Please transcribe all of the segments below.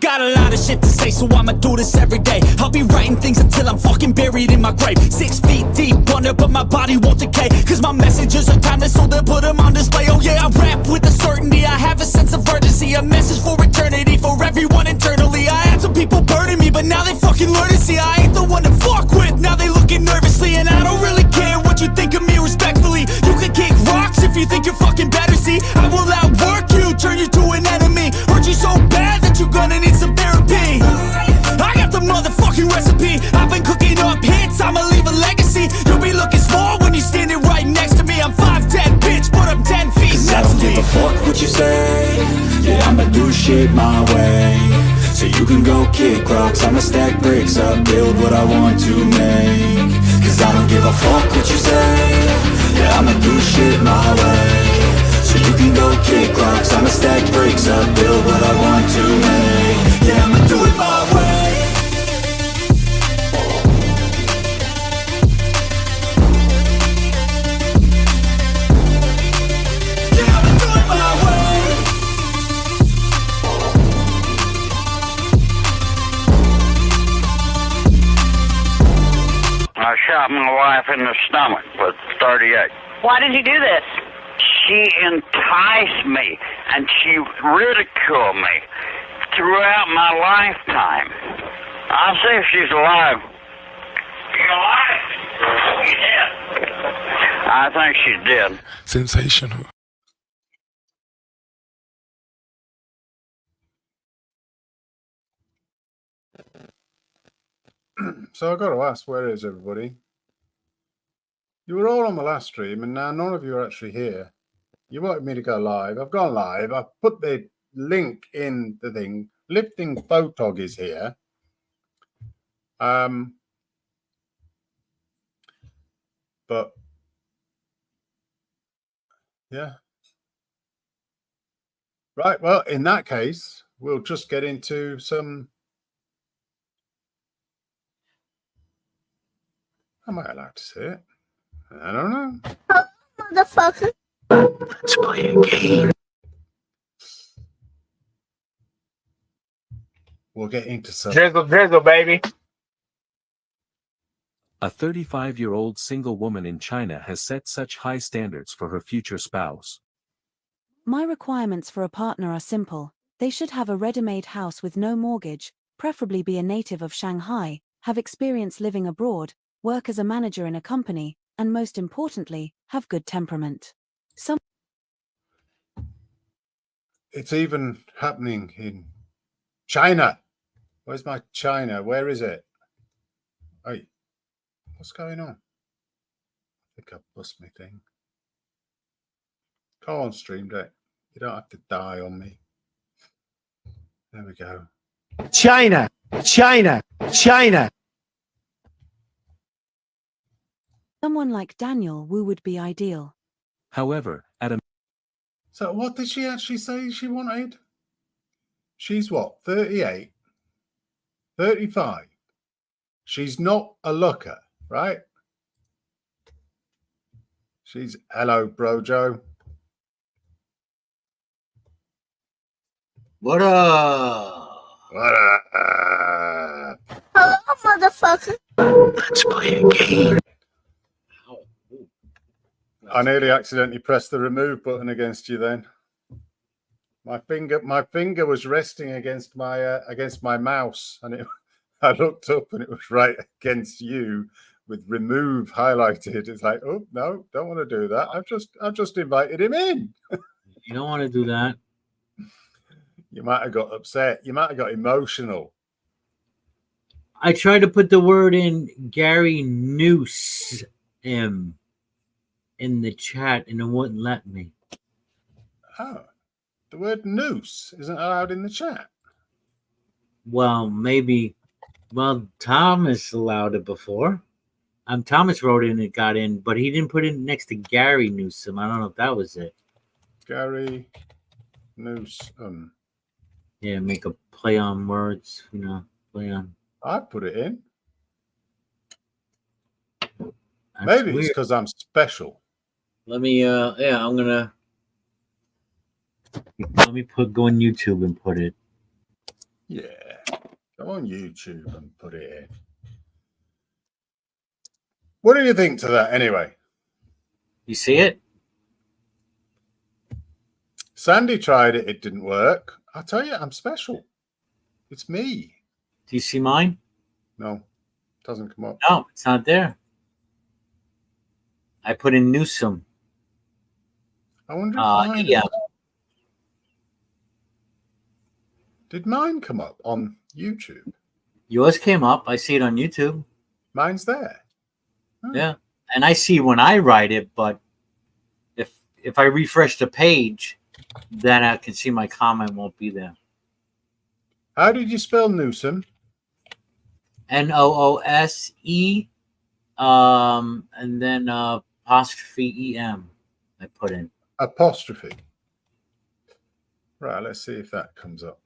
got a lot of shit to say, so I'ma do this every day. I'll be writing things until I'm fucking buried in my grave. 6 feet deep under, but my body won't decay, cause my messages are timeless, so they'll put them on display. Oh yeah, I rap with a certainty, I have a sense of urgency, a message for eternity, for everyone internally. I had some people burning me, but now they fucking learn to see I ain't the one to fuck with. Now they looking nervously, and I don't really care what you think of me, respectfully. You can kick rocks if you think you're fucking better, see I will outwork you, turn you to an enemy, hurt you so bad that you're gonna need some therapy. I got the motherfucking recipe, I've been cooking up hits, I'ma leave a legacy. You'll be looking small when you're standing right next to me. I'm 5'10", bitch, but I'm 10 feet. Cause I don't give a fuck what you say, yeah, I'ma do shit my way. So you can go kick rocks, I'ma stack bricks up, build what I want to make. Cause I don't give a fuck what you say, yeah, I'ma do shit my way. So you can go kick rocks, I'ma stack bricks up, build what I want to make. Yeah, I'ma do it my way. Yeah, I'ma do it my way. I shot my wife in the stomach with 38. Why did you do this? She enticed me and she ridiculed me throughout my lifetime. I'll see if she's alive. You alive? She dead. I think she's dead. Sensational. So I've got to ask, where is everybody? You were all on the last stream, and now none of you are actually here. You wanted me to go live. I've gone live. I've put the link in the thing. Lifting Photog is here. But yeah. Right. Well, in that case, we'll just get into some. Am I allowed to say it? I don't know. Oh, motherfucker. Let's play a game. We'll get into some. Drizzle, baby. A 35-year-old single woman in China has set such high standards for her future spouse. My requirements for a partner are simple. They should have a ready-made house with no mortgage, preferably be a native of Shanghai, have experience living abroad, work as a manager in a company, and most importantly, have good temperament. It's even happening in China. Where's my China? Where is it? Hey, what's going on? I think I've bust my thing. Come on, Stream Deck. You don't have to die on me. There we go. China. Someone like Daniel Wu would be ideal. However, at a So what did she actually say she wanted? She's what, 38? 35? She's not a looker, right? She's, hello, Brojo. What up? What up? Hello, motherfucker. Let's play a game. I nearly accidentally pressed the remove button against you then. My finger was resting against my mouse, and I looked up and it was right against you with remove highlighted. It's like, oh no, don't want to do that. I've just invited him in. You don't want to do that. You might have got upset. You might have got emotional. I tried to put the word in Gary Noose in the chat and it wouldn't let me. Oh, the word noose isn't allowed in the chat. Well, maybe. Well, Thomas allowed it before. Thomas wrote in and got in, but he didn't put it next to Gary Newsom. I don't know if that was it. Gary Newsom. Yeah, make a play on words, play on. I put it in. That's Maybe weird. it's because I'm special. Let me, I'm gonna. Let me go on YouTube and put it. Yeah. Go on YouTube and put it in. What do you think to that anyway? You see it? Sandy tried it. It didn't work. I tell you, I'm special. It's me. Do you see mine? No, doesn't come up. No, it's not there. I put in Newsome. I wonder if mine. Yeah. Did mine come up on YouTube? Yours came up. I see it on YouTube. Mine's there. Oh. Yeah. And I see when I write it, but if I refresh the page, then I can see my comment won't be there. How did you spell Newsome? Noose, and then apostrophe em. I put in. Apostrophe. Right, let's see if that comes up.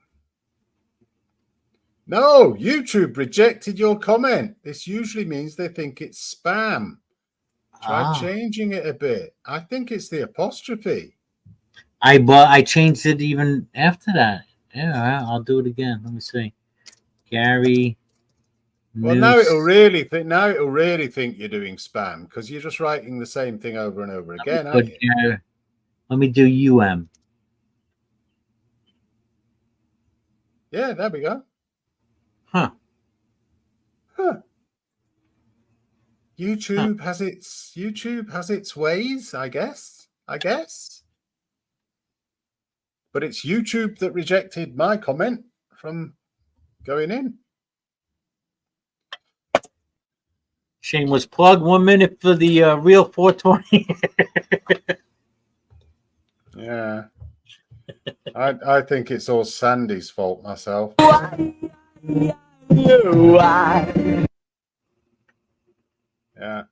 No, YouTube rejected your comment. This usually means they think it's spam. Try changing it a bit. I think it's the apostrophe. I changed it even after that. Yeah, I'll do it again. Let me see. Gary. Well, now it'll really think. Now it'll really think you're doing spam because you're just writing the same thing over and over again, aren't you? Let me do UM. Yeah, there we go. Huh. YouTube has its ways, I guess. But it's YouTube that rejected my comment from going in. Shameless plug. 1 minute for the real 420. Yeah. I think it's all Sandy's fault myself. Yeah.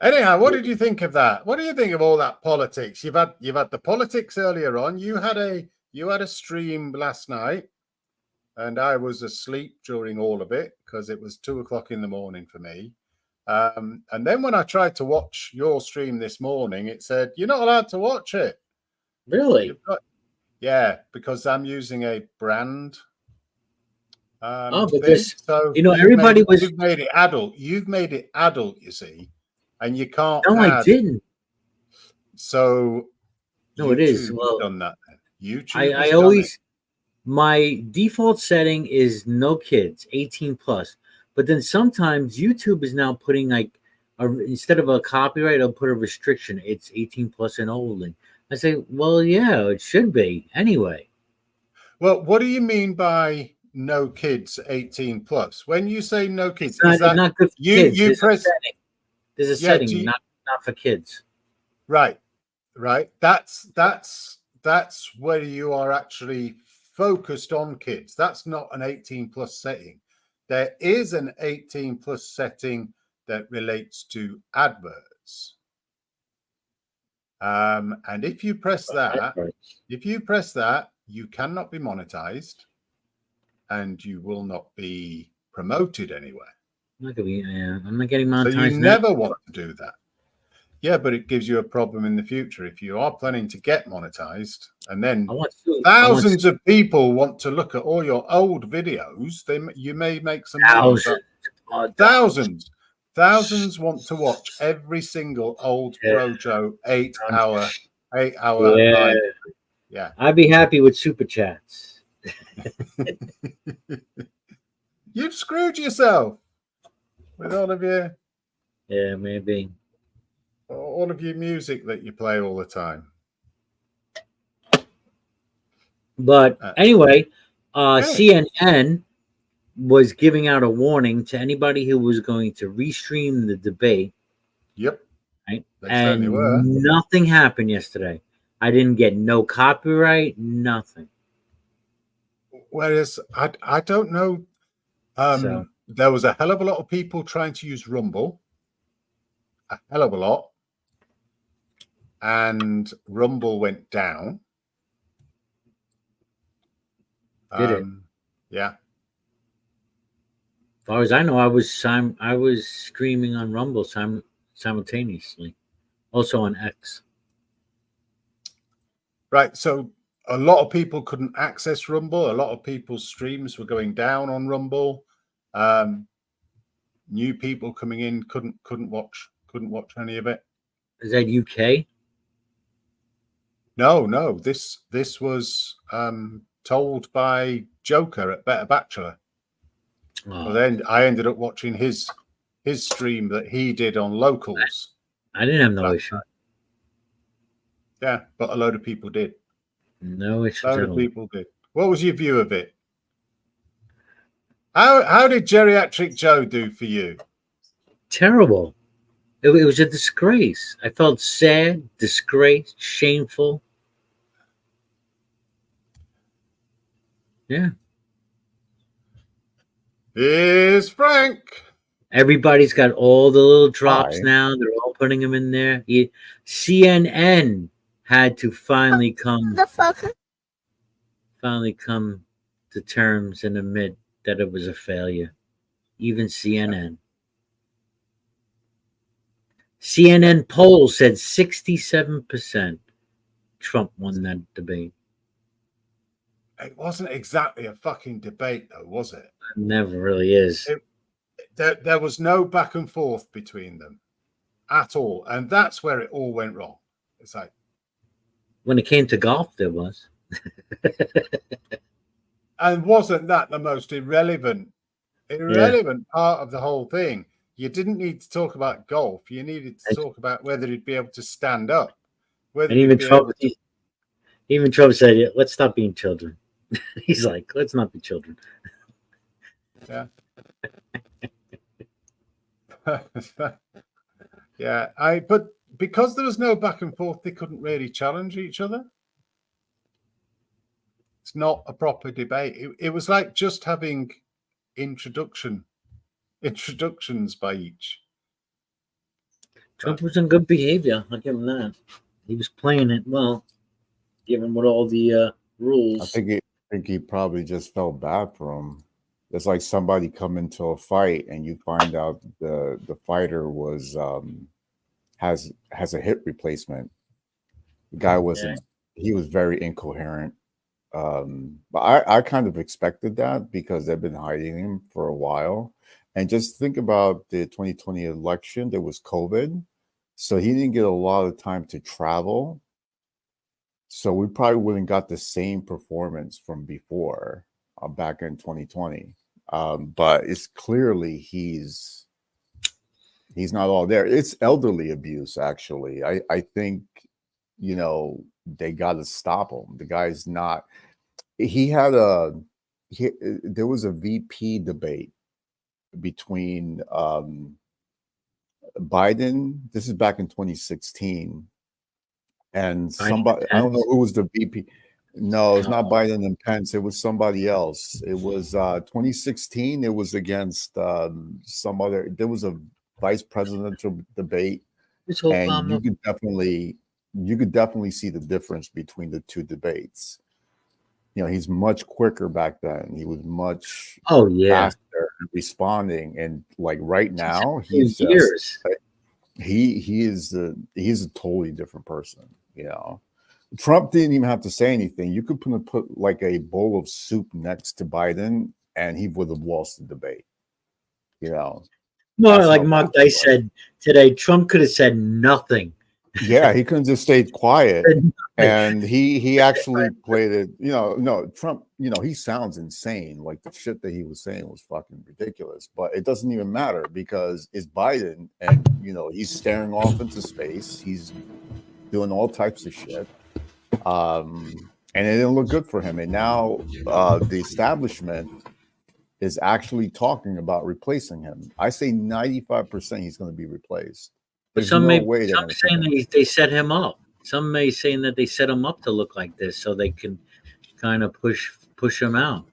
Anyhow, what did you think of that? What do you think of all that politics? You've had the politics earlier on. You had a stream last night, and I was asleep during all of it because it was 2:00 in the morning for me. And then when I tried to watch your stream this morning, it said you're not allowed to watch it. Really? Yeah, because I'm using a brand. But thing. this, So everybody was. You've made it adult. You've made it adult. You see, and you can't. No, I didn't. So. No, it is. Well, done that. YouTube. I always. My default setting is no kids, 18 plus. But then sometimes YouTube is now putting instead of a copyright, I'll put a restriction. It's 18 plus and older. I say, well, yeah, it should be anyway. Well, what do you mean by no kids 18 plus? When you say no kids, it's not good for kids. You press. There's a setting, not for kids. Right. That's where you are actually focused on kids. That's not an 18 plus setting. There is an 18 plus setting that relates to adverts. And if you press that, you cannot be monetized and you will not be promoted anywhere. I'm not getting monetized. So you never want to do that. Yeah, but it gives you a problem in the future. If you are planning to get monetized and then thousands of people want to look at all your old videos, you may make some thousands want to watch every single old Brojo 8 hour live. Yeah. I'd be happy with super chats. You've screwed yourself with all of your maybe all of your music that you play all the time. But anyway, CNN was giving out a warning to anybody who was going to restream the debate. Yep. Right? And nothing happened yesterday. I didn't get no copyright, nothing. Whereas I don't know. There was a hell of a lot of people trying to use Rumble. A hell of a lot. And Rumble went down. Did it? Yeah. As far as I know, I was streaming on Rumble simultaneously, also on X. Right. So a lot of people couldn't access Rumble. A lot of people's streams were going down on Rumble. New people coming in couldn't watch any of it. Is that UK? No. This was told by Joker at Better Bachelor. Oh, Well, then I ended up watching his stream that he did on locals. I didn't have no issue. Yeah, but a load of people did. No issue A at load of all. people did. What was your view of it? How did Geriatric Joe do for you? Terrible. It was a disgrace. I felt sad, disgraced, shameful. Yeah. Here's Frank. Everybody's got all the little drops Hi. now. They're all putting them in there. CNN had to finally come to terms and admit that it was a failure. Even CNN. CNN poll said 67% Trump won that debate. It wasn't exactly a fucking debate, though, was it? It never really is. There was no back and forth between them at all, and that's where it all went wrong. It's like, When it came to golf, there was. and wasn't that the most irrelevant part of the whole thing? You didn't need to talk about golf. You needed to talk about whether he'd be able to stand up. Whether And even Trump said, yeah, let's stop being children. He's like, let's not be children. Yeah. Yeah, but because there was no back and forth, they couldn't really challenge each other. It's not a proper debate. It was like just having introductions by each. Trump was in good behavior. I'll give him that. He was playing it well, given what all the rules. I think he probably just felt bad for him. It's like somebody come into a fight and you find out the fighter was has a hip replacement. The guy wasn't. He was very incoherent. But I kind of expected that because they've been hiding him for a while. And just think about the 2020 election. There was COVID, so he didn't get a lot of time to travel. So we probably wouldn't got the same performance from before back in 2020. But it's clearly he's not all there. It's elderly abuse, actually. I think, they got to stop him. The guy's not. There was a VP debate between Biden. This is back in 2016, and somebody, I don't know who was the VP. No, it's not Biden and Pence. It was somebody else. It was 2016. It was against some other. There was a vice presidential debate, and you could definitely see the difference between the two debates. He's much quicker back then. He was much faster responding, and like right now, he's he's a totally different person. Trump didn't even have to say anything. You could put like a bowl of soup next to Biden, and he would have lost the debate. Well, like Mark Dice said today, Trump could have said nothing. Yeah, he couldn't just stay quiet, and he actually played it. No, Trump. He sounds insane. Like the shit that he was saying was fucking ridiculous. But it doesn't even matter because it's Biden, and he's staring off into space. He's doing all types of shit. And it didn't look good for him. And now the establishment is actually talking about replacing him. I say 95% he's going to be replaced. But some saying they set him up. Some may saying that they set him up to look like this so they can kind of push him out.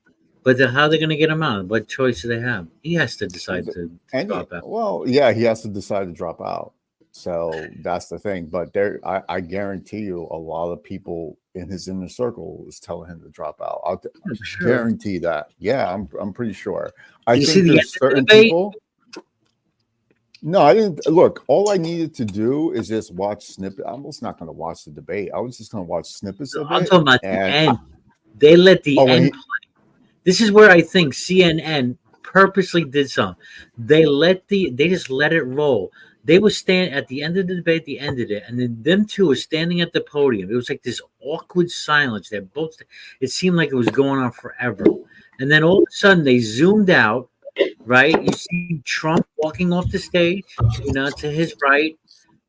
But how are they going to get him out? What choice do they have? He has to decide to drop out. Well, yeah, he has to decide to drop out. So that's the thing. But I guarantee you, a lot of people in his inner circle is telling him to drop out. I'll guarantee that. Yeah, I'm pretty sure. I think there's certain people. No, I didn't look. All I needed to do is just watch snippet. I was not going to watch the debate. I was just going to watch snippets of I'm it. talking about the And end. They let the oh, when end play. This is where I think CNN purposely did something. They just let it roll. They were stand at the end of the debate, they ended it, and then them two were standing at the podium. It was like this awkward silence. They're both. It seemed like it was going on forever, and then all of a sudden they zoomed out. Right, you see Trump walking off the stage, to his right,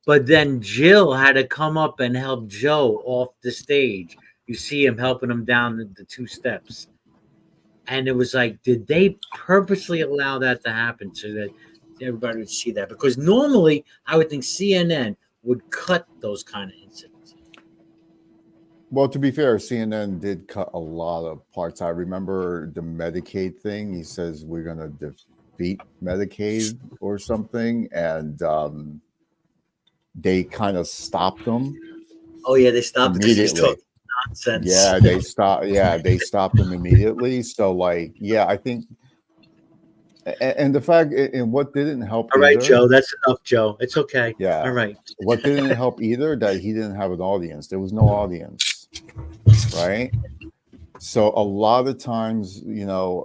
but then Jill had to come up and help Joe off the stage. You see him helping him down the two steps. And it was like, did they purposely allow that to happen so that everybody would see that? Because normally I would think CNN would cut those kind of incidents. well, to be fair, CNN did cut a lot of parts. I remember the Medicaid thing. He says we're going to defeat Medicaid or something, and they kind of stopped them. Oh yeah, they stopped immediately. Nonsense. Yeah, they stopped. Yeah, they stopped them immediately. So, like, yeah, I think, and the fact, and what didn't help. All right, either, Joe, that's enough, Joe. It's okay. Yeah. All right. What didn't help either, that he didn't have an audience. There was no audience, right? So a lot of times, Biden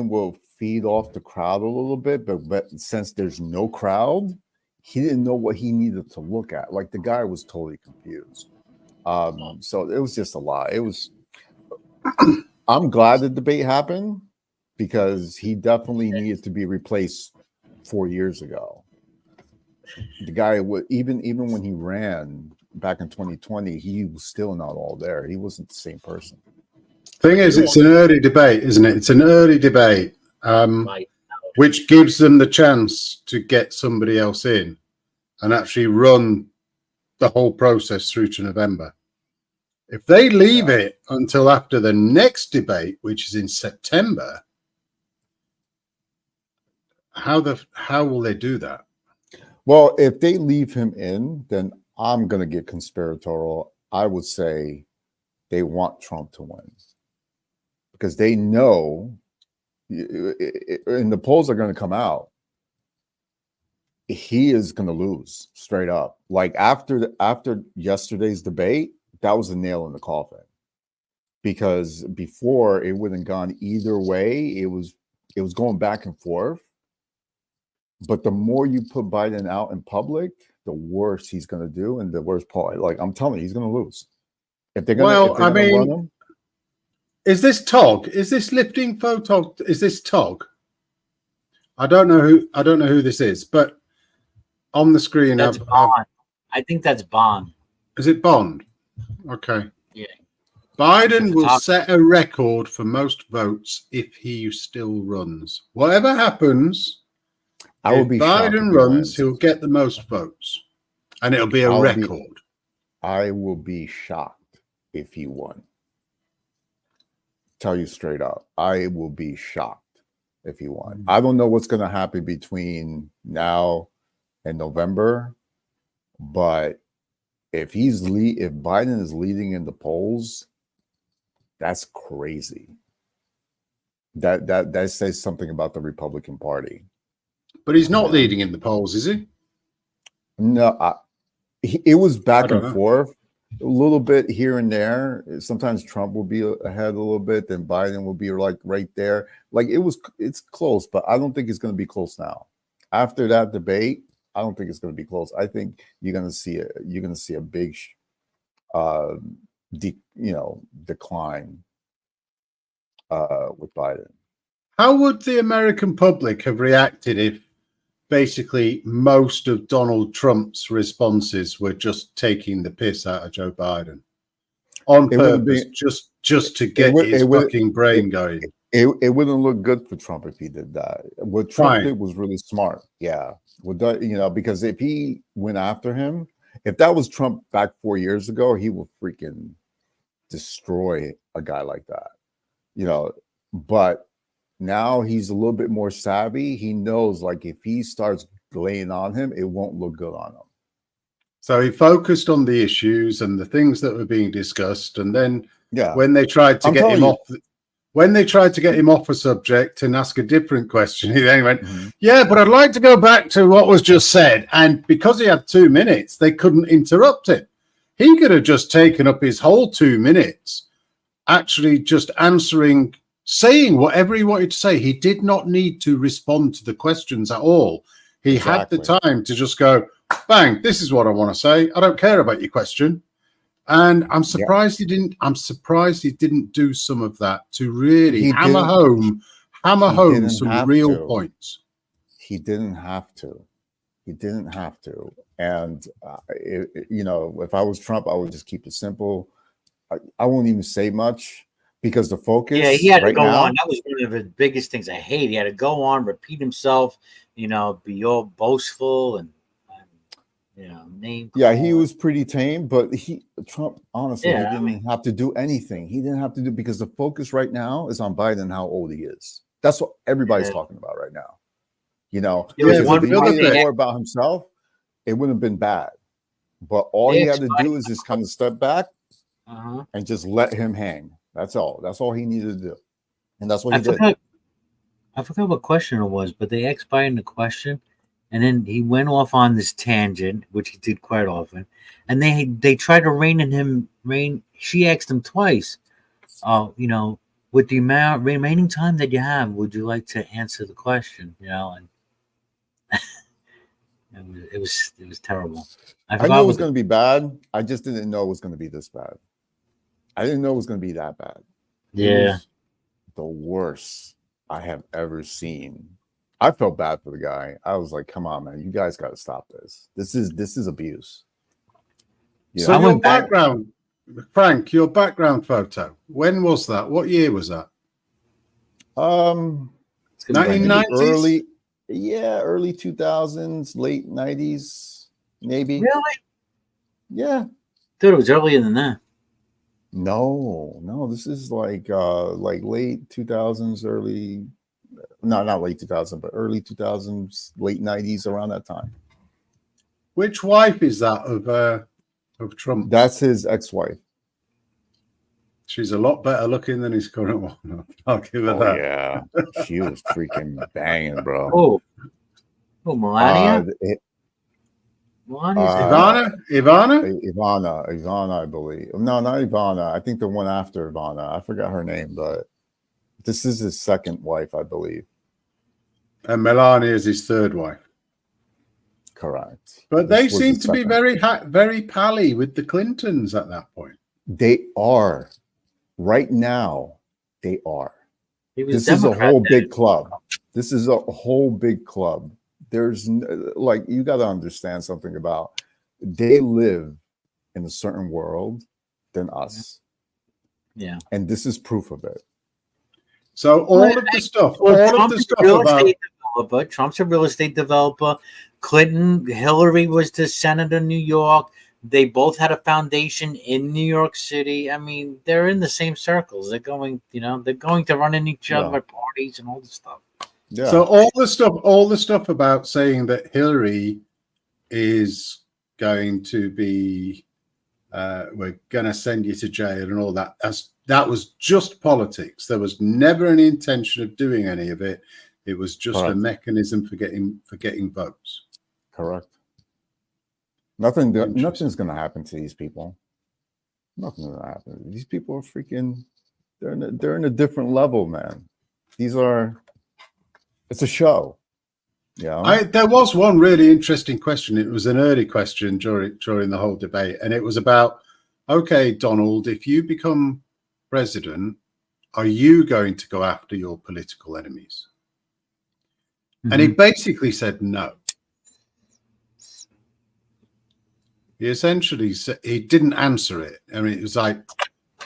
will feed off the crowd a little bit, but since there's no crowd, he didn't know what he needed to look at. Like, the guy was totally confused. So it was just a lot. It was. I'm glad the debate happened because he definitely needed to be replaced 4 years ago. The guy would even when he ran back in 2020, he was still not all there. He wasn't the same person. Thing is, it's an early debate, isn't it? It's an early debate, which gives them the chance to get somebody else in and actually run the whole process through to November. If they leave it until after the next debate, which is in September, how will they do that? Well, if they leave him in, then I'm going to get conspiratorial. I would say they want Trump to win because they know, and the polls are going to come out, he is going to lose straight up. Like, after yesterday's debate, that was a nail in the coffin, because before it wouldn't gone either way. It was going back and forth. But the more you put Biden out in public, the worse he's going to do, and the worse part. Like, I'm telling you, he's going to lose. If they're going to, run him. Is this Tog? Is this lifting photo? Is this Tog? I don't know who this is, but on the screen, that's Bond. I think that's Bond. Is it Bond? Okay. Yeah. Biden will set a record for most votes if he still runs. Whatever happens. I will be Biden runs, he'll get the most votes, and it'll be a record. I will be shocked if he won. Tell you straight up, I will be shocked if he won. I don't know what's going to happen between now and November, but if Biden is leading in the polls, that's crazy. That says something about the Republican Party. But he's not leading in the polls, is he? No, it was back and forth a little bit here and there. Sometimes Trump will be ahead a little bit, then Biden will be like right there. Like, it's close, but I don't think it's going to be close now. After that debate, I don't think it's going to be close. I think you're going to see a big, decline with Biden. How would the American public have reacted if basically most of Donald Trump's responses were just taking the piss out of Joe Biden on purpose, just to get his fucking brain going? It wouldn't look good for Trump if he did that. What Trump did was really smart. Yeah. Because if he went after him, if that was Trump back 4 years ago, he would freaking destroy a guy like that. But now he's a little bit more savvy. He knows, like, if he starts laying on him, it won't look good on him. So he focused on the issues and the things that were being discussed, and then Yeah, when they tried to get him off, when they tried to get him off a subject and ask a different question, he then went, Mhm. yeah, but I'd like to go back to what was just said. And because he had 2 minutes, they couldn't interrupt him. He could have just taken up his whole 2 minutes, actually just answering, saying whatever he wanted to say. He did not need to respond to the questions at all. He had the time to just go, bang, this is what I want to say. I don't care about your question. And I'm surprised he didn't. I'm surprised he didn't do some of that to really hammer home some real points. He didn't have to. He didn't have to. And you know, if I was Trump, I would just keep it simple. I won't even say much because the focus. Yeah, he had to right go now, on. That was one of the biggest things I hate. He had to go on, repeat himself. You know, be all boastful and you know, name. Yeah, he was pretty tame, but Trump, honestly, Yeah, he didn't have to do anything. He didn't have to do because the focus right now is on Biden and how old he is. That's what everybody's talking about right now. You know, There was because one if he point wanted they more about himself, it wouldn't have been bad. But all he had to do is just kind of step back and just let him hang. That's all. That's all he needed to do, and that's what he did. I forgot what question it was, but they asked Biden a question, and then he went off on this tangent, which he did quite often. And they tried to rein in him. She asked him twice, you know, with the amount remaining time that you have, would you like to answer the question? You know, and it was terrible. I knew it was going to be bad. I just didn't know it was going to be this bad. I didn't know it was going to be that bad. Yeah, it was the worst I have ever seen. I felt bad for the guy. I was like, "Come on, man! You guys got to stop this. This is abuse." You so your background, Frank, your background photo. When was that? What year was that? 1990s. Early 2000s, late 90s, maybe. Really? Yeah. Dude, it was earlier than that. No, this is like late 2000s, not late 2000s, but early 2000s, late 90s, around that time. Which wife is that of Trump? That's his ex-wife. She's a lot better looking than his current one. I'll give her that. Yeah, she was freaking banging, bro. Oh, Melania. Ivana, I believe. No, not Ivana. I think the one after Ivana. I forgot her name, but this is his second wife, I believe. And Melania is his third wife. Correct. But they seem to be very pally with the Clintons at that point. They are. Right now, they are. This is a whole big club. This is a whole big club. There's like, you got to understand something about, they live in a certain world than us. Yeah. And this is proof of it. So Trump's a real estate developer. Clinton, Hillary was the senator in New York. They both had a foundation in New York City. I mean, they're in the same circles. They're going to run in each other at parties and all this stuff. Yeah. So all the stuff about saying that Hillary is going to be, we're going to send you to jail and all that. That was just politics. There was never any intention of doing any of it. It was just a mechanism for getting votes. Correct. Nothing's going to happen to these people. Nothing's going to happen. These people are freaking. They're in a different level, man. It's a show. Yeah. There was one really interesting question. It was an early question during the whole debate, and it was about, okay, Donald, if you become president, are you going to go after your political enemies? Mm-hmm. And he basically said no. He essentially said, he didn't answer it. I mean, it was like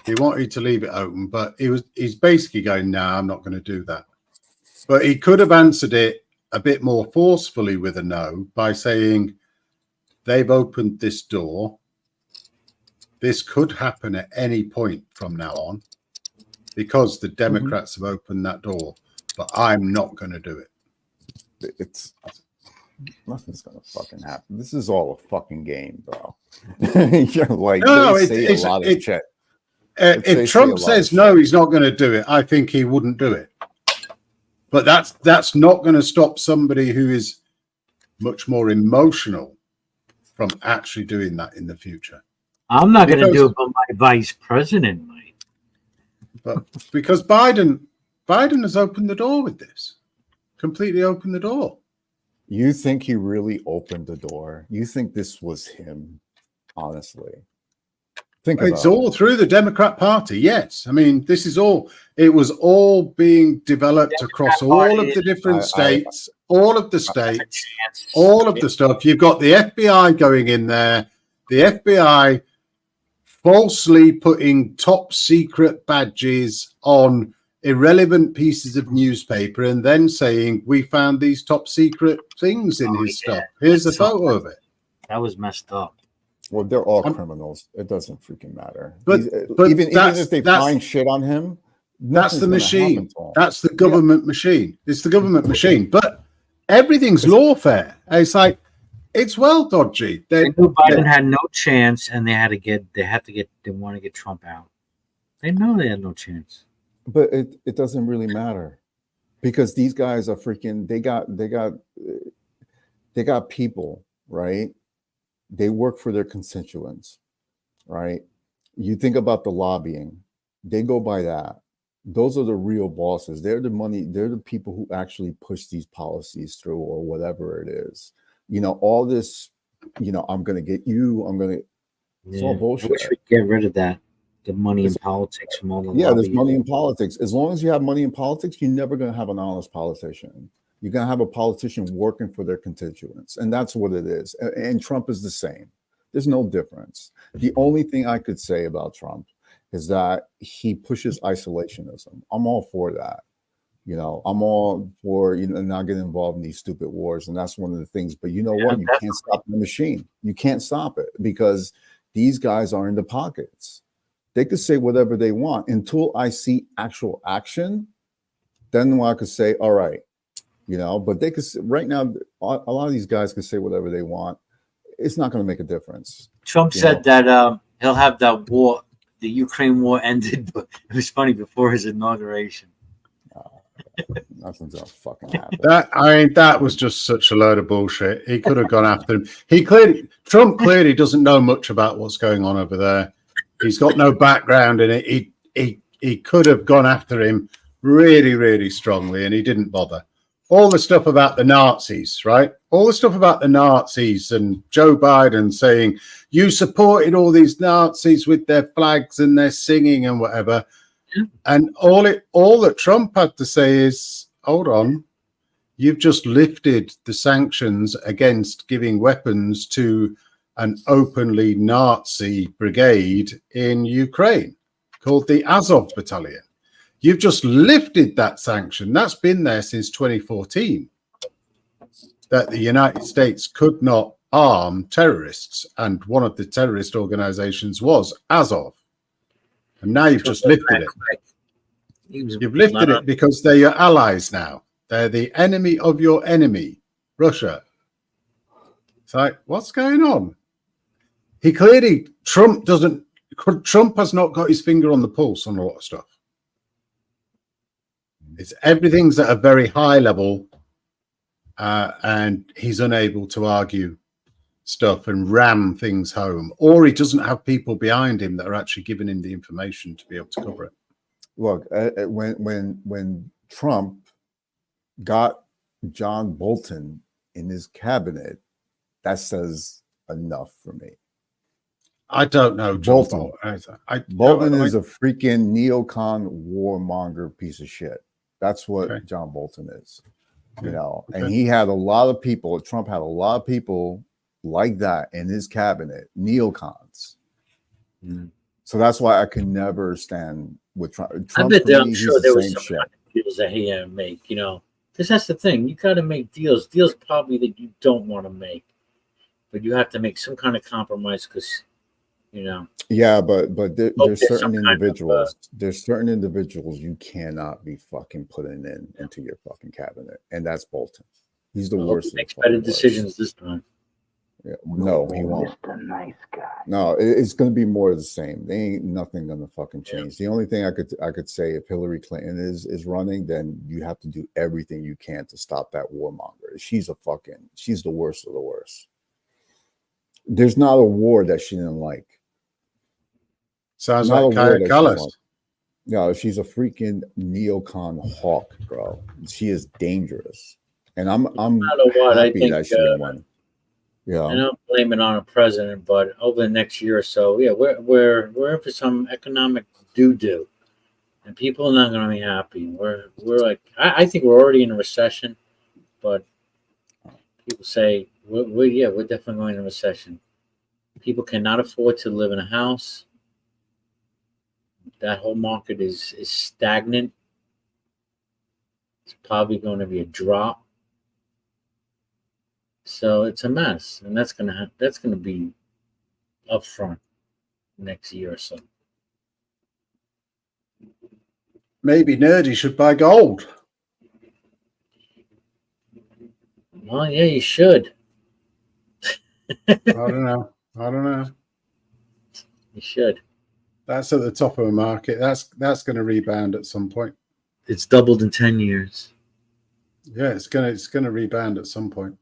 he wanted to leave it open, but he's basically going, no, I'm not going to do that. But he could have answered it a bit more forcefully with a no by saying, they've opened this door. This could happen at any point from now on because the Democrats have opened that door, but I'm not going to do it. Nothing's gonna fucking happen. This is all a fucking game, bro. You're like, they say a lot of shit. if Trump says no, he's not going to do it, I think he wouldn't do it. But that's not going to stop somebody who is much more emotional from actually doing that in the future. I'm not going to do it, but my vice president might. But because Biden has opened the door with this, completely opened the door. You think he really opened the door? You think this was him? Honestly, it's all through the Democrat Party. Yes, I mean this is all. It was all being developed across all of the different states, all of the states, all of the stuff. You've got the FBI going in there. The FBI falsely putting top secret badges on irrelevant pieces of newspaper and then saying we found these top secret things in his stuff. Here's a photo of it. That was messed up. Well, they're all criminals. It doesn't freaking matter. But even if they find shit on him, that's the machine. That's the government machine. It's the government machine. But everything's lawfare. It's like it's well dodgy. Biden had no chance, and they want to get Trump out. They know they had no chance. But it doesn't really matter because these guys are freaking. They got people, right? They work for their constituents, right? You think about the lobbying, they go by that. Those are the real bosses. They're the money. They're the people who actually push these policies through or whatever it is. You know, all this, I'm going to get you. It's all bullshit. I wish we'd get rid of that. The money in politics from all the there's money in politics. As long as you have money in politics, you're never going to have an honest politician. You're going to have a politician working for their constituents. And that's what it is. And Trump is the same. There's no difference. The only thing I could say about Trump is that he pushes isolationism. I'm all for that. I'm all for, not getting involved in these stupid wars. And that's one of the things. But you know what? You can't stop the machine. You can't stop it because these guys are in the pockets. They could say whatever they want until I see actual action. Then I could say, all right. But they could right now. A lot of these guys can say whatever they want. It's not going to make a difference. Trump said that he'll have that war, the Ukraine war, ended. But it was funny before his inauguration. Nothing's gonna fucking happen. That was just such a load of bullshit. He could have gone after him. Trump clearly doesn't know much about what's going on over there. He's got no background in it. He could have gone after him really, really strongly, and he didn't bother. All the stuff about the Nazis, right? All the stuff about the Nazis and Joe Biden saying you supported all these Nazis with their flags and their singing and whatever. And all that Trump had to say is, hold on, you've just lifted the sanctions against giving weapons to an openly Nazi brigade in Ukraine called the Azov Battalion. You've just lifted that sanction. That's been there since 2014, that the United States could not arm terrorists. And one of the terrorist organizations was Azov. And now you've just lifted it. You've lifted it because they're your allies now. They're the enemy of your enemy, Russia. It's like, what's going on? Trump has not got his finger on the pulse on a lot of stuff. Everything's at a very high level, and he's unable to argue stuff and ram things home, or he doesn't have people behind him that are actually giving him the information to be able to cover it. Look, when Trump got John Bolton in his cabinet, that says enough for me. I don't know Bolton. Bolton is a freaking neocon warmonger piece of shit. That's what John Bolton is, and he had a lot of people. Trump had a lot of people like that in his cabinet, neocons. So that's why I can never stand with Trump. I bet I'm sure there was some kind of deals that he had to make, because that's the thing. You got to make deals probably that you don't want to make, but you have to make some kind of compromise because, Yeah, but there's certain individuals. There's certain individuals you cannot be fucking putting into your fucking cabinet, and that's Bolton. He's the worst. He makes better decisions this time. Yeah, no, he won't. Just a nice guy. No, it's going to be more of the same. There ain't nothing going to fucking change. The only thing I could say, if Hillary Clinton is running, then you have to do everything you can to stop that warmonger. She's the worst of the worst. There's not a war that she didn't like. Sounds Not like a war Kaya that she Callas. won. No, she's a freaking neocon hawk, bro. She is dangerous, and I'm matter what, I happy think, that she didn't win. Yeah, I don't blame it on a president, but over the next year or so, yeah, we're in for some economic doo-doo, and people are not going to be happy. We're like, I think we're already in a recession, but people say we're definitely going into a recession. People cannot afford to live in a house. That whole market is stagnant. It's probably going to be a drop. So it's a mess, and that's gonna be up front next year or so. Maybe Nerdy should buy gold. Well, yeah, you should. I don't know. You should. That's at the top of the market. That's going to rebound at some point. It's doubled in 10 years. Yeah, it's gonna rebound at some point.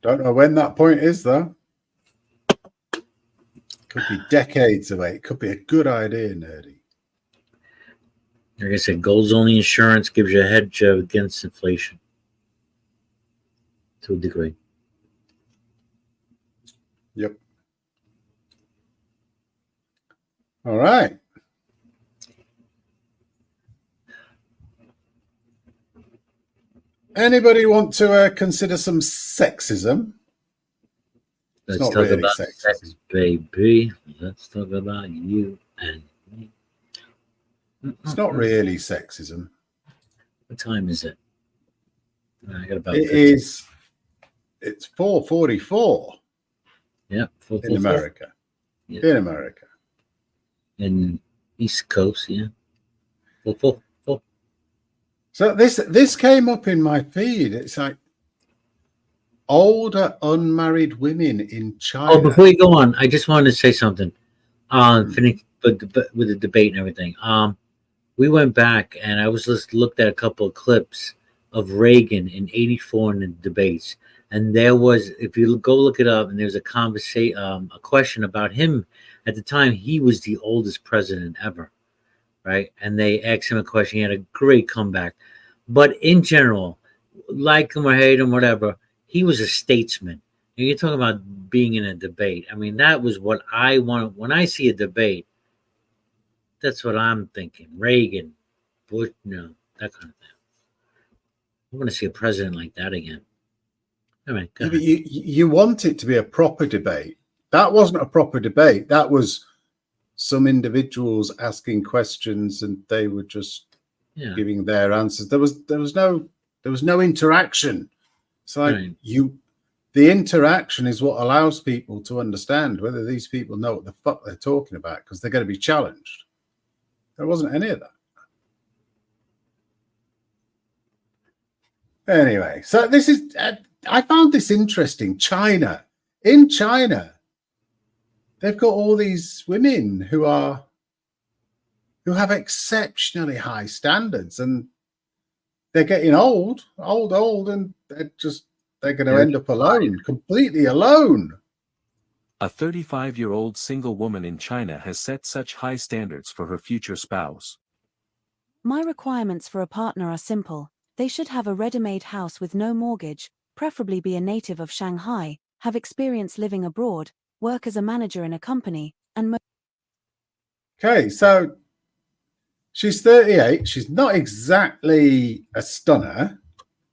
Don't know when that point is though. Could be decades away. It could be a good idea, Nerdy. Like I said, gold's only insurance, gives you a hedge against inflation to a degree. Yep. All right. Anybody want to consider some sexism? Let's not talk really about sexism. sex, baby. Let's talk about you and me. It's not really sexism. What time is it? I got about It 15. is. It's 4:44 Yeah, in America. Yeah. In America. In East Coast, yeah. Full. So this came up in my feed. It's like older unmarried women in China. Oh, before you go on, I just wanted to say something. Finish, but with the debate and everything. We went back and I was just looked at a couple of clips of Reagan in '84 in the debates, and there was, if you go look it up, and there's a conversation, a question about him at the time. He was the oldest president ever, right? And they asked him a question. He had a great comeback, but in general, like him or hate him, whatever, he was a statesman. And you're talking about being in a debate. I mean, that was what I want when I see a debate. That's what I'm thinking. Reagan, Bush, no, that kind of thing. I want to see a president like that again. All right, go ahead. You want it to be a proper debate. That wasn't a proper debate. That was some individuals asking questions and they were just giving their answers. There was no interaction. It's like the interaction is what allows people to understand whether these people know what the fuck they're talking about, because they're going to be challenged. There wasn't any of that. Anyway, so this is, I found this interesting. In China, they've got all these women who have exceptionally high standards, and they're getting old, and they're going to end up alone, completely alone. A 35-year-old single woman in China has set such high standards for her future spouse. My requirements for a partner are simple. They should have a ready-made house with no mortgage, preferably be a native of Shanghai, have experience living abroad, work as a manager in a company, and Okay, so she's 38. She's not exactly a stunner.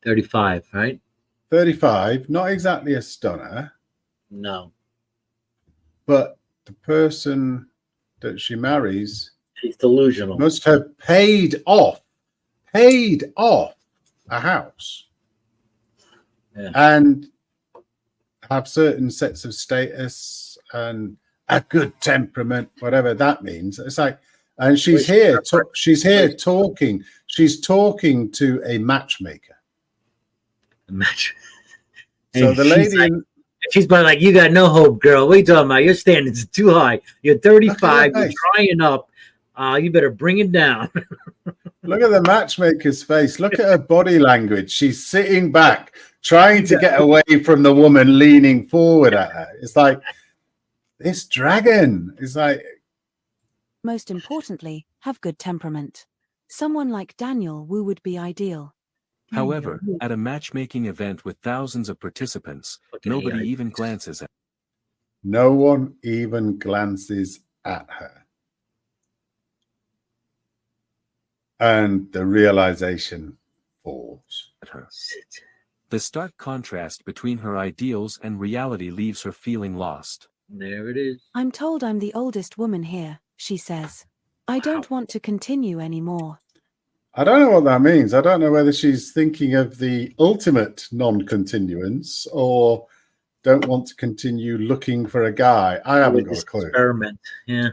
35, right? 35, not exactly a stunner. No. But the person that she marries, she's delusional, must have paid off a house, and have certain sets of status and a good temperament, whatever that means. It's like, and she's here talking. She's talking to a matchmaker. So And the she's lady like, in she's probably like, "You got no hope, girl. What are you talking about? Your standards are too high. You're look at 35. her You're face. drying up. You better bring it down." Look at the matchmaker's face. Look at her body language. She's sitting back, trying to get away from the woman leaning forward at her. It's like this dragon. It's like, Most importantly, have good temperament. Someone like Daniel Wu would be ideal. However, at a matchmaking event with thousands of participants, Fucking nobody AI. even glances at no one even glances at her. And the realization falls. her. The stark contrast between her ideals and reality leaves her feeling lost. There it is. I'm told I'm the oldest woman here, she says. I don't want to continue anymore. I don't know what that means. I don't know whether she's thinking of the ultimate non-continuance or don't want to continue looking for a guy. I haven't got This a clue. experiment. Yeah.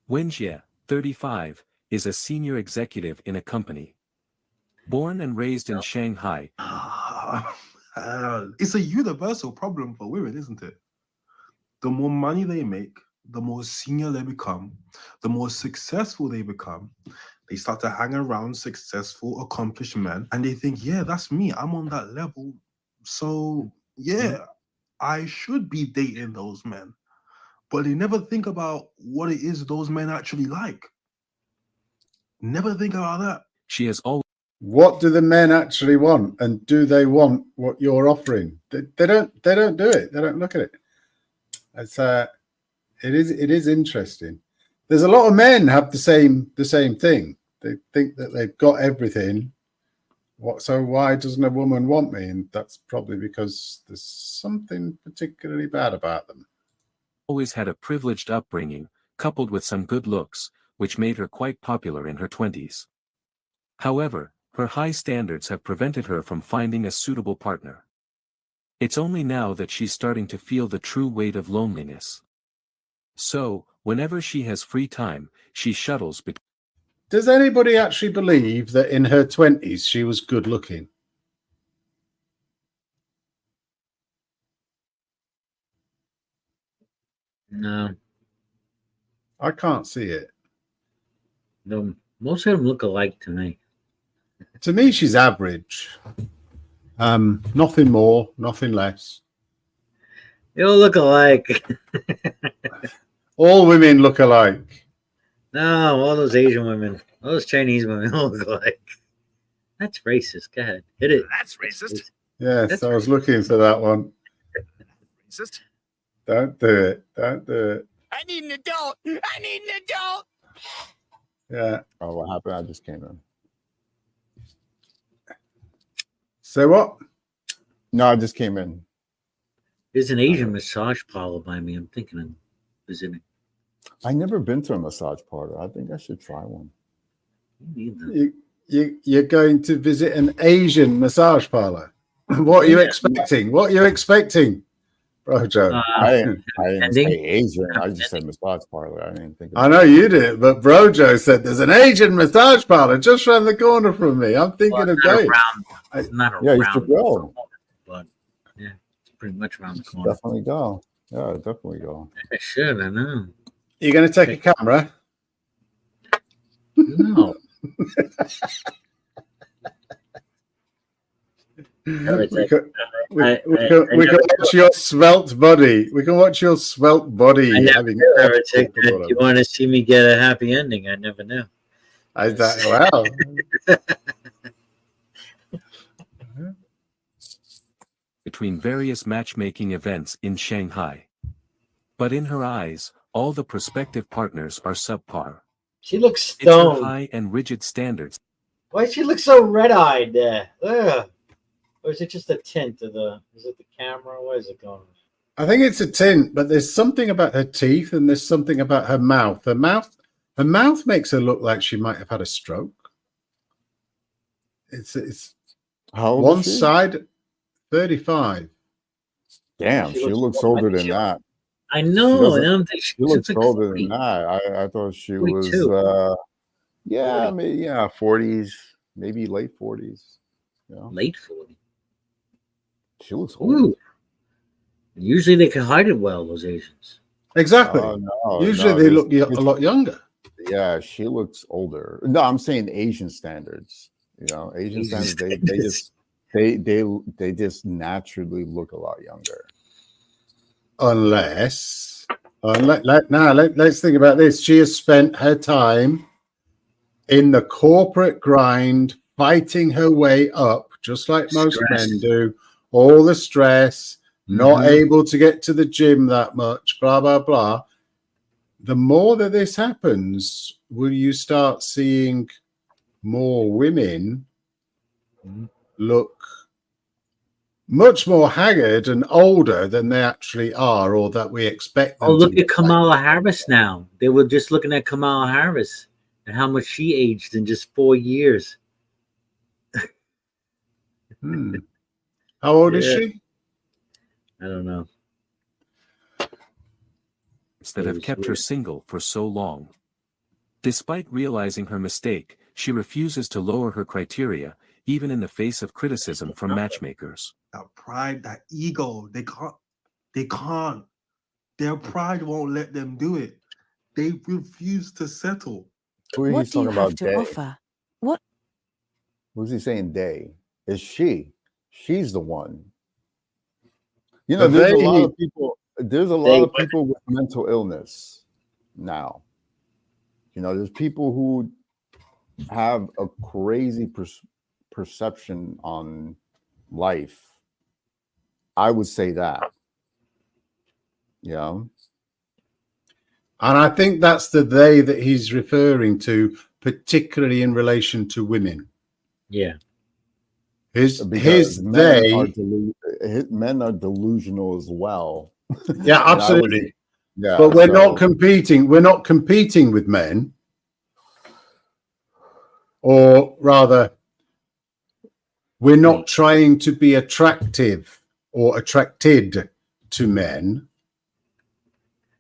Wenjie, 35, is a senior executive in a company. Born and raised in Shanghai, It's a universal problem for women, isn't it? The more money they make, the more senior they become, the more successful they become. They start to hang around successful, accomplished men, and they think, yeah, that's me. I'm on that level. So, yeah, I should be dating those men. But they never think about what it is those men actually like. Never think about that. she has always What do the men actually want, and do they want what you're offering? They don't do it. They don't look at it. It's it is interesting. There's a lot of men have the same thing. They think that they've got everything. So why doesn't a woman want me? And that's probably because there's something particularly bad about them. had a privileged upbringing, coupled with some good looks, which made her quite popular in her 20s. However, her high standards have prevented her from finding a suitable partner. It's only now that she's starting to feel the true weight of loneliness. So, whenever she has free time, she shuttles between. Does anybody actually believe that in her 20s she was good looking? No. I can't see it. No. Most of them look alike to me. To me, she's average. Nothing more, nothing less. They all look alike. All women look alike. No, all those Asian women, all those Chinese women all look alike. That's racist. Go ahead. Hit it. That's racist. Yes, That's I was looking for that one. Racist. Don't do it. Don't do it. I need an adult. I need an adult. Yeah. Oh, what happened? I just came in. So what? No, I just came in. There's an Asian massage parlor by me. I'm thinking of visiting. I never been to a massage parlor. I think I should try one. Me neither. You're going to visit an Asian massage parlor. What are you expecting? What are you expecting, Brojo? I didn't say ending? Asian. I just said massage parlor. I didn't think. I know you did, but Brojo said there's an Asian massage parlor just around the corner from me. I'm thinking of going. It's not around. Yeah, you should go. But yeah, it's pretty much around the corner. Definitely go. Yeah, definitely go. I should. I know. You're going to take a camera? No. We can watch your svelte body. We can watch your svelte body. I never having knew, Heretic, that you want to see me get a happy ending. I never knew. Wow. Between various matchmaking events in Shanghai. But in her eyes, all the prospective partners are subpar. She looks It's her stoned. high and rigid standards. Why does she look so red-eyed there? Ugh. Or is it just a tint of the? Is it the camera? Where is it going? I think it's a tint, but there's something about her teeth and there's something about her mouth. Her mouth makes her look like she might have had a stroke. It's How old one is she? side, 35. Damn, she looks older than that. I know. I doesn't- don't think She looks like older 40. than that. I thought she 42. was maybe 40s, maybe late 40s. Yeah. Late 40. She looks old. Ooh. Usually they can hide it well, those Asians. Exactly. No, Usually no, they look a lot younger. Yeah, she looks older. No, I'm saying Asian standards. You know, Asian standards. They just naturally look a lot younger. Unless let's think about this. She has spent her time in the corporate grind, fighting her way up, just like most men do. All the stress, not able to get to the gym that much, blah, blah, blah. The more that this happens, will you start seeing more women look much more haggard and older than they actually are, or that we expect them Oh, look to at Kamala Harris now. They were just looking at Kamala Harris and how much she aged in just 4 years. How old is she? I don't know. That have kept her single for so long. Despite realizing her mistake, she refuses to lower her criteria, even in the face of criticism from matchmakers. That pride, that ego, they can't. Their pride won't let them do it. They refuse to settle. What do you have to offer? What? Who's he saying they? Is she? She's the one. You know, there's a lot of people. There's a lot of people with mental illness now. You know, there's people who have a crazy perception on life. I would say that. Yeah. And I think that's the they that he's referring to, particularly in relation to women. Yeah. His men are delusional as well. Yeah, absolutely. Yeah, but we're not competing. We're not competing with men, or rather, we're not trying to be attractive or attracted to men,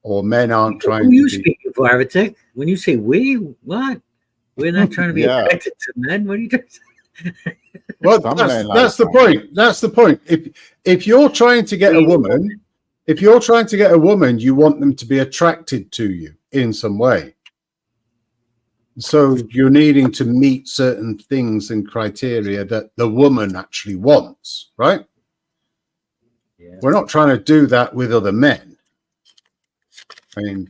or men aren't trying to be. Who are you speaking for, Aratic? When you say we, what? We're not trying to be attracted to men. What are you trying to say? Well, that's the point. That's the point. If you're trying to get a woman, you want them to be attracted to you in some way. So you're needing to meet certain things and criteria that the woman actually wants, right? Yeah. We're not trying to do that with other men. I mean,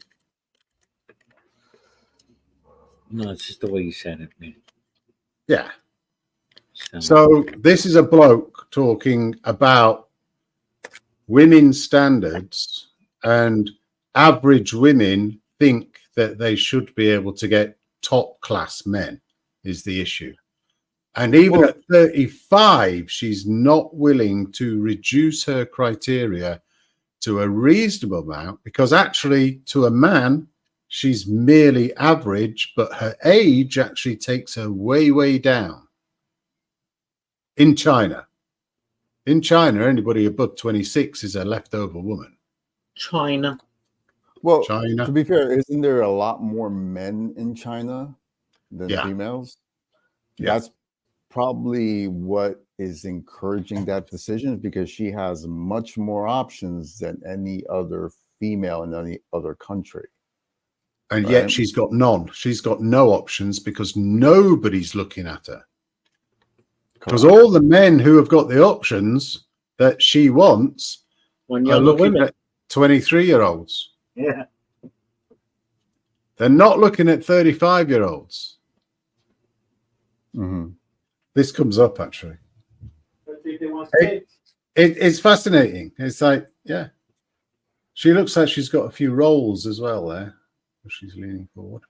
no, it's just the way you said it, man. Yeah. So this is a bloke talking about women's standards, and average women think that they should be able to get top class men is the issue. And even at 35, she's not willing to reduce her criteria to a reasonable amount, because actually to a man, she's merely average, but her age actually takes her way, way down. In China, anybody above 26 is a leftover woman. China. Well, to be fair, isn't there a lot more men in China than females? Yeah. That's probably what is encouraging that decision, because she has much more options than any other female in any other country. And yet she's got none. She's got no options because nobody's looking at her. Because all the men who have got the options that she wants are looking at 23-year-olds. Yeah. They're not looking at 35-year-olds. Mm-hmm. This comes up, actually. It's fascinating. It's like, yeah. She looks like she's got a few rolls as well there. She's leaning forward.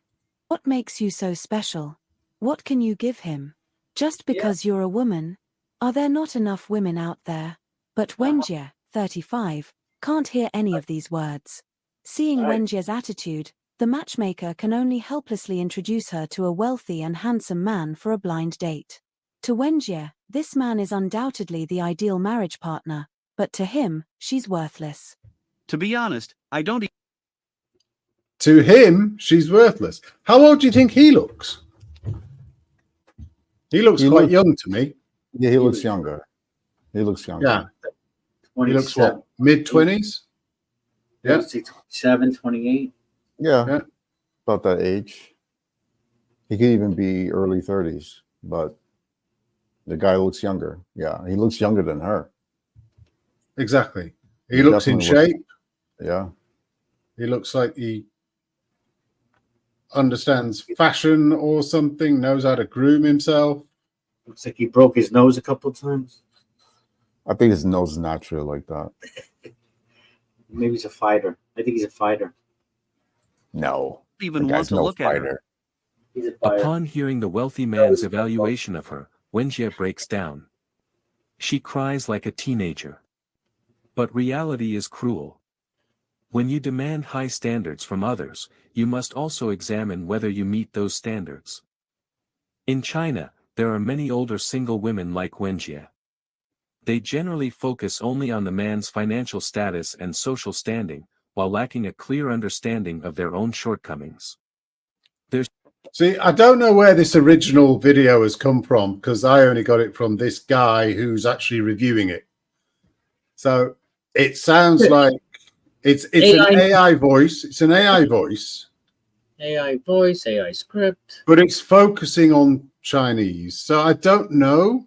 What makes you so special? What can you give him? Just because you're a woman? Are there not enough women out there? But Wenjie, 35, can't hear any of these words. Seeing Wenjie's attitude, the matchmaker can only helplessly introduce her to a wealthy and handsome man for a blind date. To Wenjie, this man is undoubtedly the ideal marriage partner, but to him, she's worthless. To be honest, I don't. To him, she's worthless. How old do you think he looks? He looks quite young to me. Yeah, he looks younger. He looks younger. Yeah. He looks what, mid-20s? Yeah. 27, 28. Yeah, about that age. He could even be early 30s, but the guy looks younger. Yeah, he looks younger than her. Exactly. He looks in shape. Yeah. He looks like he understands fashion or something, knows how to groom himself. Looks like he broke his nose a couple of times. I think his nose is natural like that. Maybe he's a fighter. I think he's a fighter. No. Even want to look at her. He's a fighter. Upon hearing the wealthy man's evaluation of her, Wenjie breaks down. She cries like a teenager. But reality is cruel. When you demand high standards from others, you must also examine whether you meet those standards. In China, there are many older single women like Wenjie. They generally focus only on the man's financial status and social standing, while lacking a clear understanding of their own shortcomings. See, I don't know where this original video has come from because I only got it from this guy who's actually reviewing it. So it sounds like it's an AI voice. It's an AI voice. AI voice, AI script. But it's focusing on Chinese. So I don't know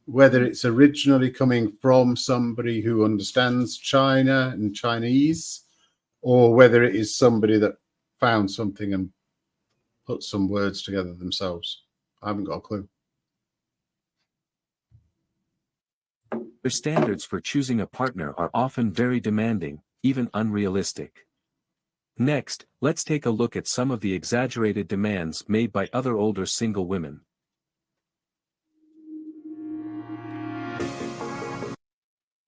whether it's originally coming from somebody who understands China and Chinese, or whether it is somebody that found something and put some words together themselves. I haven't got a clue. Their standards for choosing a partner are often very demanding, even unrealistic. Next, let's take a look at some of the exaggerated demands made by other older single women.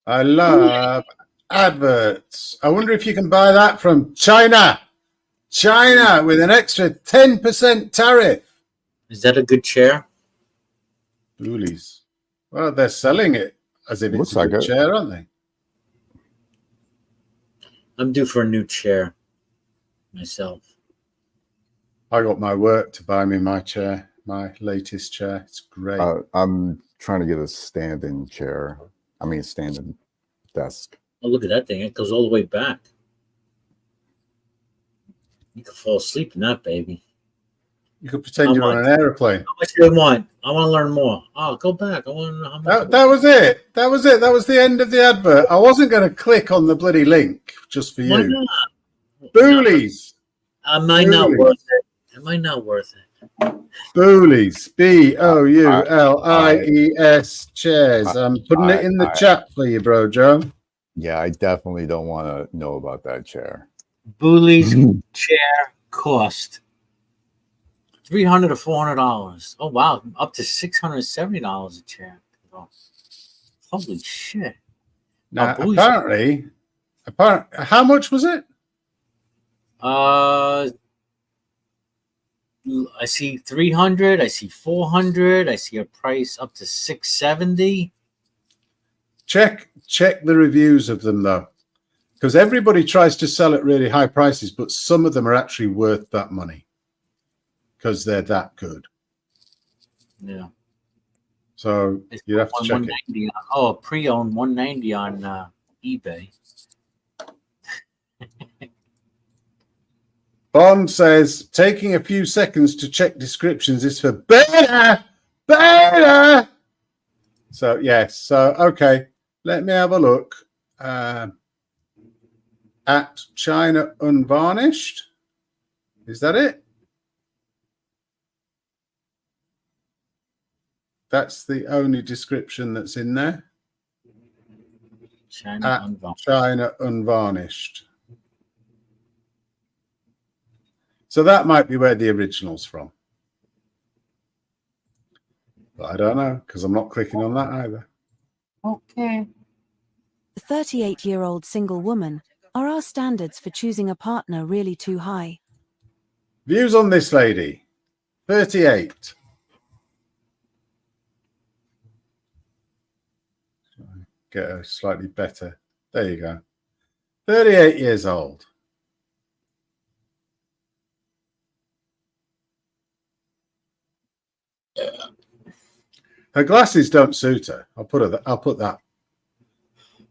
I love adverts. I wonder if you can buy that from China. China with an extra 10% tariff. Is that a good chair? Boolies. Well, they're selling it as if it's a good chair, aren't they? I'm due for a new chair myself. I got my work to buy me my chair, my latest chair. It's great. I'm trying to get a standing chair. I mean, standing desk. Oh, look at that thing. It goes all the way back. You could fall asleep in that baby. You could pretend you're on an airplane. How much do you want? I want to learn more. Oh, go back. I want to know how much. That was it. That was it. That was the end of the advert. I wasn't going to click on the bloody link just for you. Why not? Boolies. Am I not worth it? Am I not worth it? Boolies. Boulies. Chairs. I'm putting it in the chat for you, bro, Joe. Yeah, I definitely don't want to know about that chair. Boolies chair cost $300 to $400. Oh wow, up to $670 a chair. Oh, holy shit! Now, apparently, how much was it? I see 300. I see 400. I see a price up to 670. Check the reviews of them though, because everybody tries to sell at really high prices, but some of them are actually worth that money because they're that good. Yeah. So you have to check it. Oh, pre-owned 190 on eBay. Bond says taking a few seconds to check descriptions is for beta. So yes. So okay, let me have a look at China Unvarnished. Is that it? That's the only description that's in there. China Unvarnished. So that might be where the original's from. But I don't know, because I'm not clicking on that either. Okay. The 38-year-old single woman. Are our standards for choosing a partner really too high? Views on this lady. 38. Get her slightly better. There you go. 38 years old. Her glasses don't suit her. I'll put that.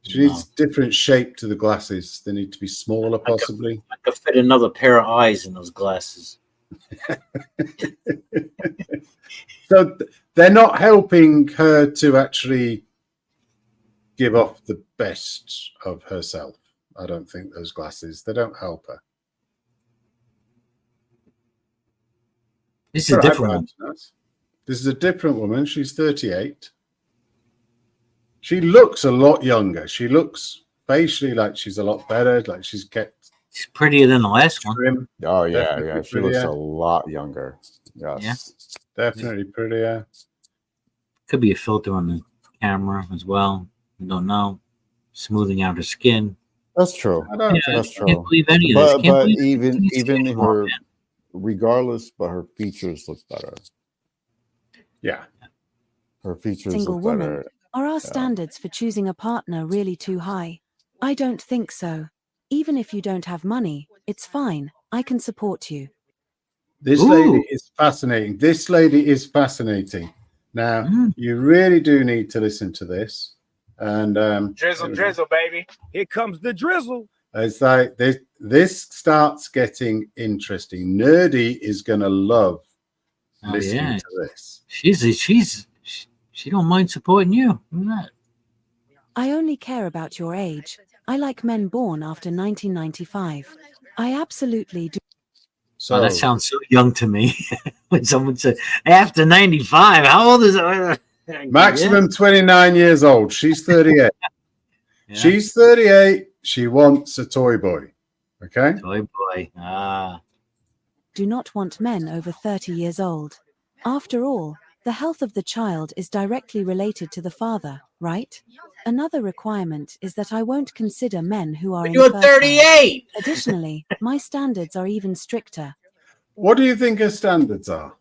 She needs different shape to the glasses. They need to be smaller, possibly. I could fit another pair of eyes in those glasses. So they're not helping her to actually give off the best of herself. I don't think those glasses, they don't help her. This is a different one. This is a different woman. She's 38. She looks a lot younger. She looks facially like she's a lot better, like she's kept. She's prettier than the last one. Trim. Oh yeah, Definitely yeah. She prettier. looks a lot younger. Yes. Yeah. Definitely prettier. Could be a filter on the camera as well. We don't know. Smoothing out her skin. That's true. I don't think That's I can't true. believe any of this. But Can't but believe even it's even anymore, her, man. regardless, but her features look better. Yeah. Her features Single look woman. better. Are our standards for choosing a partner really too high? I don't think so. Even if you don't have money, it's fine. I can support you. This lady is fascinating. This lady is fascinating. Now, you really do need to listen to this. And Drizzle, baby. Here comes the drizzle. it's like this starts getting interesting. Nerdy is going to love listening to this. She don't mind supporting you. Look at that. I only care about your age. I like men born after 1995. I absolutely do. So that sounds so young to me. When someone said after 95, how old is it? maximum 29 years old. She's 38. Yeah. She's 38. She wants a toy boy. Okay. Toy boy. Do not want men over 30 years old. After all, the health of the child is directly related to the father, right? Another requirement is that I won't consider men who are You're infertile. 38. Additionally, my standards are even stricter. What do you think her standards are?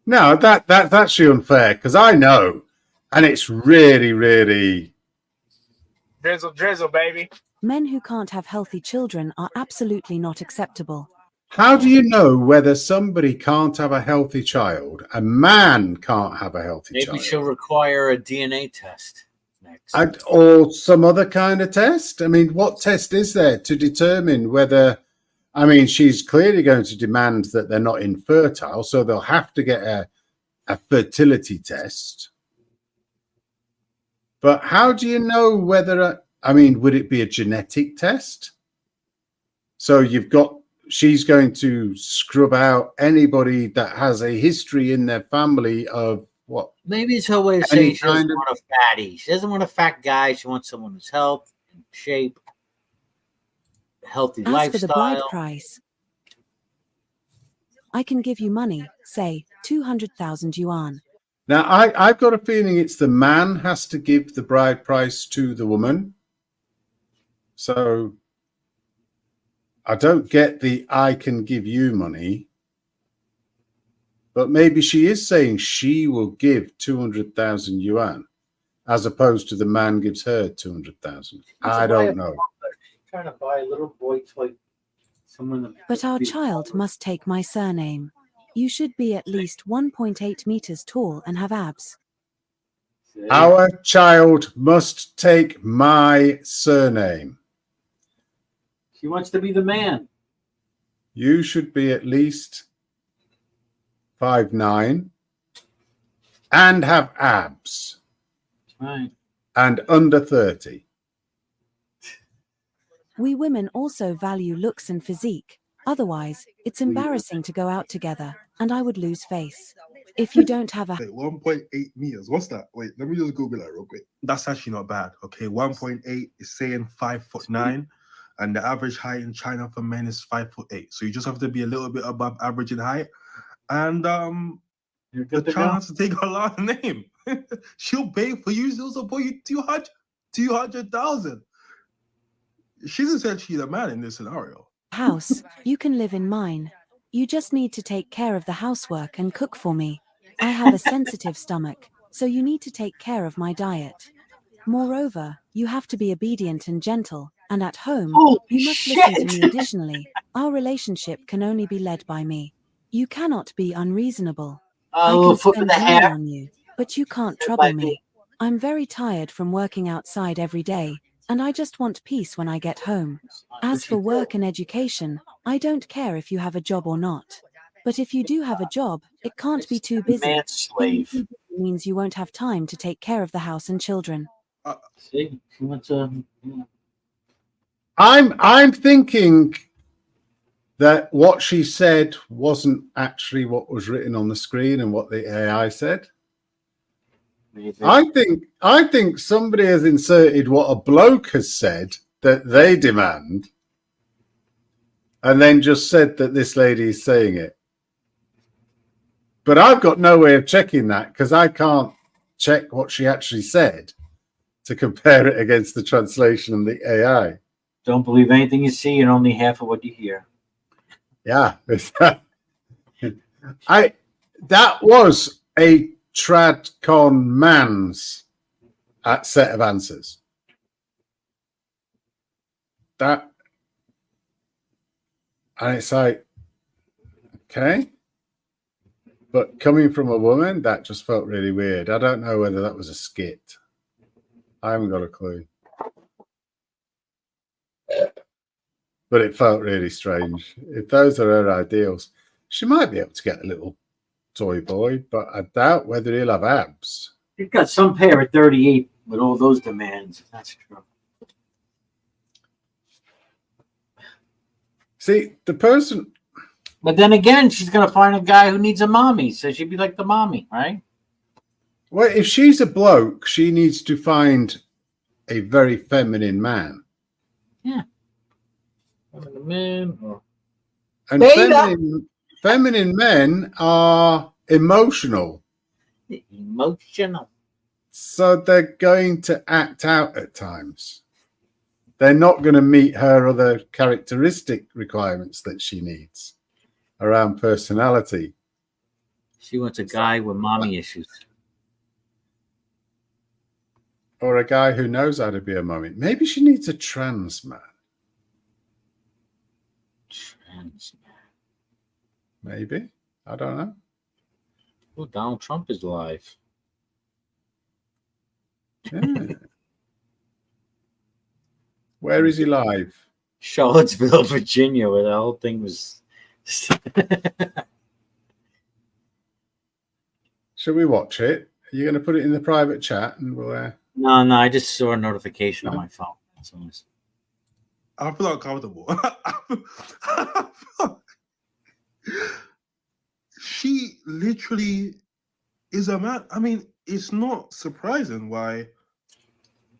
No, that's actually unfair because I know, and it's really, really. Drizzle, baby. Men who can't have healthy children are absolutely not acceptable. How do you know whether somebody can't have a healthy child? A man can't have a healthy Maybe child. she'll require a DNA test next. Or some other kind of test? I mean, what test is there to determine whether... I mean, she's clearly going to demand that they're not infertile, so they'll have to get a fertility test. But how do you know whether... I mean, would it be a genetic test? So she's going to scrub out anybody that has a history in their family of what? Maybe it's her way of saying she doesn't want a fatty. She doesn't want a fat guy. She wants someone who's healthy, in shape, healthy As lifestyle. for the bride price, I can give you money, say 200,000 yuan. Now, I've got a feeling it's the man has to give the bride price to the woman. So I don't get the I can give you money. But maybe she is saying she will give 200,000 yuan as opposed to the man gives her 200,000. I don't know. She's trying to buy a little boy toy. But our child must take my surname. You should be at least 1.8 meters tall and have abs. Our child must take my surname. She wants to be the man. You should be at least 5'9" and have abs. Right. And under 30. We women also value looks and physique. Otherwise, it's embarrassing to go out together, and I would lose face. If you don't have a... Wait, 1.8 meters. What's that? Wait, let me just Google that real quick. That's actually not bad. Okay, 1.8 is saying 5'9", and the average height in China for men is 5'8". So you just have to be a little bit above average in height. And the child has to take her last name. She'll pay for you. She'll support you 200,000. She's essentially the man in this scenario. House, you can live in mine. You just need to take care of the housework and cook for me. I have a sensitive stomach, so you need to take care of my diet. Moreover, you have to be obedient and gentle, and at home, you must listen to me. Additionally, our relationship can only be led by me. You cannot be unreasonable. I can spend money on you. But you can't trouble me. I'm very tired from working outside every day, and I just want peace when I get home. As for work and education, I don't care if you have a job or not. But if you do have a job, it can't be too busy. Man slave. Being too busy means you won't have time to take care of the house and children. See, she wants to. I'm thinking that what she said wasn't actually what was written on the screen and what the AI said. I think somebody has inserted what a bloke has said that they demand, and then just said that this lady is saying it. But I've got no way of checking that because I can't check what she actually said to compare it against the translation and the AI. Don't believe anything you see and only half of what you hear. Yeah, that was a Tradcon man's set of answers. And it's like, okay, but coming from a woman, that just felt really weird. I don't know whether that was a skit. I haven't got a clue. But it felt really strange. If those are her ideals, she might be able to get a little toy boy, but I doubt whether he'll have abs. You've got some pair at 38 with all those demands. That's true. See, the person... But then again, she's going to find a guy who needs a mommy, so she'd be like the mommy, right? Well, if she's a bloke, she needs to find a very feminine man. Yeah. And feminine men are emotional. Emotional. So they're going to act out at times. They're not going to meet her other characteristic requirements that she needs around personality. She wants a guy with mommy issues. Or a guy who knows how to be a mommy. Maybe she needs a trans man. Trans man. Maybe. I don't know. Oh, Donald Trump is live. Yeah. Where is he live? Charlottesville, Virginia, where the whole thing was. Should we watch it? Are you going to put it in the private chat and we'll... No, I just saw a notification on my phone. That's all. I feel uncomfortable. She literally is a man. I mean, it's not surprising why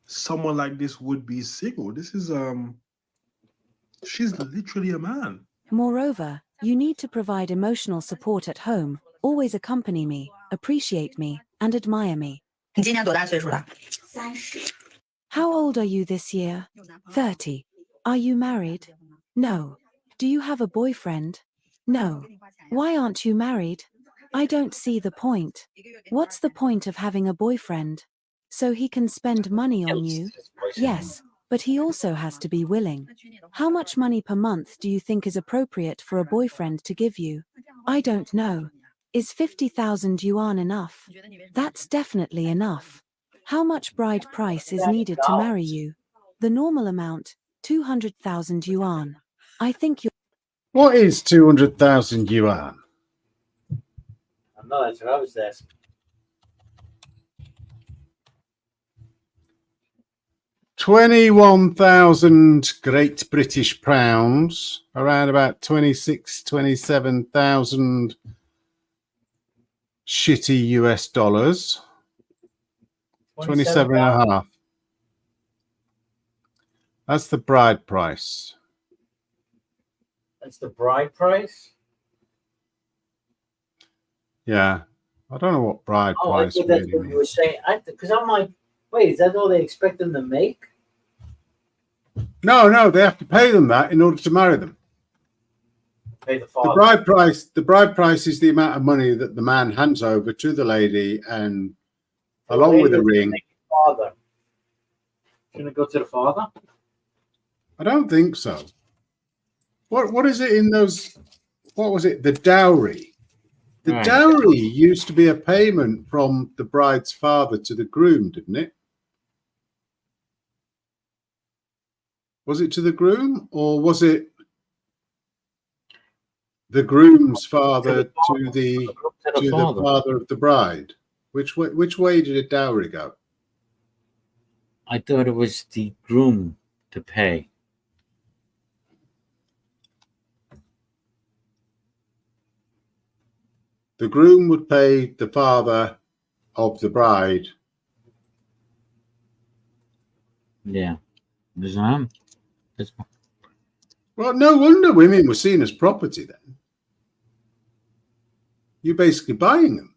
someone like this would be single. This is she's literally a man. Moreover, you need to provide emotional support at home, always accompany me, appreciate me, and admire me. How old are you this year? 30. Are you married? No. Do you have a boyfriend? No. Why aren't you married? I don't see the point. What's the point of having a boyfriend? So he can spend money on you? Yes, but he also has to be willing. How much money per month do you think is appropriate for a boyfriend to give you? I don't know. Is 50,000 yuan enough? That's definitely enough. How much bride price is needed to marry you? The normal amount, 200,000 yuan. I think you're... What is 200,000 yuan? No, that's what I was asking. 21,000 Great British pounds, around about 27,000 shitty US dollars. 27 and a half. That's the bride price. That's the bride price? Yeah. I don't know what bride price I thought that's really what you were means. saying. Because I'm like, wait, is that all they expect them to make? No, they have to pay them that in order to marry them. Pay the The father. bride price is the amount of money that the man hands over to the lady, and The along with lady the was ring. the father. Shouldn't it go to the father? I don't think so. What is it in those? What was it? The dowry. The Right. dowry used to be a payment from the bride's father to the groom, didn't it? Was it to the groom, or was it the groom's father to the father of the bride? Which way did a dowry go? I thought it was the groom to pay. The groom would pay the father of the bride. Yeah. Well, no wonder women were seen as property then. You're basically buying them.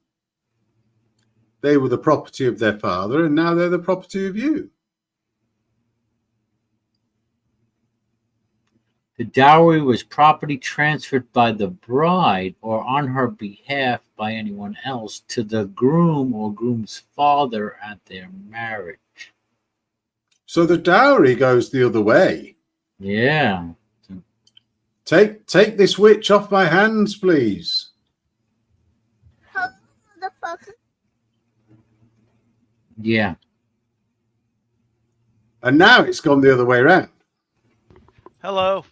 They were the property of their father, and now they're the property of you. The dowry was property transferred by the bride or on her behalf by anyone else to the groom or groom's father at their marriage. So the dowry goes the other way. Yeah. Take this witch off my hands, please. Motherfucker. Yeah. And now it's gone the other way around. Hello.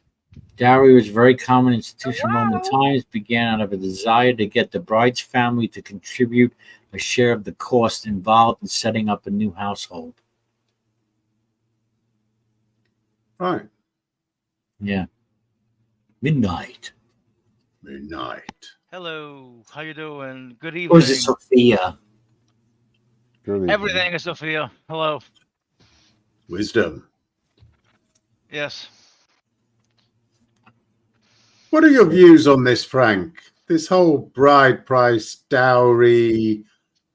Dowry was very common institution in Roman times, began out of a desire to get the bride's family to contribute a share of the cost involved in setting up a new household. Right. Yeah. Midnight. Hello. How you doing? Good evening. Or is it Sophia? Everything is Sophia. Hello. Wisdom. Yes. What are your views on this, Frank? This whole bride price, dowry,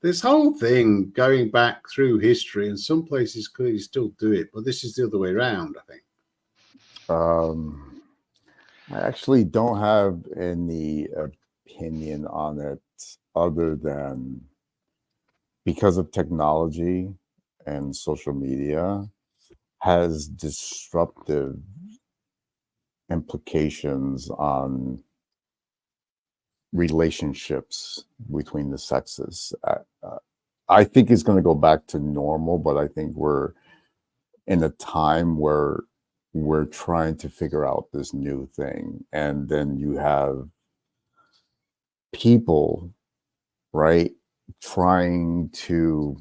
this whole thing going back through history, and some places clearly still do it, but this is the other way around, I think. I actually don't have any opinion on it other than because of technology and social media has disruptive implications on relationships between the sexes. I think it's going to go back to normal, but I think we're in a time where we're trying to figure out this new thing. And then you have people, right, trying to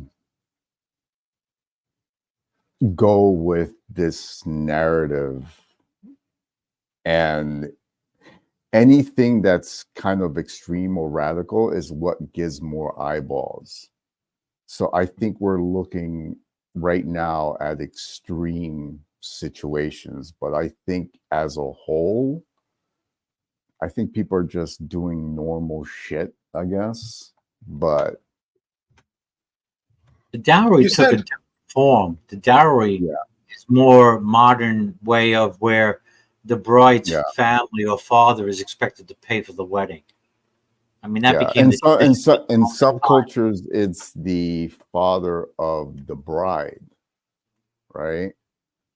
go with this narrative, and anything that's kind of extreme or radical is what gives more eyeballs. So I think we're looking right now at extreme situations, but I think as a whole, I think people are just doing normal shit, I guess. But the dowry took a different form. The dowry is more modern way of where the bride's family or father is expected to pay for the wedding. I mean, that became in some cultures, it's the father of the bride, right?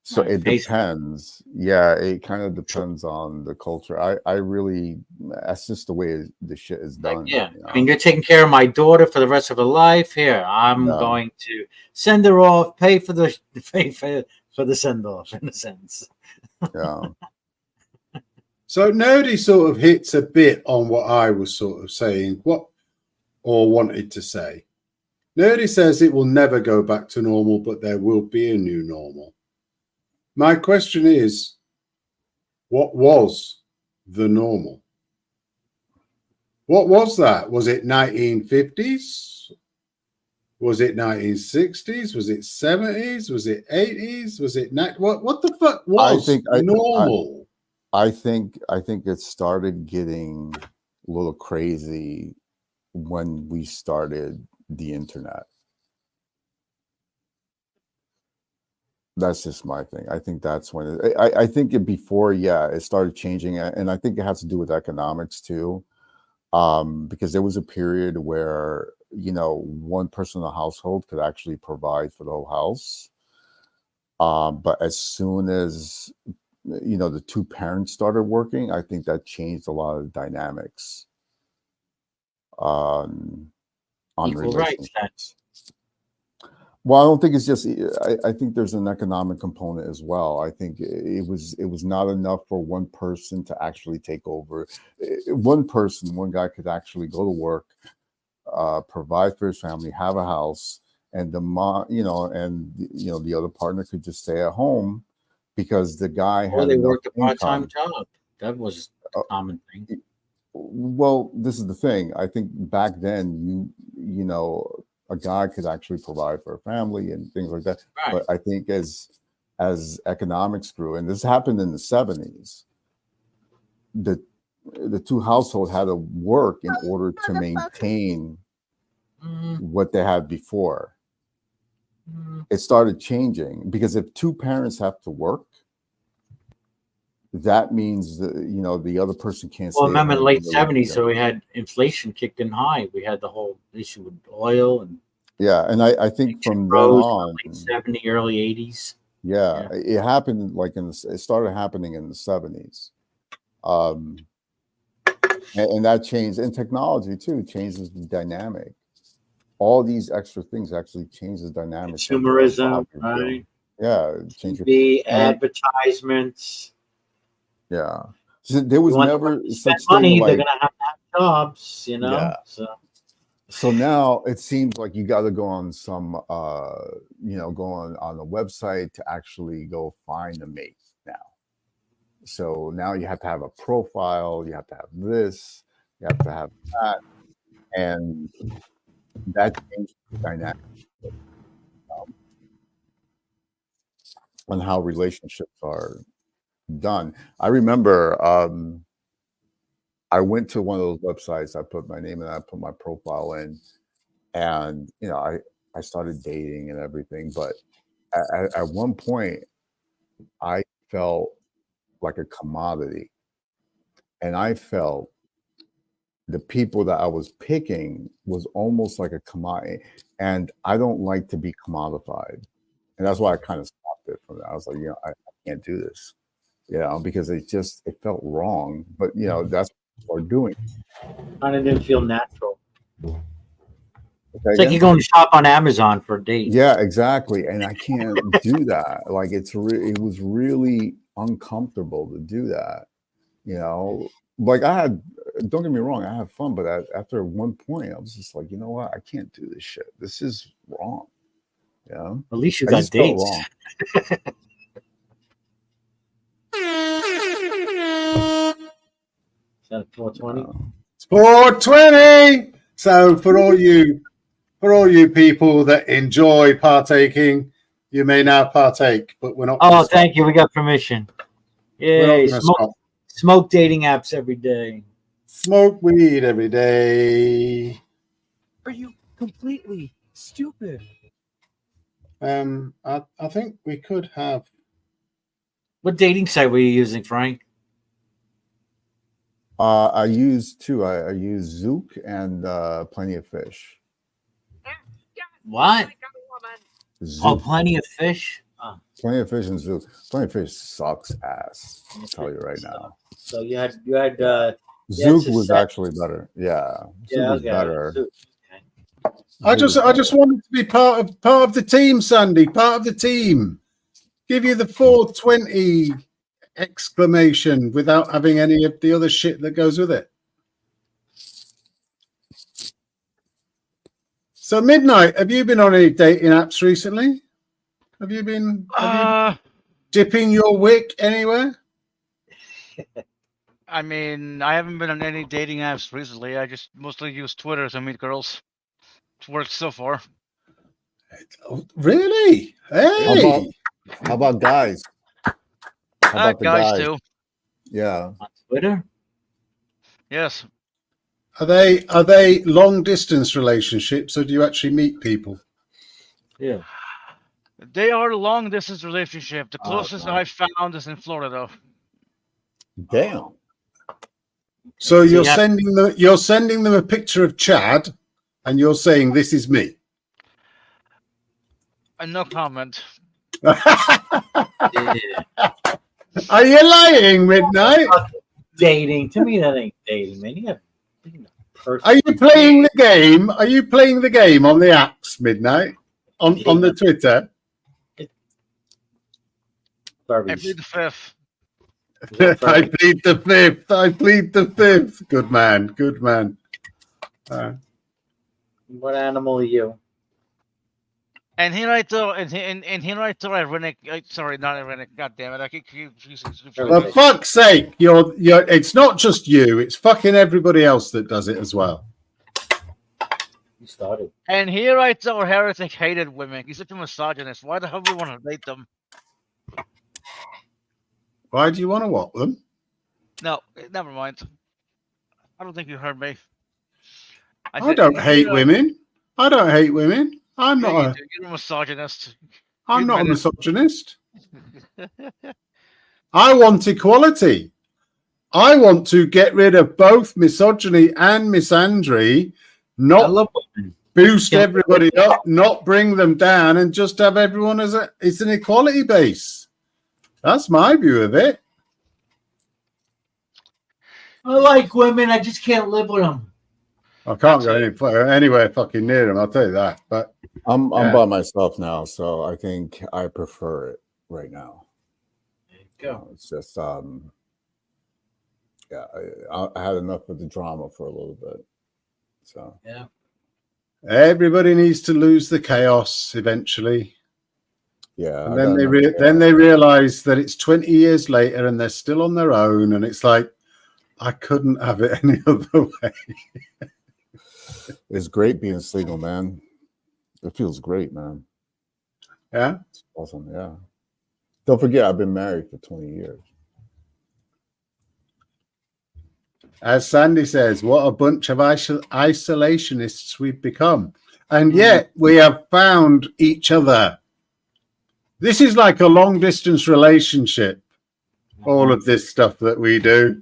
So it depends. Yeah, it kind of depends on the culture. I really, that's just the way the shit is done. Yeah, you know? I mean, you're taking care of my daughter for the rest of her life. Here, I'm going to send her off, pay for the send off, in a sense. Yeah. So Nerdy sort of hits a bit on what I was sort of saying, or wanted to say. Nerdy says it will never go back to normal, but there will be a new normal. My question is, what was the normal? What was that? Was it 1950s? Was it 1960s? Was it 70s? Was it 80s? Was it what the fuck was normal? I think it started getting a little crazy when we started the internet. That's just my thing. I think that's when I think before, it started changing, and I think it has to do with economics too, because there was a period where one person in the household could actually provide for the whole house, but as soon as the two parents started working, I think that changed a lot of the dynamics. on Equal rights. relationships. Well, I don't think it's just. I think there's an economic component as well. I think it was not enough for one person to actually take over. One person, one guy could actually go to work, provide for his family, have a house, and the the other partner could just stay at home because the guy Or had they enough worked a part-time income. job. That was a common thing. Well, this is the thing. I think back then, a guy could actually provide for a family and things like that. Right. But I think as economics grew, and this happened in the 70s, the two households had to work in order to maintain what they had before. It started changing because if two parents have to work, that means that the other person can't. Well, stay remember at in the home late and live with '70s, them. so we had inflation kicked in high. We had the whole issue with oil and Yeah, and I think from then rose on, in the late '70s, early '80s. yeah, it happened it started happening in the 70s. And that changed, and technology too changes the dynamic. All these extra things actually change the dynamics of Consumerism, how you're right? doing. Yeah, change it. TV And advertisements. yeah, so there You was want never them to spend such thing money, they're like, gonna have to have jobs, yeah. So now it seems like you got to go on some, go on a website to actually go find a mate now. So now you have to have a profile, you have to have this, you have to have that, and that changes the dynamic on how relationships are done. I remember I went to one of those websites, I put my name and I put my profile in, and I started dating and everything, but at one point I felt like a commodity, and I felt the people that I was picking was almost like a commodity, and I don't like to be commodified, and that's why I kind of stopped it from that. I was like, I can't do this, because it felt wrong, but that's what we're doing. Kind of didn't feel natural. Okay, It's like you're going to shop on Amazon for a date. Yeah, exactly, and I can't do that. Like it was really uncomfortable to do that. Like don't get me wrong, I had fun, but after one point, I was just like, you know what? I can't do this shit. This is wrong. At least you I got just felt dates. wrong. Is that 420? It's 420. So for all you people that enjoy partaking, you may now partake, but we're not. Oh, thank you. We got permission. Yay! Smoke dating apps every day. Smoke weed every day. Are you completely stupid? I think we could have. What dating site were you using, Frank? I use two. I use Zook and Plenty of Fish. What? Zook. Oh, Plenty of Fish. Oh. Plenty of Fish and Zook. Plenty of Fish sucks ass. I'll tell you right now. So you had Zook was actually better. Yeah, Zook was okay. better. I just wanted to be part of the team, Sandy. Part of the team. Give you the 420 exclamation without having any of the other shit that goes with it. So Midnight, have you been on any dating apps recently? Have you been dipping your wick anywhere? I mean, I haven't been on any dating apps recently. I just mostly use Twitter to meet girls. It's worked so far. Really? Hey. How about guys? How about the guys too. Yeah. On Twitter? Yes. Are they long distance relationships, or do you actually meet people? Yeah. They are long distance relationship. The closest I found is in Florida. Damn. So you're sending them a picture of Chad, and you're saying this is me. No comment. Are you lying, Midnight? Dating to me, that ain't dating, man. You got Perfect. Are you playing the game? Are you playing the game on the apps, Midnight? On the Twitter? I plead the fifth. I plead the fifth. I plead the fifth. Good man. Good man. What animal are you? And here I do, and here I do ironic. Sorry, not ironic. God damn it! I keep confusing. For fuck's sake, you're. It's not just you. It's fucking everybody else that does it as well. You started. And here I do heretic hated women. He's such a misogynist. Why the hell do we want to date them? Why do you want to watch them? No, never mind. I don't think you heard me. I don't hate women. I don't hate women. I'm Yeah, not. you're a misogynist. I'm You not a admit misogynist. I want equality. I want to get rid of both misogyny and misandry, not boost everybody up, not bring them down, and just have everyone as it's an equality base. That's my view of it. I like women. I just can't live with them. I can't go anywhere fucking near them. I'll tell you that. But I'm by myself now, so I think I prefer it right now. There you go. It's just yeah, I had enough of the drama for a little bit. So yeah, everybody needs to lose the chaos eventually. Yeah, and then they realize that it's 20 years later and they're still on their own, and it's like, I couldn't have it any other way. It's great being single, man. It feels great, man. Yeah, it's awesome. Yeah, don't forget, I've been married for 20 years. As Sandy says, what a bunch of isolationists we've become. And yet we have found each other. This is like a long distance relationship, all of this stuff that we do,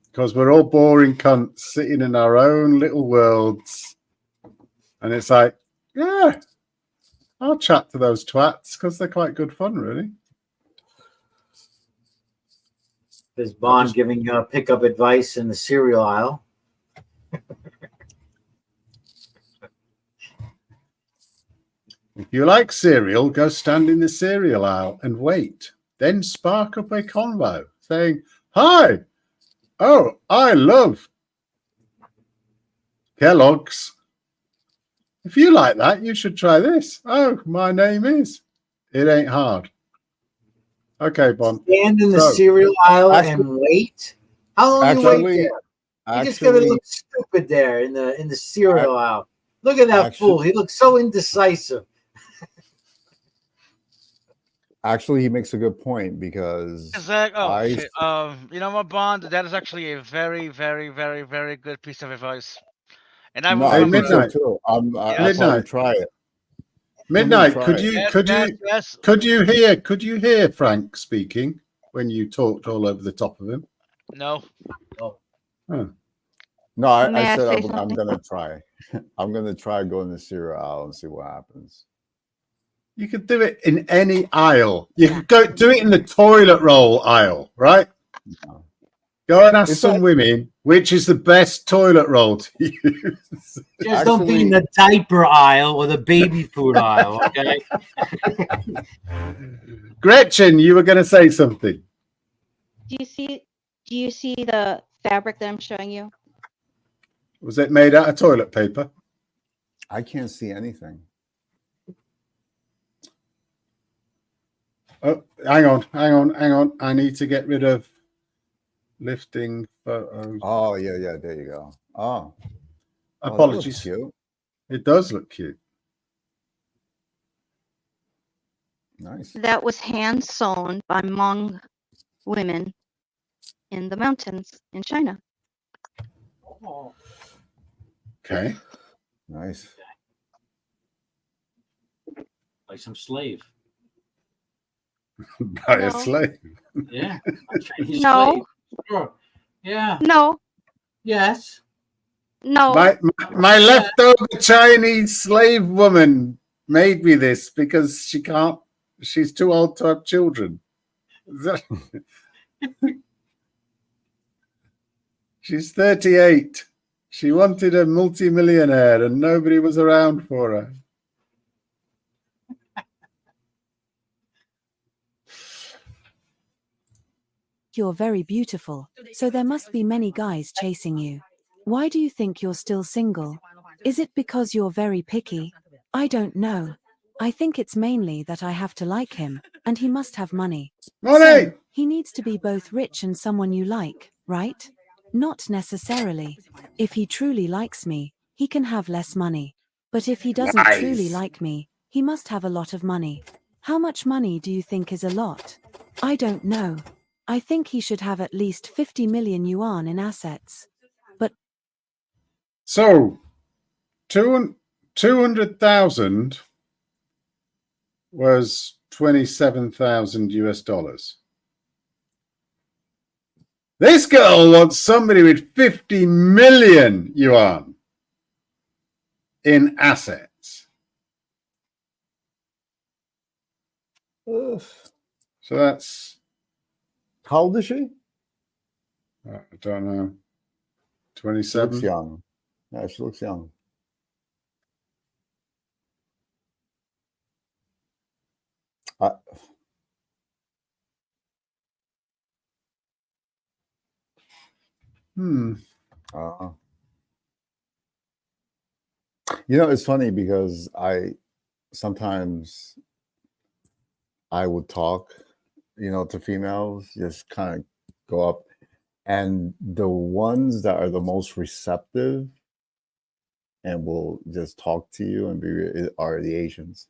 because we're all boring cunts sitting in our own little worlds. And it's like, yeah, I'll chat to those twats because they're quite good fun, really. There's Bond giving pickup advice in the cereal aisle. If you like cereal, go stand in the cereal aisle and wait. Then spark up a convo saying, hi, oh, I love Kellogg's. If you like that, you should try this. Oh, my name is. It ain't hard. Okay, Bond. Stand in the cereal aisle and wait. How long do you wait there? You just gotta look stupid there in the cereal aisle. Look at that fool. He looks so indecisive. Actually, he makes a good point because you know what, Bond? That is actually a very, very, very, very good piece of advice. And I will I think so too. I'll probably try it. Midnight, could you hear Frank speaking when you talked all over the top of him? No. Oh. No, I said I'm gonna try. I'm gonna try going to the cereal aisle and see what happens. You could do it in any aisle. You could go do it in the toilet roll aisle, right? No. Go and ask some women which is the best toilet roll to use. Just don't be in the diaper aisle or the baby food aisle, okay? Gretchen, you were going to say something. Do you see the fabric that I'm showing you? Was it made out of toilet paper? I can't see anything. Oh, hang on. I need to get rid of lifting photos. Oh, yeah, there you go. Oh. Apologies. Cute. It does look cute. Nice. That was hand sewn by Hmong women in the mountains in China. Okay. Nice. Like some slave. By a slave. Yeah. No. Slave. Sure. Yeah. No. Yes. No. My leftover Chinese slave woman made me this because she's too old to have children. She's 38. She wanted a multimillionaire and nobody was around for her. You're very beautiful, so there must be many guys chasing you. Why do you think you're still single? Is it because you're very picky? I don't know. I think it's mainly that I have to like him, and he must have money. Money! So, he needs to be both rich and someone you like, right? Not necessarily. If he truly likes me, he can have less money. But if he doesn't truly Nice. like me, he must have a lot of money. How much money do you think is a lot? I don't know. I think he should have at least 50 million yuan in assets. But So, 200,000 was 27,000 US dollars. This girl wants somebody with 50 million yuan in assets. Ugh. So that's, How old is she? I don't know, She looks 27. young. Yeah, she looks young. I, uh, you know, it's funny because sometimes I would talk, to females, just kind of go up, and the ones that are the most receptive and will just talk to you and are the Asians.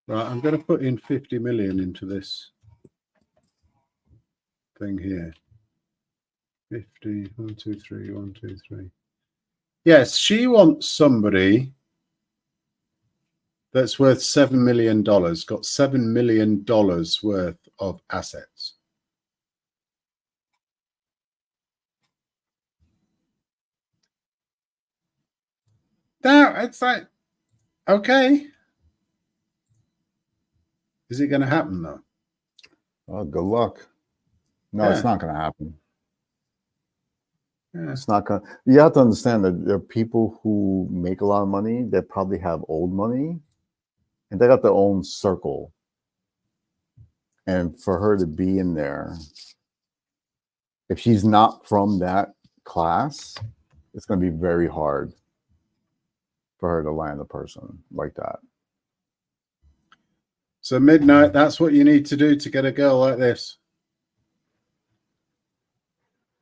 Right, I'm going to put in 50 million into this thing here. 50, 1, 2, 3, 1, 2, 3. Yes, she wants somebody that's worth $7 million, got $7 million worth of assets. Now, it's like, okay. Is it going to happen, though? Oh, good luck. No, Yeah. it's not going to happen. Yeah. It's not going to. You have to understand that there are people who make a lot of money that probably have old money, and they got their own circle. And for her to be in there, if she's not from that class, it's going to be very hard for her to land a person like that. So midnight, that's what you need to do to get a girl like this.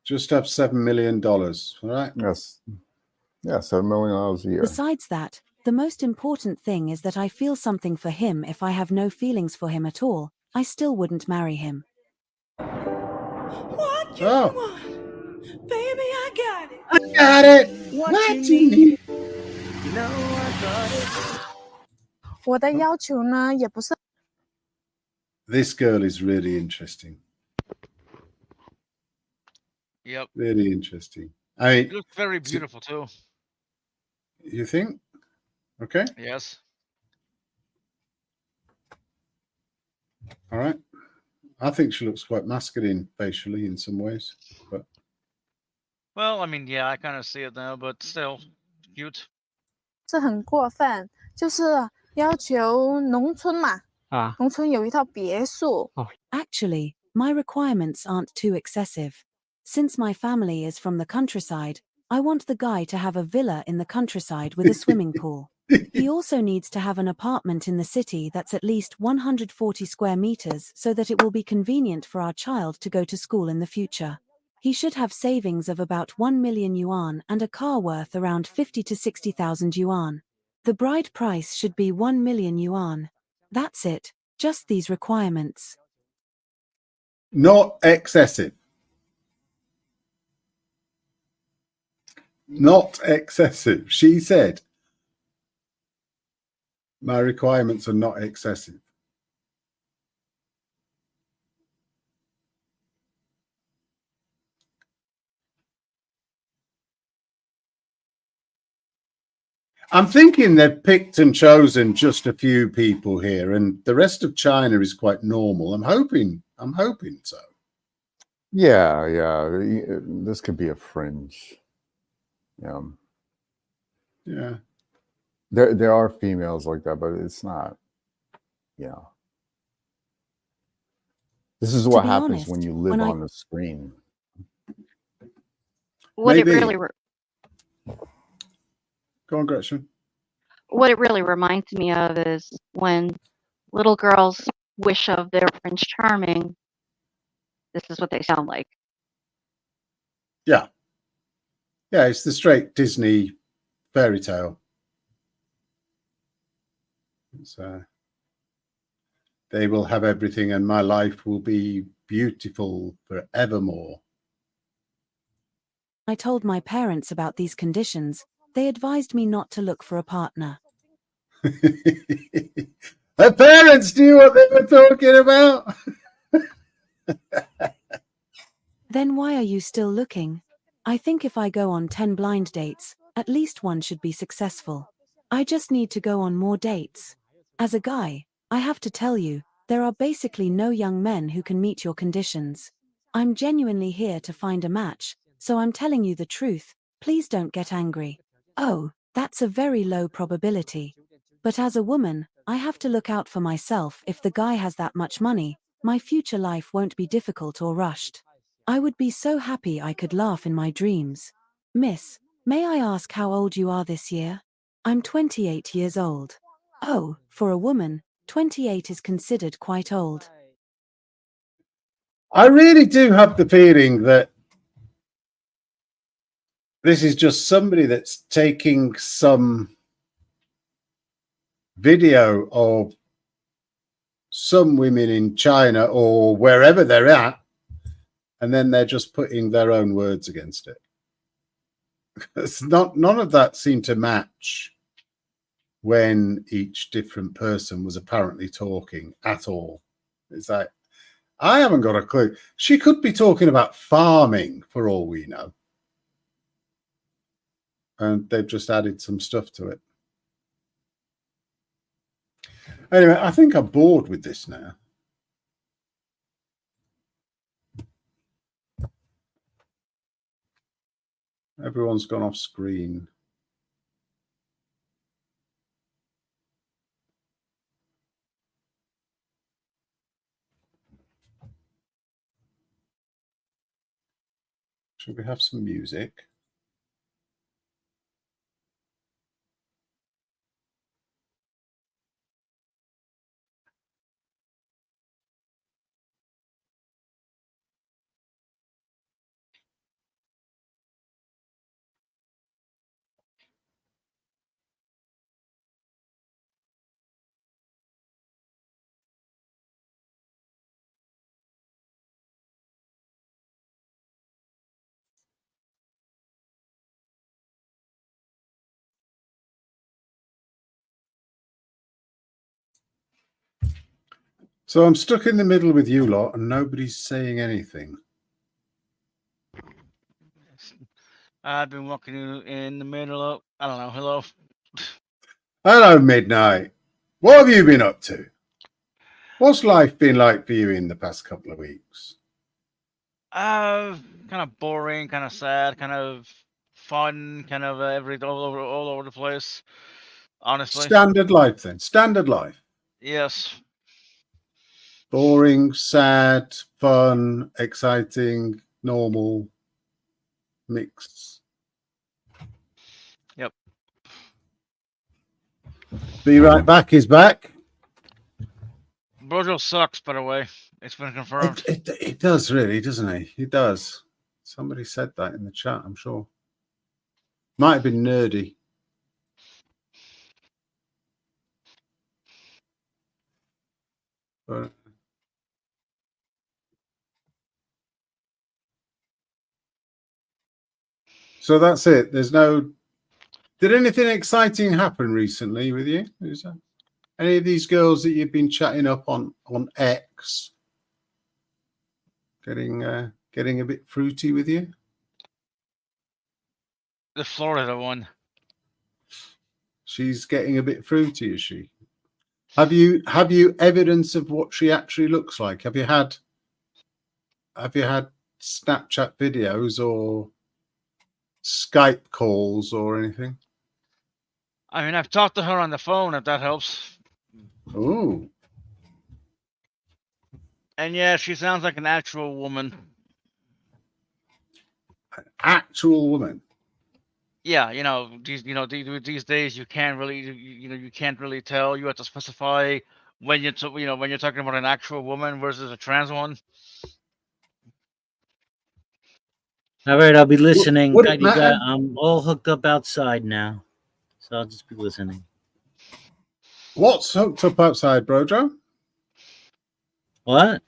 Just have $7 million, all right? Yes. Yeah, $7 million a year. besides that, the most important thing is that I feel something for him. If I have no feelings for him at all, I still wouldn't marry him. What you Oh. want? Baby, I got it. I got it. What you need? You know I got it. 我的要求呢，也不是 This girl is really interesting. Yep. Really interesting. I mean, She looks very beautiful too. you think? Okay. Yes. All right. I think she looks quite masculine facially in some ways, but Well, I mean, yeah, I kind of see it now, but still cute. 是很过分，就是要求农村嘛，农村有一套别墅。Actually, my requirements aren't too excessive. Since my family is from the countryside, I want the guy to have a villa in the countryside with a swimming pool. He also needs to have an apartment in the city that's at least 140 square meters so that it will be convenient for our child to go to school in the future. He should have savings of about 1 million yuan and a car worth around 50 to 60,000 yuan. The bride price should be 1 million yuan. That's it, just these requirements. not excessive. Not excessive. She said, my requirements are not excessive. I'm thinking they've picked and chosen just a few people here, and the rest of China is quite normal. I'm hoping so. Yeah. This could be a fringe. Yeah. There are females like that, but it's not. Yeah. This is what happens when you live on the screen. What it really Go on, Gretchen. what it really reminds me of is when little girls wish of their Prince Charming. This is what they sound like. Yeah. Yeah, it's the straight Disney fairy tale. So they will have everything and my life will be beautiful forevermore. I told my parents about these conditions. They advised me not to look for a partner. Her parents knew what they were talking about. Then why are you still looking? I think if I go on 10 blind dates, at least one should be successful. I just need to go on more dates. As a guy, I have to tell you, there are basically no young men who can meet your conditions. I'm genuinely here to find a match, so I'm telling you the truth. Please don't get angry. Oh, that's a very low probability. But as a woman, I have to look out for myself. If the guy has that much money, my future life won't be difficult or rushed. I would be so happy I could laugh in my dreams. Miss, may I ask how old you are this year? I'm 28 years old. Oh, for a woman, 28 is considered quite old. I really do have the feeling that this is just somebody that's taking some video of some women in China or wherever they're at, and then they're just putting their own words against it. It's not, none of that seemed to match when each different person was apparently talking at all. It's like, I haven't got a clue. She could be talking about farming for all we know. And they've just added some stuff to it. Anyway, I think I'm bored with this now. Everyone's gone off screen. Should we have some music? So I'm stuck in the middle with you lot and nobody's saying anything. I've been walking in the middle of, I don't know, hello. Hello, Midnight. What have you been up to? What's life been like for you in the past couple of weeks? Kind of boring, kind of sad, kind of fun, kind of all over the place. Honestly. Standard life then. Standard life. Yes. Boring, sad, fun, exciting, normal, mixed. Yep. Be Right Back is back. Brojo sucks, by the way. It's been confirmed. It does really, doesn't it? It does. Somebody said that in the chat, I'm sure. Might have been Nerdy. But so that's it. There's no. Did anything exciting happen recently with you? Is that any of these girls that you've been chatting up on X getting a bit fruity with you? The Florida one. She's getting a bit fruity, is she? Have you evidence of what she actually looks like? Have you had Snapchat videos or Skype calls or anything? I mean, I've talked to her on the phone, if that helps. Ooh. And yeah, she sounds like an actual woman. An actual woman? Yeah, these days you can't really, you can't really tell. You have to specify when you're talking about an actual woman versus a trans one. All right, I'll be listening. Would it matter? I'm all hooked up outside now, so I'll just be listening. What's hooked up outside, Brojo? What?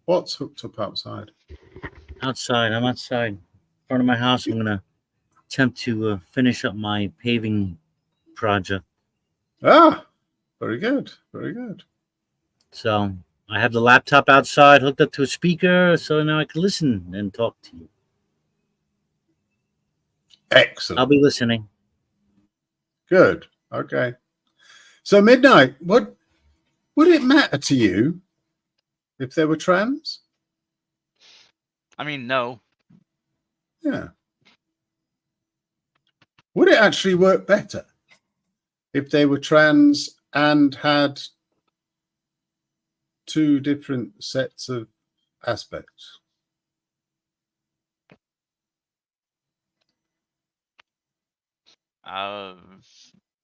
What's hooked up outside? Outside. I'm outside, in front of my house. I'm gonna attempt to finish up my paving project. Ah, very good, very good. So I have the laptop outside hooked up to a speaker, so now I can listen and talk to you. Excellent. I'll be listening. Good. Okay. So Midnight, what would it matter to you if they were trans? I mean, no. Yeah. Would it actually work better if they were trans and had two different sets of aspects?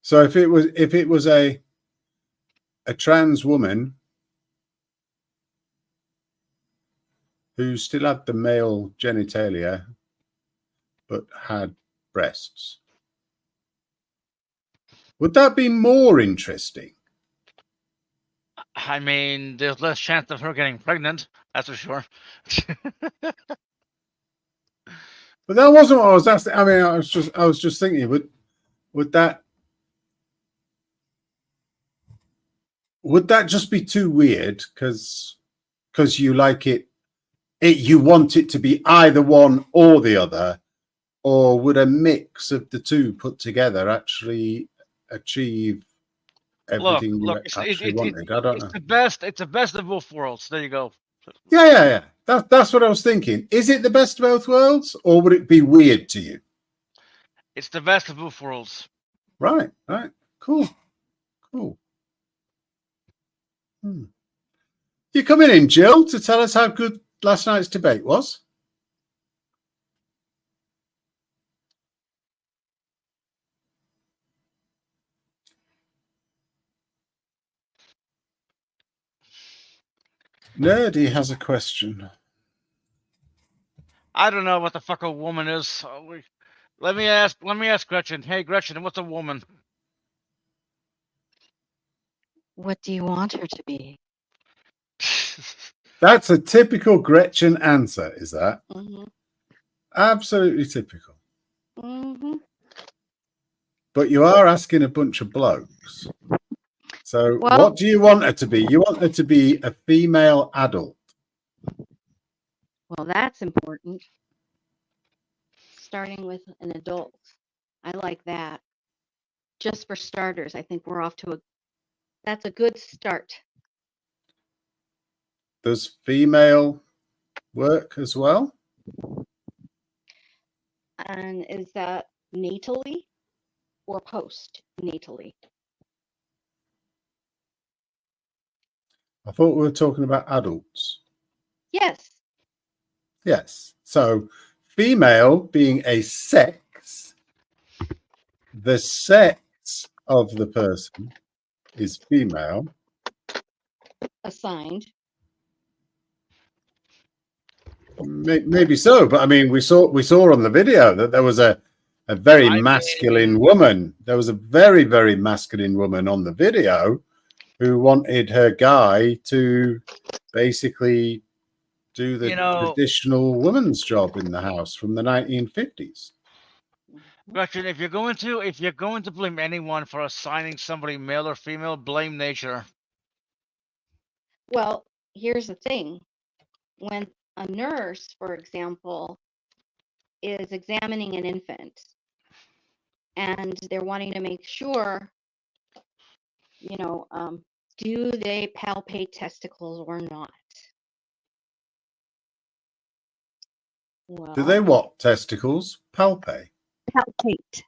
So if it was a trans woman who still had the male genitalia but had breasts, would that be more interesting? I mean, there's less chance of her getting pregnant. That's for sure. But that wasn't what I was asking. I mean, I was just thinking, would that just be too weird because you like it, you want it to be either one or the other, or would a mix of the two put together actually achieve everything you actually wanted? I don't know. It's the best of both worlds. There you go. Yeah. That's what I was thinking. Is it the best of both worlds, or would it be weird to you? It's the best of both worlds. Right. Cool. You coming in, Jill, to tell us how good last night's debate was? Nerdy has a question. I don't know what the fuck a woman is. Let me ask Gretchen. Hey, Gretchen, what's a woman? What do you want her to be? That's a typical Gretchen answer, is that? Mm-hmm. Absolutely typical. Mm-hmm. But you are asking a bunch of blokes. So what do you want her to be? You want her to be a female adult. Well, that's important. Starting with an adult. I like that. Just for starters, I think we're off to that's a good start. Does female work as well? And is that natally or post-natally? I thought we were talking about adults. Yes. Yes. So female being a sex, the sex of the person is female. Assigned. Maybe so, but I mean, we saw on the video that there was a very masculine woman. There was a very, very masculine woman on the video who wanted her guy to basically do the traditional woman's job in the house from the 1950s. Gretchen, if you're going to blame anyone for assigning somebody male or female, blame nature. Well, here's the thing. When a nurse, for example, is examining an infant and they're wanting to make sure, do they palpate testicles or not? Do they Well, what? Testicles? Palpate. palpate.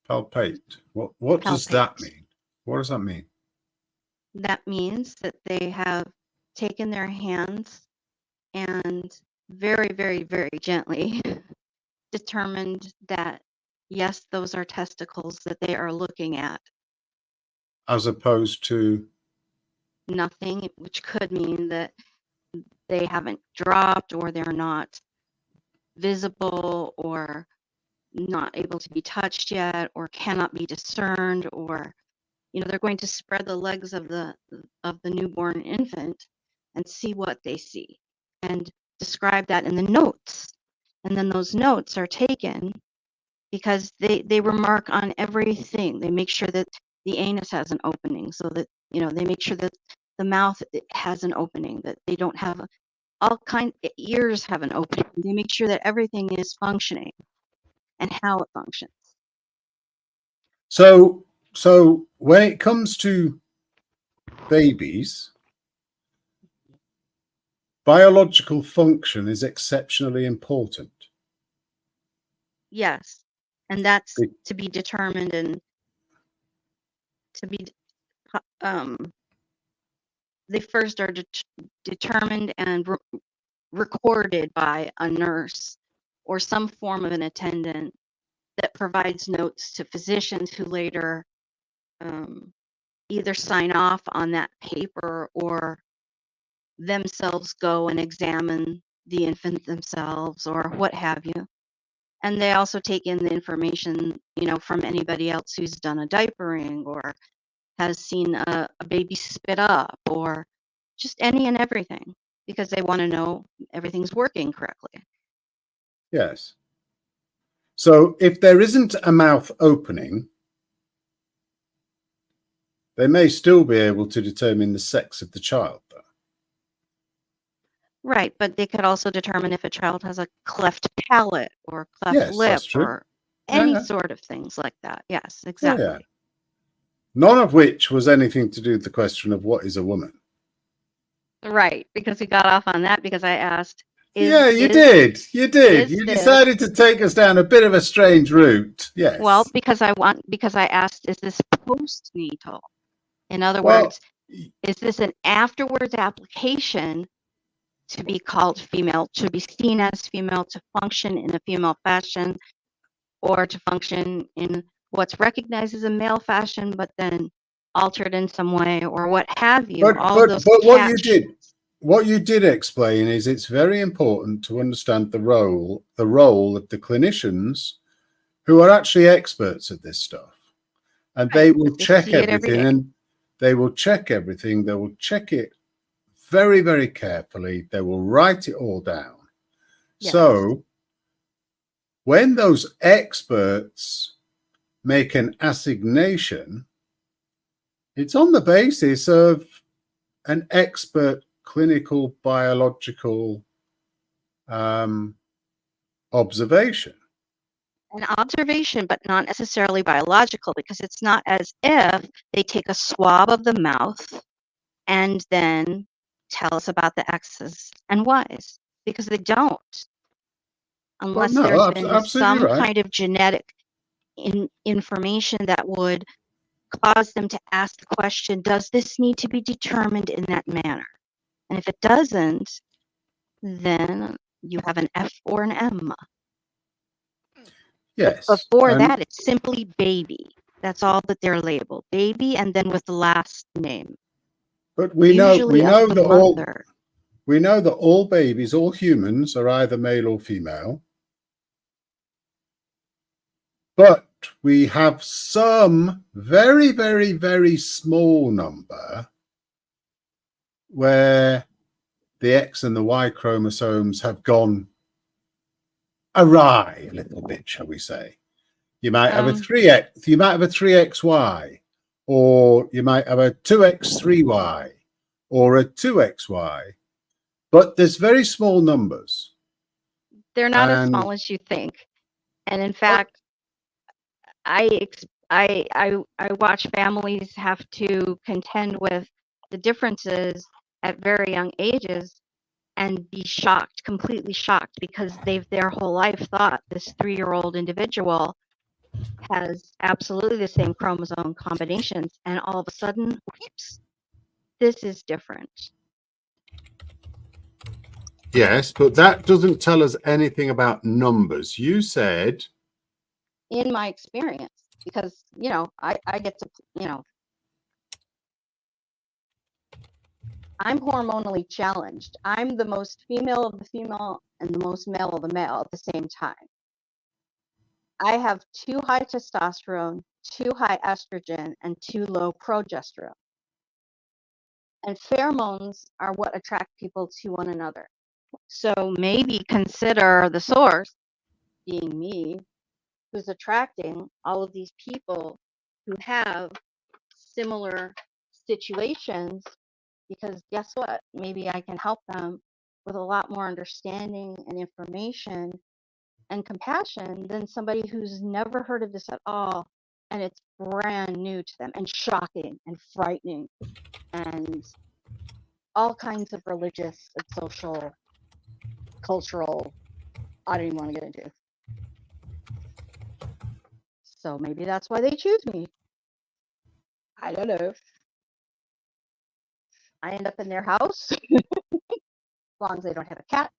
Palpate. What does that Palpate. mean? What does that mean? That means that they have taken their hands and very, very, very gently determined that, yes, those are testicles that they are looking at. As opposed to Nothing, which could mean that they haven't dropped or they're not visible or not able to be touched yet or cannot be discerned, or they're going to spread the legs of the newborn infant and see what they see and describe that in the notes. And then those notes are taken because they remark on everything. They make sure that the anus has an opening, so that they make sure that the mouth has an opening, that they don't have ears have an opening. They make sure that everything is functioning and how it functions. So when it comes to babies, biological function is exceptionally important. Yes, and that's to be determined and to be they first are determined and recorded by a nurse or some form of an attendant that provides notes to physicians who later either sign off on that paper or themselves go and examine the infant themselves or what have you. And they also take in the information, from anybody else who's done a diapering or has seen a baby spit up or just any and everything, because they want to know everything's working correctly. Yes. So if there isn't a mouth opening, they may still be able to determine the sex of the child, though. Right, but they could also determine if a child has a cleft palate or cleft Yes, lip that's true. or any Yeah. sort of things like that. Yes, Yeah, exactly. yeah. None of which was anything to do with the question of what is a woman. Right, because we got off on that because I asked. You did. You decided to take us down a bit of a strange route. Yes. Well, because I asked, is this postnatal? In other words, is this an afterwards application to be called female, to be seen as female, to function in a female fashion, or to function in what's recognized as a male fashion, but then altered in some way, or what have you? But what you did explain is it's very important to understand the role of the clinicians who are actually experts at this stuff, and they will check everything, and they will check everything. They will check it very, very carefully. They will write it all down. Yes. So when those experts make an assignation, it's on the basis of an expert clinical biological observation. An observation, but not necessarily biological, because it's not as if they take a swab of the mouth and then tell us about the X's and Y's, because they don't. Unless there's been some kind of genetic information that would cause them to ask the question, does this need to be determined in that manner? And if it doesn't, then you have an F or an M. Yes. But before that, it's simply baby. That's all that they're labeled. Baby, and then with the last name. But we know that all babies, all humans, are either male or female. But we have some very, very, very small number where the X and the Y chromosomes have gone awry a little bit, shall we say. You might have a 3X, you might have a 3XY, or you might have a 2X3Y, or a 2XY. But there's very small numbers. They're not as small as you think. And in fact, I watch families have to contend with the differences at very young ages and be shocked, completely shocked, because they've their whole life thought this 3-year-old individual has absolutely the same chromosome combinations, and all of a sudden, whoops, this is different. Yes, but that doesn't tell us anything about numbers. You said, In my experience, because, you know, I get to, you know, I'm hormonally challenged. I'm the most female of the female and the most male of the male at the same time. I have too high testosterone, too high estrogen, and too low progesterone. And pheromones are what attract people to one another. So maybe consider the source being me, who's attracting all of these people who have similar situations, because guess what? Maybe I can help them with a lot more understanding and information and compassion than somebody who's never heard of this at all, and it's brand new to them and shocking and frightening and all kinds of religious and social, cultural, I don't even want to get into. So maybe that's why they choose me. I don't know. I end up in their house as long as they don't have a cat,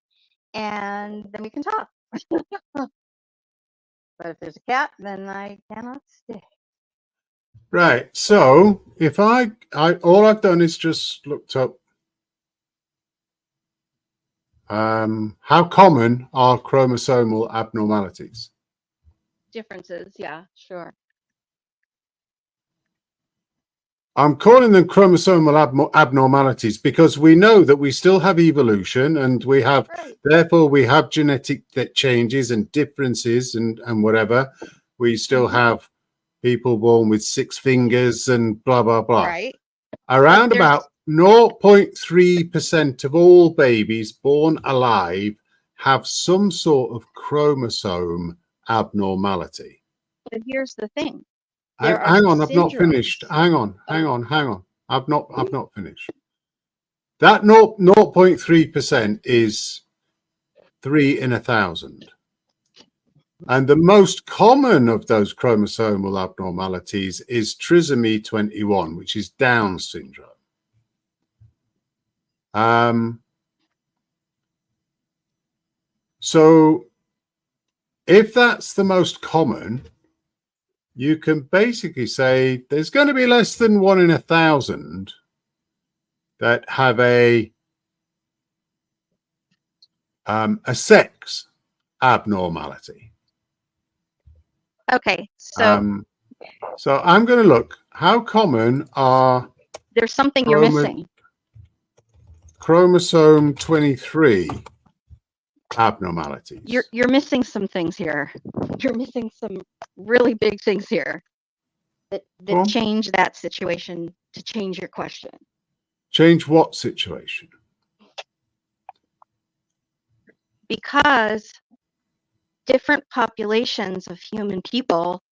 and then we can talk. But if there's a cat, then I cannot stay. right. So if I all I've done is just looked up how common are chromosomal abnormalities? Differences, yeah, sure. I'm calling them chromosomal abnormalities because we know that we still have evolution, and we have, therefore, we have genetic changes and differences and whatever. We still have people born with 6 fingers and blah, blah, blah. Right. Around about 0.3% of all babies born alive have some sort of chromosome abnormality. But here's the thing. Hang on, I've not finished. Hang on. I've not finished. That 0.3% is 3 in 1,000. And the most common of those chromosomal abnormalities is trisomy 21, which is Down syndrome. So if that's the most common, you can basically say there's going to be less than 1 in 1,000 that have a sex abnormality. Okay, so so I'm going to look. How common are there's something you're missing. Chromosome 23 abnormalities. You're missing some things here. You're missing some really big things here that change that situation, to change your question. Change what situation? Because different populations of human people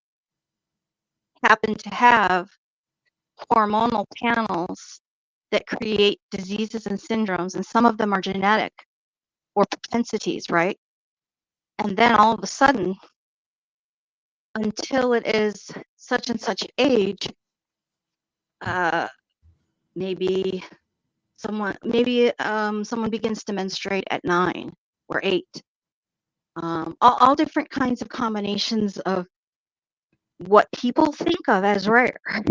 happen to have hormonal panels that create diseases and syndromes, and some of them are genetic or propensities, right? And then all of a sudden, until it is such and such age, maybe someone begins to menstruate at 9 or 8. All different kinds of combinations of what people think of as rare are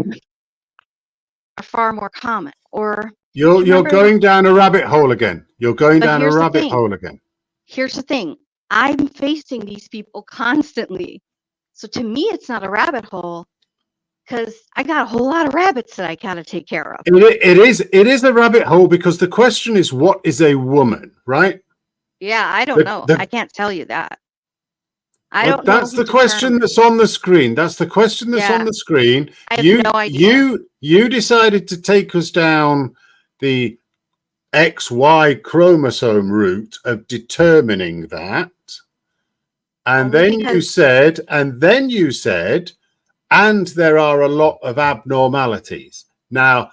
far more common. Or you're going down a rabbit hole again. You're going down a rabbit hole again. Here's the thing. I'm facing these people constantly. So to me, it's not a rabbit hole, because I got a whole lot of rabbits that I gotta take care of. It is a rabbit hole, because the question is, what is a woman, right? Yeah, I don't know. I can't tell you that. I don't know. That's the question that's on the screen. That's the question that's on the screen. I have no idea. You decided to take us down the XY chromosome route of determining that. And then you said, and there are a lot of abnormalities. Now,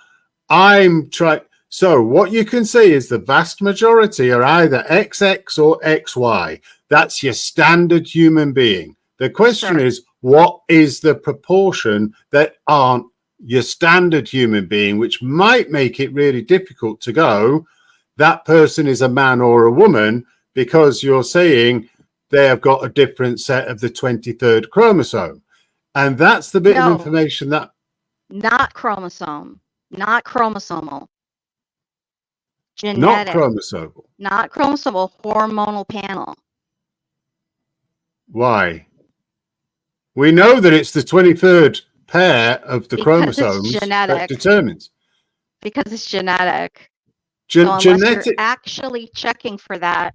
I'm trying. So what you can see is the vast majority are either XX or XY. That's your standard human being. The question is, what is the proportion that aren't your standard human being, which might make it really difficult to go, that person is a man or a woman, because you're saying they have got a different set of the 23rd chromosome. And that's the bit of information that... Not chromosome. Not chromosomal. Genetic. Not chromosomal. Not chromosomal. Hormonal panel. Why? We know that it's the 23rd pair of the chromosomes that determines. Because it's genetic. So unless you're actually checking for that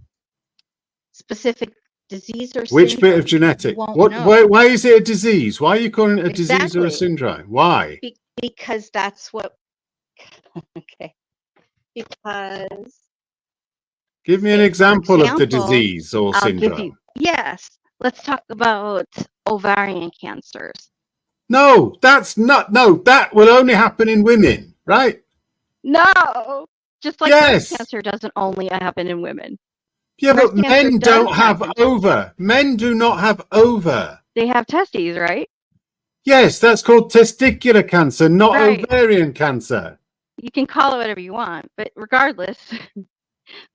specific disease or syndrome, which bit of genetic? Why is it a disease? Why are you calling it a disease or a syndrome? Why? Because that's what. Okay. Because. Give me an example of the disease or syndrome. Yes. Let's talk about ovarian cancers. No, that's not. No, that will only happen in women, right? No. Just like breast cancer doesn't only happen in women. Yeah, but men don't have ova. Men do not have ova. They have testes, right? Yes, that's called testicular cancer, not ovarian cancer. You can call it whatever you want, but regardless,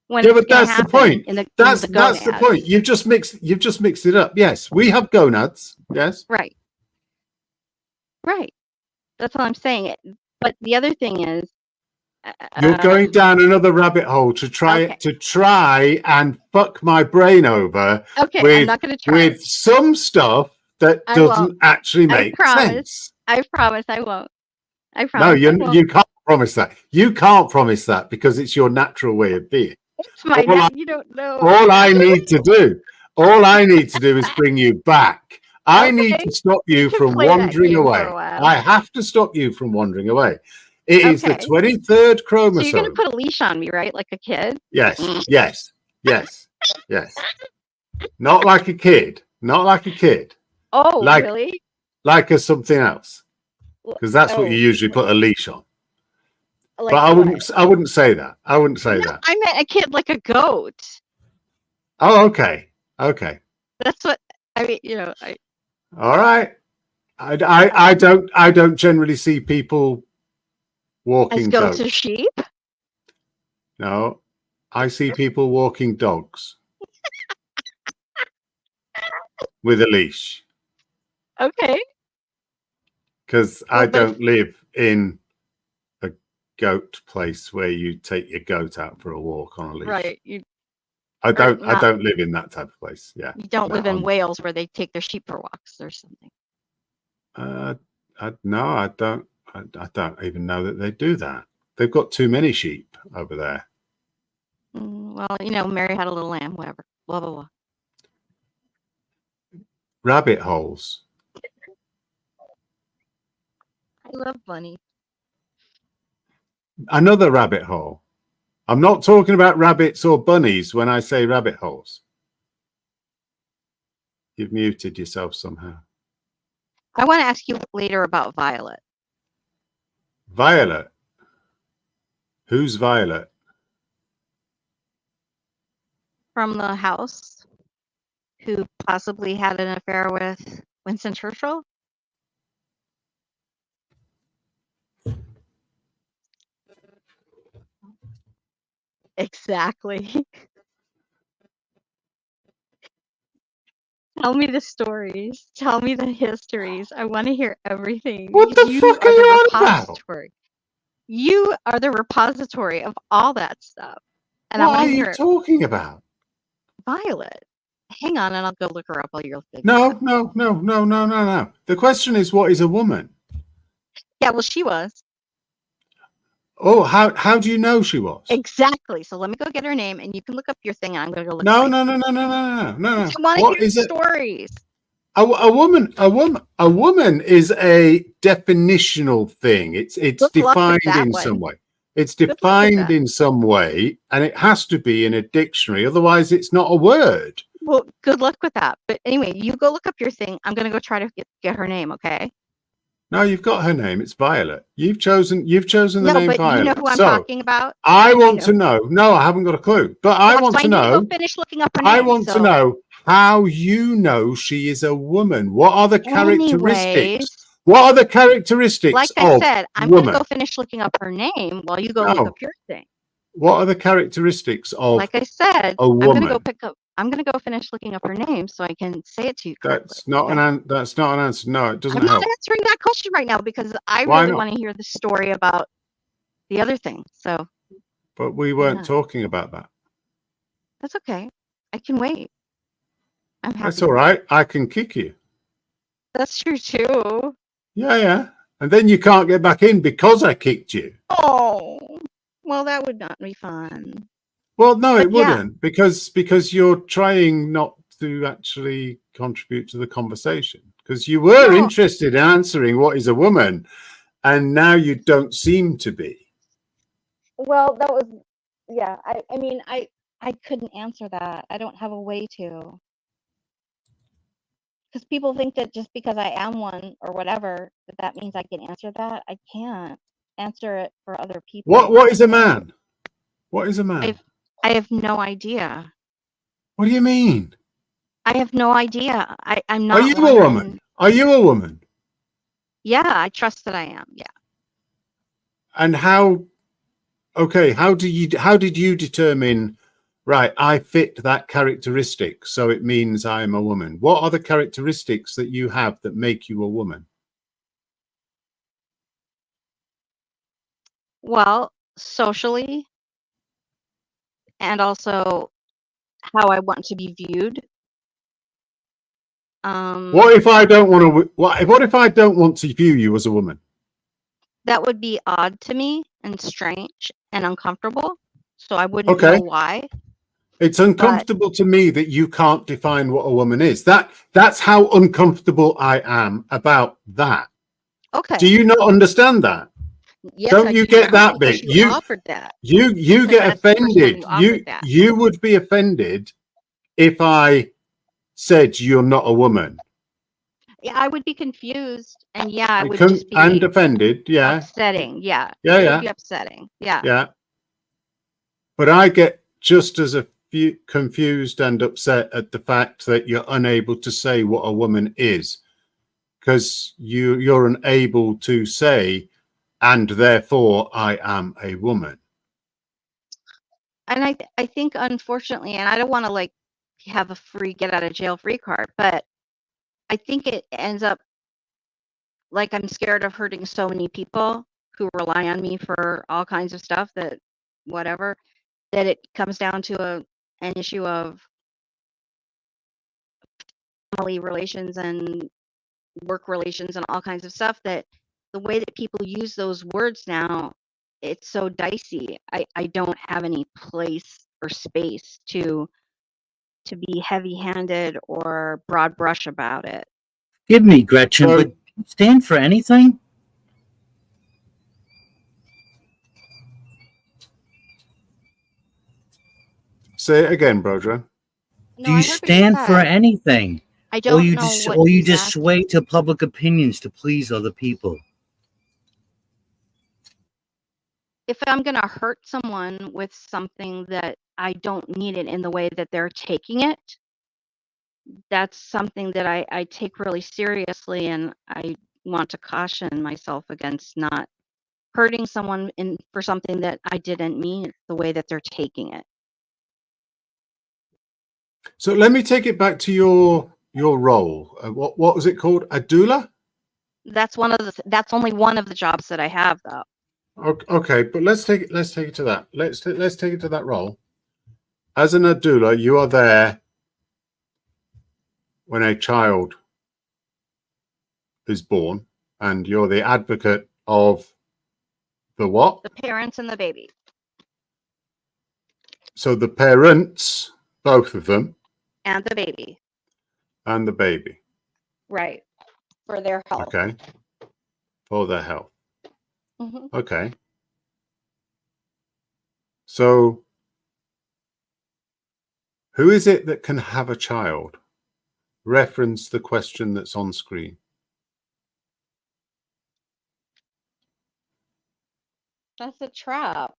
when but that's the point. That's the point. You've just mixed it up. Yes, we have gonads. Yes. Right. Right. That's all I'm saying. But the other thing is, you're going down another rabbit hole to try and fuck my brain over. Okay, I'm not going to try with some stuff that doesn't actually make sense. I promise I won't. I No, promise. you can't promise that. You can't promise that because it's your natural way of being. It's my you don't know. All I need to do is bring you back. I need to stop you from wandering away. I have to stop you from wandering away. It is the 23rd chromosome. So you're going to put a leash on me, right? Like a kid? Yes. Not like a kid. Not like a kid. Oh, really? Like a something else. Because that's what you usually put a leash on. Like but I wouldn't say that. I wouldn't say that. I meant a kid like a goat. Oh, okay. Okay. That's what I mean, All right. I don't generally see people walking as goats or sheep. No, I see people walking dogs with a leash. Okay. Because I don't live in a goat place where you take your goat out for a walk on a leash. Right. I don't live in that type of place. Yeah. You don't live in Wales where they take their sheep for walks or something. No, I don't. I don't even know that they do that. They've got too many sheep over there. Well, Mary had a little lamb, whatever. Blah, blah, blah. Rabbit holes. I love bunny. Another rabbit hole. I'm not talking about rabbits or bunnies when I say rabbit holes. You've muted yourself somehow. I want to ask you later about Violet. Violet? Who's Violet? From the house, who possibly had an affair with Winston Churchill? Exactly. Tell me the stories. Tell me the histories. I want to hear everything. What the fuck are you on about? You are the repository of all that stuff. And what are you talking about? Violet. Hang on, and I'll go look her up while you're thinking. No. The question is, what is a woman? Yeah, well, she was. Oh, how do you know she was? Exactly. So let me go get her name, and you can look up your thing, and I'm going to go look. No. I want to hear stories. A woman is a definitional thing. It's defined in some way. It's defined in some way, and it has to be in a dictionary. Otherwise, it's not a word. Well, good luck with that. But anyway, you go look up your thing. I'm going to go try to get her name, okay? No, you've got her name. It's Violet. You've chosen the No, name but you know Violet. who I'm So talking about. I You want know. to know. No, I haven't got a clue. But I Well, want so I to need to go know. finish looking up her I name. want to So, know how you know she is a woman. What are the characteristics? anyways, What are the characteristics like I of said, I'm gonna woman? go finish looking up her name while you go look No. up your thing. What are the characteristics of Like I said, a woman? I'm gonna go finish looking up her name so I can say it to you correctly. That's not that's not an answer. No, it doesn't I'm not help. answering that question right now because I Why really not? want to hear the story about the other thing. So But we weren't yeah. talking about that. That's okay. I can wait. I'm happy. That's all right. I can kick you. That's true too. Yeah. And then you can't get back in because I kicked you. Oh, well, that would not be fun. Well, no, But it wouldn't, because you're trying not to actually contribute to the conversation. Because you were interested in answering what is a woman, and now you don't seem to be. Well, that was, yeah. I mean, I couldn't answer that. I don't have a way to. Because people think that just because I am one or whatever, that means I can answer that. I can't answer it for other people. What is a man? What is a man? I have no idea. What do you mean? I have no idea. I'm not. Are you a woman? Are you a woman? Yeah, I trust that I am. Yeah. And how? Okay, how did you determine? Right, I fit that characteristic, so it means I'm a woman. What are the characteristics that you have that make you a woman? Well, socially, and also how I want to be viewed. What if I don't want to? What if I don't want to view you as a woman? That would be odd to me and strange and uncomfortable. So I wouldn't know why. It's uncomfortable to me that you can't define what a woman is. That's how uncomfortable I am about that. Okay. Do you not understand that? Yes, Don't I you do get now that because bit? you offered that. You Because get that's the first time offended. you offered that. You would be offended if I said you're not a woman. Yeah, I would be confused, and yeah, I would just be and offended. Yeah. upsetting. Yeah. Yeah. It Yeah. would be upsetting. Yeah. Yeah. But I get just as confused and upset at the fact that you're unable to say what a woman is, because you're unable to say, and therefore I am a woman. And I think unfortunately, and I don't want to like have a free get out of jail free card, but I think it ends up like I'm scared of hurting so many people who rely on me for all kinds of stuff that whatever, that it comes down to an issue of family relations and work relations and all kinds of stuff, that the way that people use those words now, it's so dicey. I don't have any place or space to be heavy-handed or broad brush about it. Give me, Gretchen, but stand for anything? Say it again, Brodra. Do you stand for anything? I don't know what or you he's just asking. sway to public opinions to please other people? If I'm gonna hurt someone with something that I don't need it in the way that they're taking it, that's something that I take really seriously, and I want to caution myself against not hurting someone for something that I didn't mean the way that they're taking it. So let me take it back to your role. What was it called? A doula? That's that's only one of the jobs that I have, though. Okay, but let's take it to that. Let's take it to that role. As an doula, you are there when a child is born, and you're the advocate of the what? The parents and the baby. So the parents, both of them, And the baby. and the baby. Right. For their health. Okay. For their health. Mm-hmm. Okay. So who is it that can have a child? Reference the question that's on screen. That's a trap.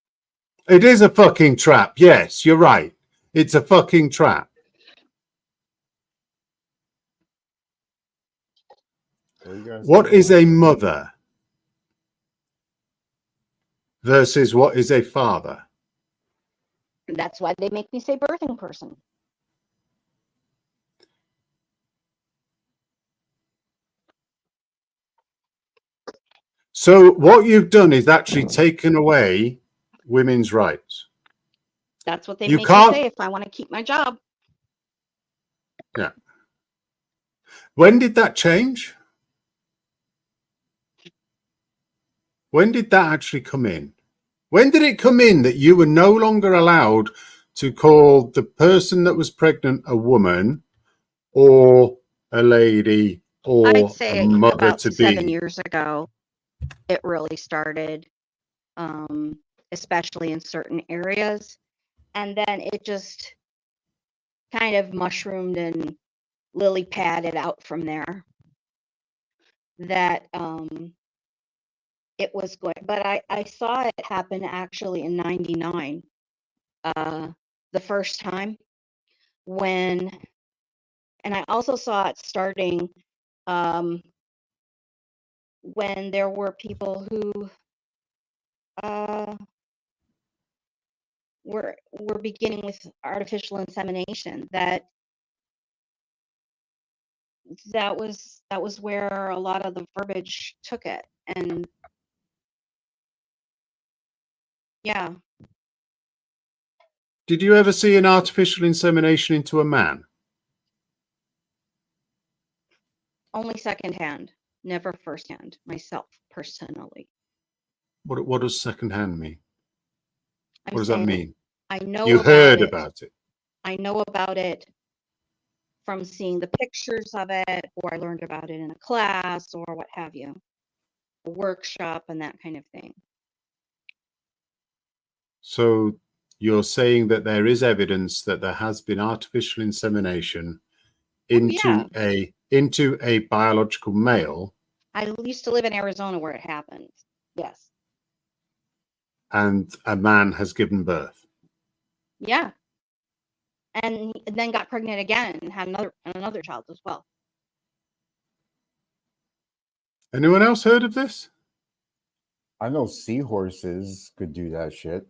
It is a fucking trap. Yes, you're right. It's a fucking trap. What is a mother versus what is a father? That's why they make me say birthing person. So what you've done is actually taken away women's rights. That's what they You make can't- me say if I want to keep my job. Yeah. When did that change? When did that actually come in? When did it come in that you were no longer allowed to call the person that was pregnant a woman or a lady or I'd a say mother about to 7 be? years ago, it really started, especially in certain areas. And then it just kind of mushroomed and lily padded out from there. That it was going, but I saw it happen actually in '99, the first time when, and I also saw it starting when there were people who were beginning with artificial insemination. That was where a lot of the verbiage took it. And yeah. Did you ever see an artificial insemination into a man? Only secondhand, never firsthand, myself personally. What does secondhand mean? I'm What does that saying mean? I know You about heard it. about it. I know about it from seeing the pictures of it, or I learned about it in a class, or what have you, a workshop and that kind of thing. So you're saying that there is evidence that there has been artificial insemination into a biological male. I used to live in Arizona where it happened. Yes. And a man has given birth. Yeah. And then got pregnant again and had another child as well. Anyone else heard of this? I know seahorses could do that shit.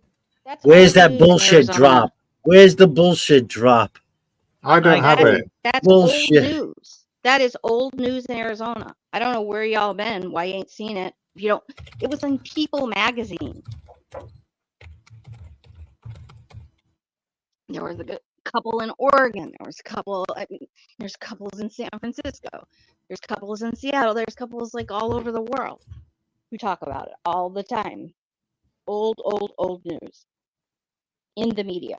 Where's that bullshit drop? Where's the bullshit drop? I don't have it. That's bullshit. Old news. That is old news in Arizona. I don't know where y'all been. Why you ain't seen it? If you don't, it was in People magazine. There was a good couple in Oregon. There was a couple. I mean, there's couples in San Francisco. There's couples in Seattle. There's couples like all over the world who talk about it all the time. Old news in the media.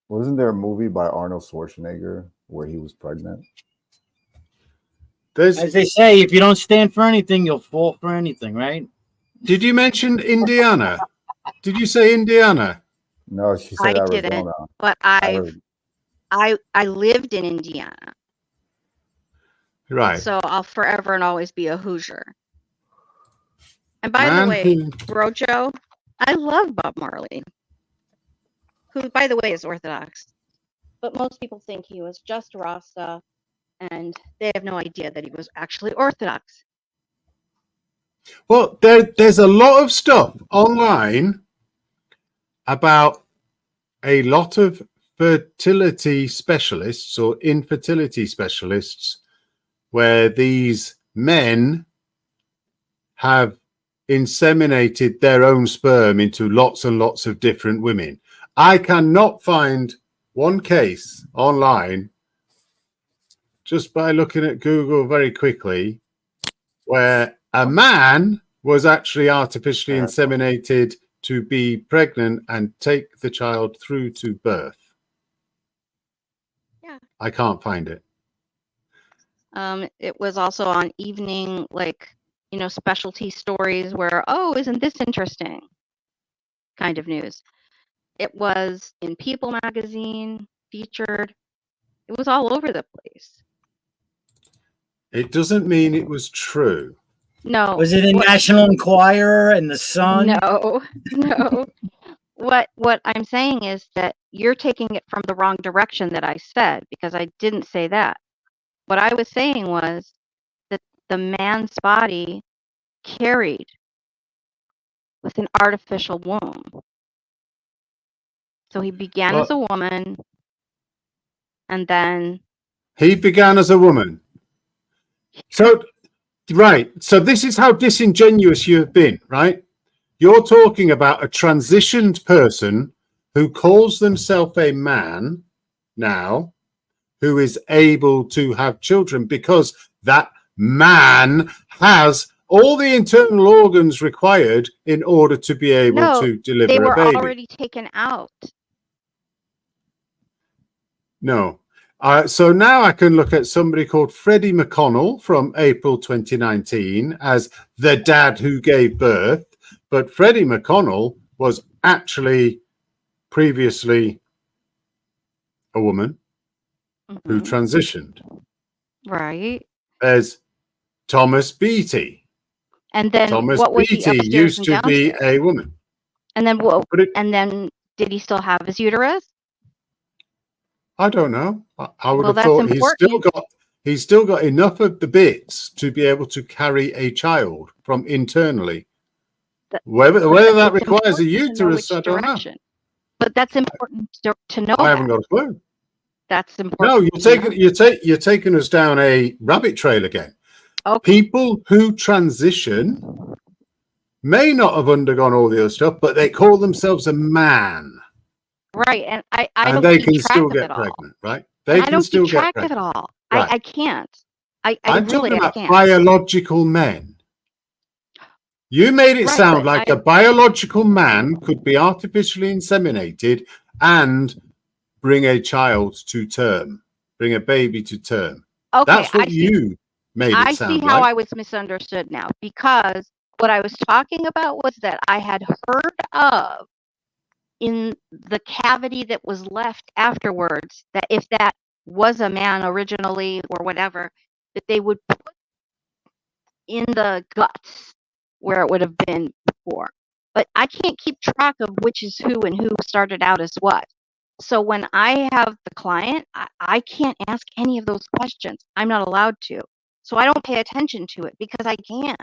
Wasn't there a movie by Arnold Schwarzenegger where he was pregnant? As they say, if you don't stand for anything, you'll fall for anything, right? Did you mention Indiana? Did you say Indiana? No, she said I Arizona. didn't, but I lived in Indiana. Right. So I'll forever and always be a Hoosier. And by the way, Rojo, I love Bob Marley, who, by the way, is Orthodox. But most people think he was just Rasta, and they have no idea that he was actually Orthodox. Well, there's a lot of stuff online about a lot of fertility specialists or infertility specialists where these men have inseminated their own sperm into lots and lots of different women. I cannot find one case online, just by looking at Google very quickly, where a man was actually artificially inseminated to be pregnant and take the child through to birth. Yeah. I can't find it. It was also on evening, specialty stories where, oh, isn't this interesting? Kind of news. It was in People magazine, featured. It was all over the place. It doesn't mean it was true. No. Was it in National Enquirer and the Sun? No, no. What I'm saying is that you're taking it from the wrong direction that I said, because I didn't say that. What I was saying was that the man's body carried with an artificial womb. So he began as a woman, and then he began as a woman. So, right. So this is how disingenuous you have been, right? You're talking about a transitioned person who calls themselves a man now, who is able to have children because that man has all the internal organs required in order to be able to deliver they were a baby. already taken out. No. So now I can look at somebody called Freddie McConnell from April 2019 as the dad who gave birth. But Freddie McConnell was actually previously a woman who transitioned. Right. There's Thomas Beattie. And then Thomas what was he Beattie upstairs used and to be downstairs? a woman. And then and then did he still have his uterus? I don't know. I would Well, have that's thought important. he's still got enough of the bits to be able to carry a child from internally. Whether that requires a uterus, I don't know. But that's important to know. I haven't got a clue. That's important. No, you're taking us down a rabbit trail again. Okay. People who transition may not have undergone all the other stuff, but they call themselves a man. Right, and I and don't they keep can track still of get it all. pregnant, right? And They I can don't still keep get track of pregnant. it all. Right. I can't. I'm talking about can't. biological men. You made it sound like a biological man could be artificially inseminated and bring a child to term, bring a baby to term. Okay, That's what you made it sound see how like. I was misunderstood now, because what I was talking about was that I had heard of in the cavity that was left afterwards, that if that was a man originally or whatever, that they would put in the guts where it would have been before. But I can't keep track of which is who and who started out as what. So when I have the client, I can't ask any of those questions. I'm not allowed to. So I don't pay attention to it because I can't.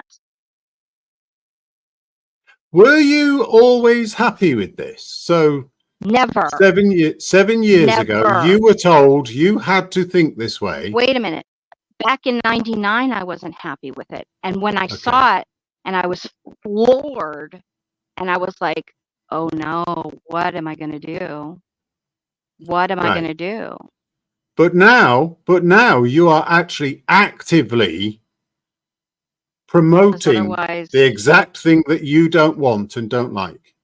Were you always happy with this? So never. 7 years ago, you were told you had to think this way. Wait a minute. Back in '99, I wasn't happy with it. And when I saw it and I was floored and I was like, oh no, what am I going to do? What am I going to do? But now you are actually actively promoting the exact thing that you don't want and don't like.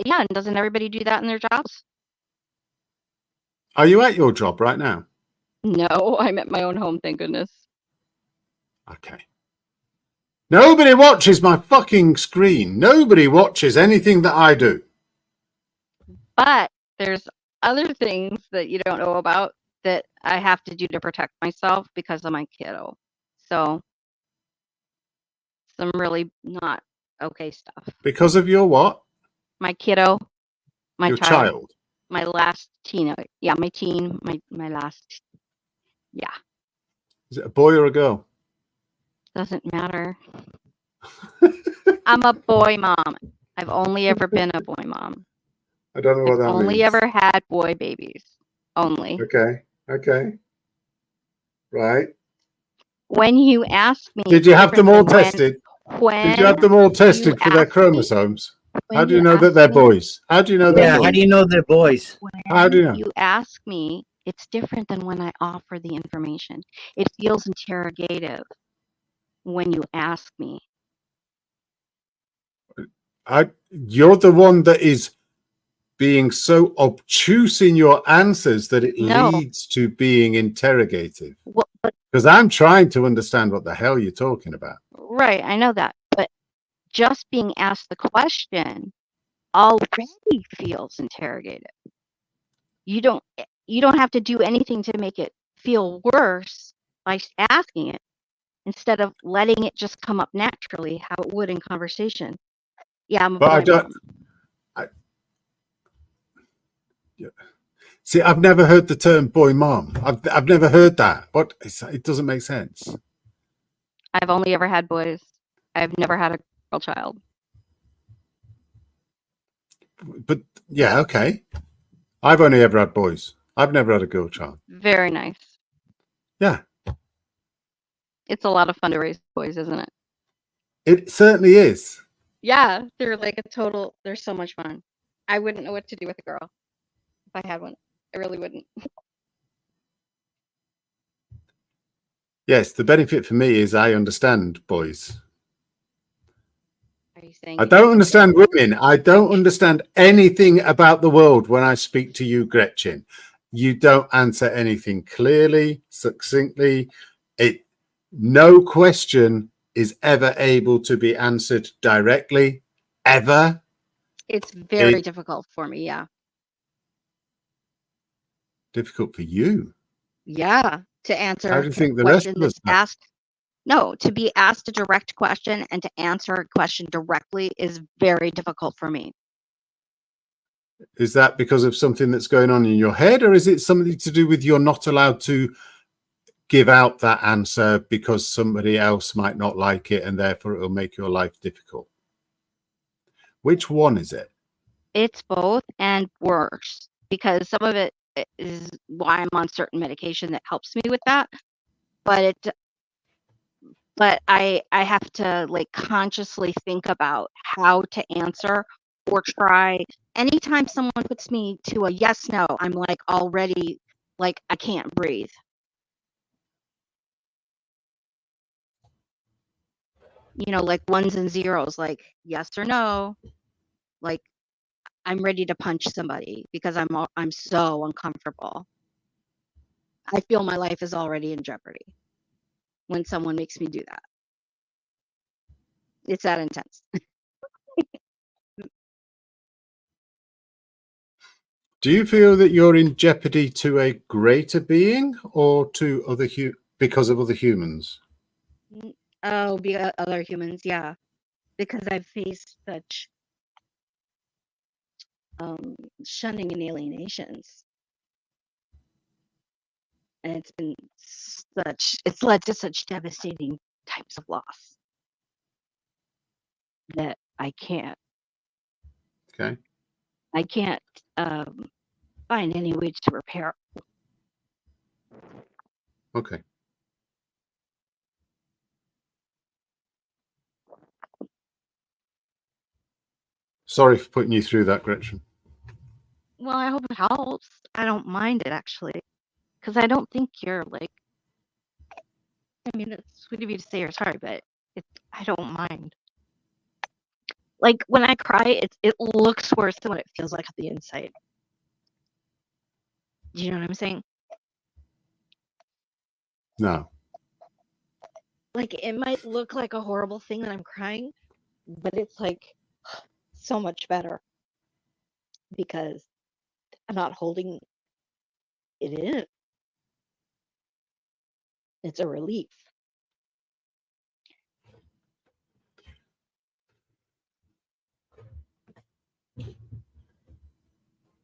Yeah, and doesn't everybody do that in their jobs? Are you at your job right now? No, I'm at my own home, thank goodness. Okay. Nobody watches my fucking screen. Nobody watches anything that I do. But there's other things that you don't know about that I have to do to protect myself because of my kiddo. So some really not okay stuff. Because of your what? My kiddo, my your child. My last teen. Yeah, my teen, my last. Yeah. Is it a boy or a girl? Doesn't matter. I'm a boy mom. I've only ever been a boy mom. I don't know what that means. Only ever had boy babies. Only. Okay. Right. When you ask me, did you have them all tested? Did you have them all tested for their chromosomes? How do you know that they're boys? How do you know they're boys? How do you know they're boys? How do you know? You ask me, it's different than when I offer the information. It feels interrogative when you ask me. You're the one that is being so obtuse in your answers that it leads to being interrogative. Because I'm trying to understand what the hell you're talking about. Right, I know that. But just being asked the question already feels interrogative. You don't have to do anything to make it feel worse by asking it. instead of letting it just come up naturally how it would in conversation. Yeah, I'm a But I boy don't. mom. Yeah. See, I've never heard the term boy mom. I've never heard that. What? It doesn't make sense. I've only ever had boys. I've never had a girl child. But yeah, okay. I've only ever had boys. I've never had a girl child. Very nice. Yeah. It's a lot of fun to raise boys, isn't it? It certainly is. Yeah, they're like they're so much fun. I wouldn't know what to do with a girl if I had one. I really wouldn't. Yes, the benefit for me is I understand boys. Are you saying I don't understand women. I don't understand anything about the world when I speak to you, Gretchen. You don't answer anything clearly, succinctly. No question is ever able to be answered directly, ever. It's very difficult for me, yeah. Difficult for you? Yeah, to answer How do you think a the rest question of us that's asked. No, to be asked a direct question and to answer a question directly is very difficult for me. Is that because of something that's going on in your head, or is it something to do with you're not allowed to give out that answer because somebody else might not like it and therefore it'll make your life difficult? Which one is it? It's both and worse, because some of it is why I'm on certain medication that helps me with that. But I have to like consciously think about how to answer or try. Anytime someone puts me to a yes, no, I'm like already like I can't breathe. You know, like ones and zeros, like yes or no. Like I'm ready to punch somebody because I'm so uncomfortable. I feel my life is already in jeopardy when someone makes me do that. It's that intense. Do you feel that you're in jeopardy to a greater being or to other because of other humans? Oh, other humans, yeah, because I've faced such shunning and alienations, and it's led to such devastating types of loss that I can't find any way to repair. Okay. Sorry for putting you through that, Gretchen. Well, I hope it helps. I don't mind it, actually, because I don't think you're like, I mean, it's sweet of you to say you're sorry, but I don't mind. Like when I cry, it looks worse than what it feels like on the inside. Do you know what I'm saying? No. Like it might look like a horrible thing that I'm crying, but it's like so much better because I'm not holding it in. It's a relief.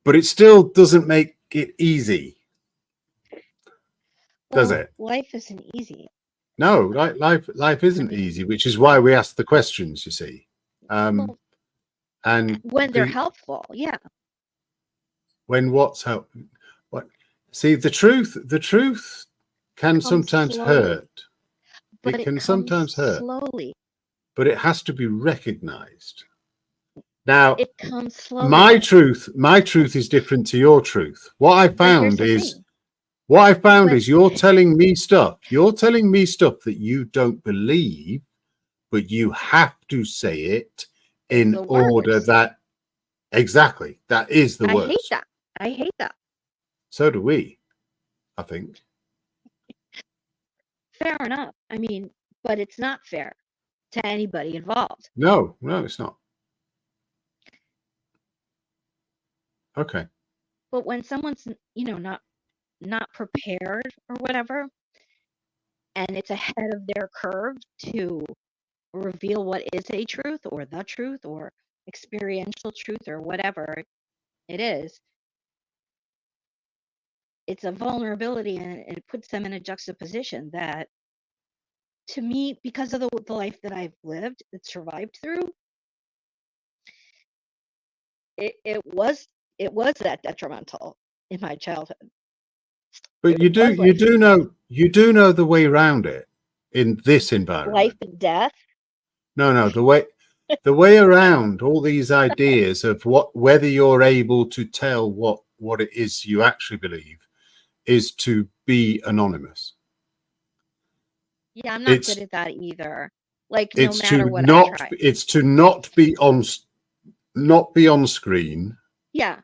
But it still doesn't make it easy, does it? Life isn't easy. No, life isn't easy, which is why we ask the questions, you see. And when they're helpful, yeah. When what's help? What? See, the truth can sometimes hurt. It can sometimes hurt slowly. But it has to be recognized. Now, it comes slowly. My truth is different to your truth. What I found is you're telling me stuff. You're telling me stuff that you don't believe, but you have to say it in order that exactly that is the worst. I hate that. So do we, I think. Fair enough. I mean, but it's not fair to anybody involved. No, it's not. Okay. But when someone's, not prepared or whatever, and it's ahead of their curve to reveal what is a truth or the truth or experiential truth or whatever it is. It's a vulnerability, and it puts them in a juxtaposition that, to me, because of the life that I've lived, that survived through, it was that detrimental in my childhood. But you do know the way around it in this environment. Life and death. No, the way around all these ideas of whether you're able to tell what it is you actually believe is to be anonymous. Yeah, I'm not good at that either. Like, no It's matter to what not I try. it's to not be on screen. Yeah.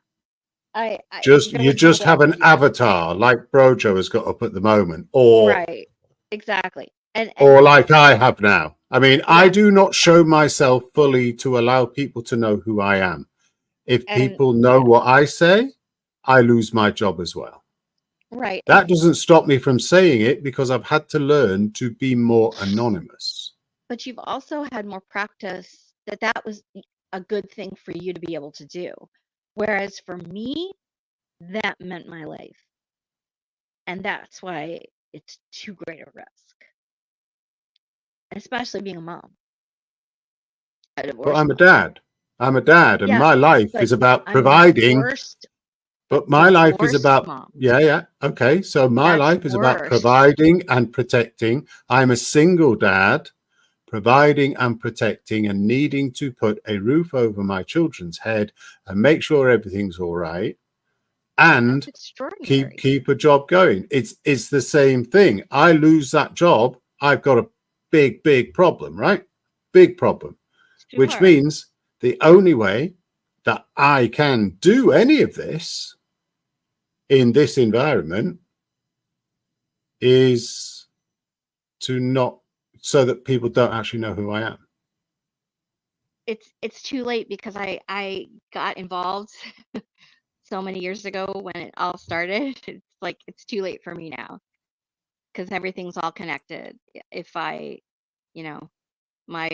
You just have an avatar like Brojo has got up at the moment, or right, exactly, or like I have now. I mean, yeah. I do not show myself fully to allow people to know who I am. If people know what I say, I lose my job as well. Right. That doesn't stop me from saying it, because I've had to learn to be more anonymous. But you've also had more practice that was a good thing for you to be able to do. Whereas for me, that meant my life. And that's why it's too great a risk. Especially being a mom. But I'm a dad. And my life is about providing. But my life is about mom. Yeah. Okay. So my life is about providing and protecting. I'm a single dad, providing and protecting, and needing to put a roof over my children's head and make sure everything's all right, and keep a job going. It's the same thing. I lose that job, I've got a big problem, right? Big problem. Sure. Which means the only way that I can do any of this in this environment is to not, so that people don't actually know who I am. It's too late, because I got involved so many years ago when it all started. It's like, it's too late for me now, because everything's all connected. If I, my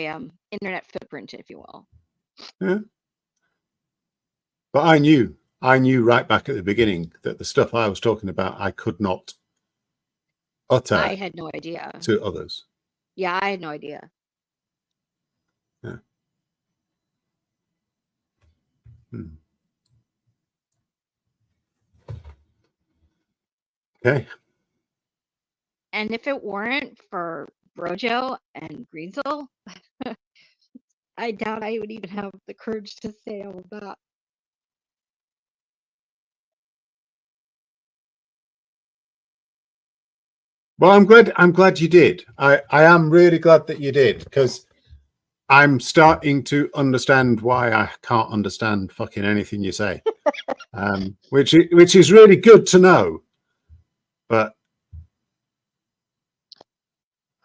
internet footprint, if you will. Yeah. But I knew right back at the beginning that the stuff I was talking about, I could not utter. I had no idea. To others. Yeah, I had no idea. Yeah. Okay. And if it weren't for Brojo and Greensill, I doubt I would even have the courage to say all of that. Well, I'm glad you did. I am really glad that you did, because I'm starting to understand why I can't understand fucking anything you say. Which is really good to know. But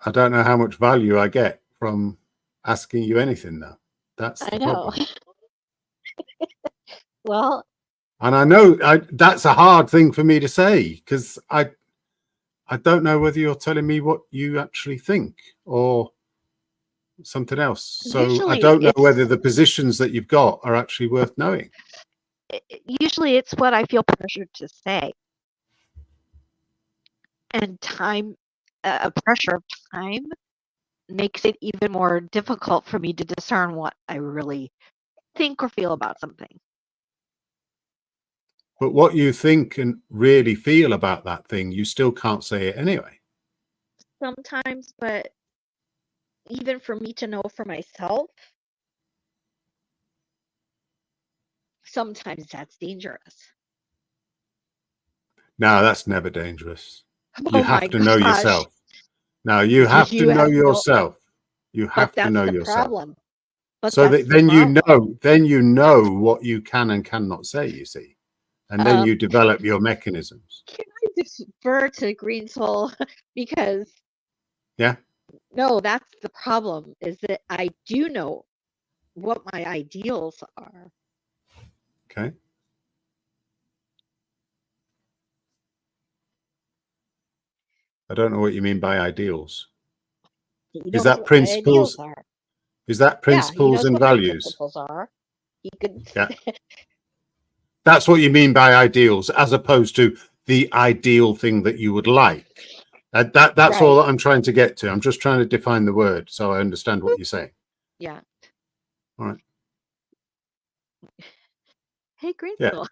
I don't know how much value I get from asking you anything now. That's the problem. Well, and I know that's a hard thing for me to say, because I don't know whether you're telling me what you actually think or something else. So I don't know whether the positions that you've got are actually worth knowing. Usually it's what I feel pressured to say. And time, a pressure of time, makes it even more difficult for me to discern what I really think or feel about something. But what you think and really feel about that thing, you still can't say it anyway. Sometimes, but even for me to know for myself, sometimes that's dangerous. No, that's never dangerous. You have to know yourself. Now you have to know yourself. You have to know yourself. So that then you know what you can and cannot say, you see. And then you develop your mechanisms. Can I defer to Greensill? Because no, that's the problem, is that I do know what my ideals are. Okay. I don't know what you mean by ideals. He Is knows that what my principles? ideals are. Is that Yeah, he principles knows and what my values? principles are. He could. Yeah. That's what you mean by ideals, as opposed to the ideal thing that you would like. That's Right. all that I'm trying to get to. I'm just trying to define the word so I understand what you're saying. Yeah. All right. Hey, green Yeah. school.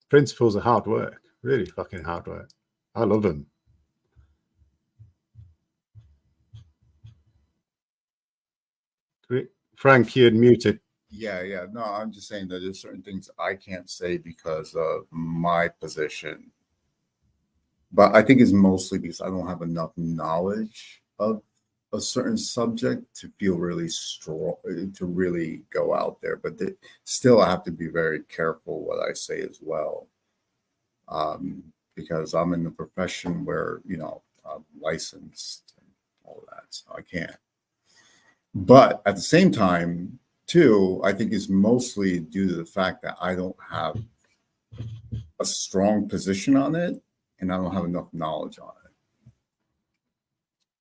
Principles are hard work, really fucking hard work. I love them. Frank, you're muted. Yeah. No, I'm just saying that there's certain things I can't say because of my position. But I think it's mostly because I don't have enough knowledge of a certain subject to feel really strong, to really go out there. But still, I have to be very careful what I say as well. Because I'm in a profession where, I'm licensed and all that, so I can't. But at the same time, too, I think it's mostly due to the fact that I don't have a strong position on it and I don't have enough knowledge on it.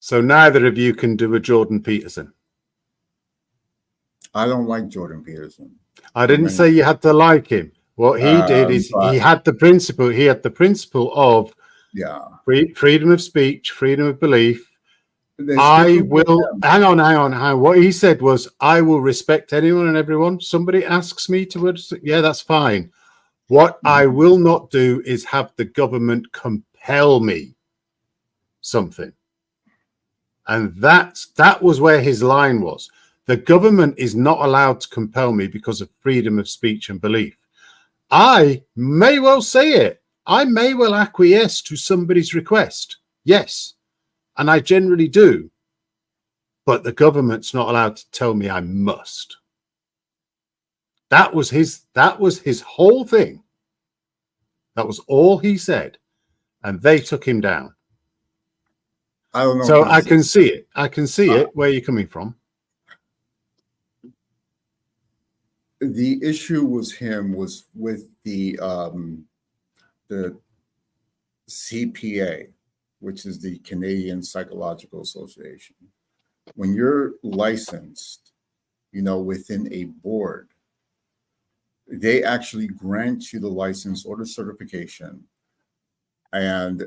So neither of you can do a Jordan Peterson. I don't like Jordan Peterson. I didn't say you had to like him. What he did is he had the principle. He had the principle of freedom of speech, freedom of belief. I will hang on. What he said was, I will respect anyone and everyone. Somebody asks me to, yeah, that's fine. What I will not do is have the government compel me something. And that was where his line was. The government is not allowed to compel me because of freedom of speech and belief. I may well say it. I may well acquiesce to somebody's request. Yes. And I generally do. But the government's not allowed to tell me I must. That was his whole thing. That was all he said. And they took him down. I don't know. So I can see it. I can see it where you're coming from. The issue was with the CPA, which is the Canadian Psychological Association. When you're licensed, within a board, they actually grant you the license or the certification, and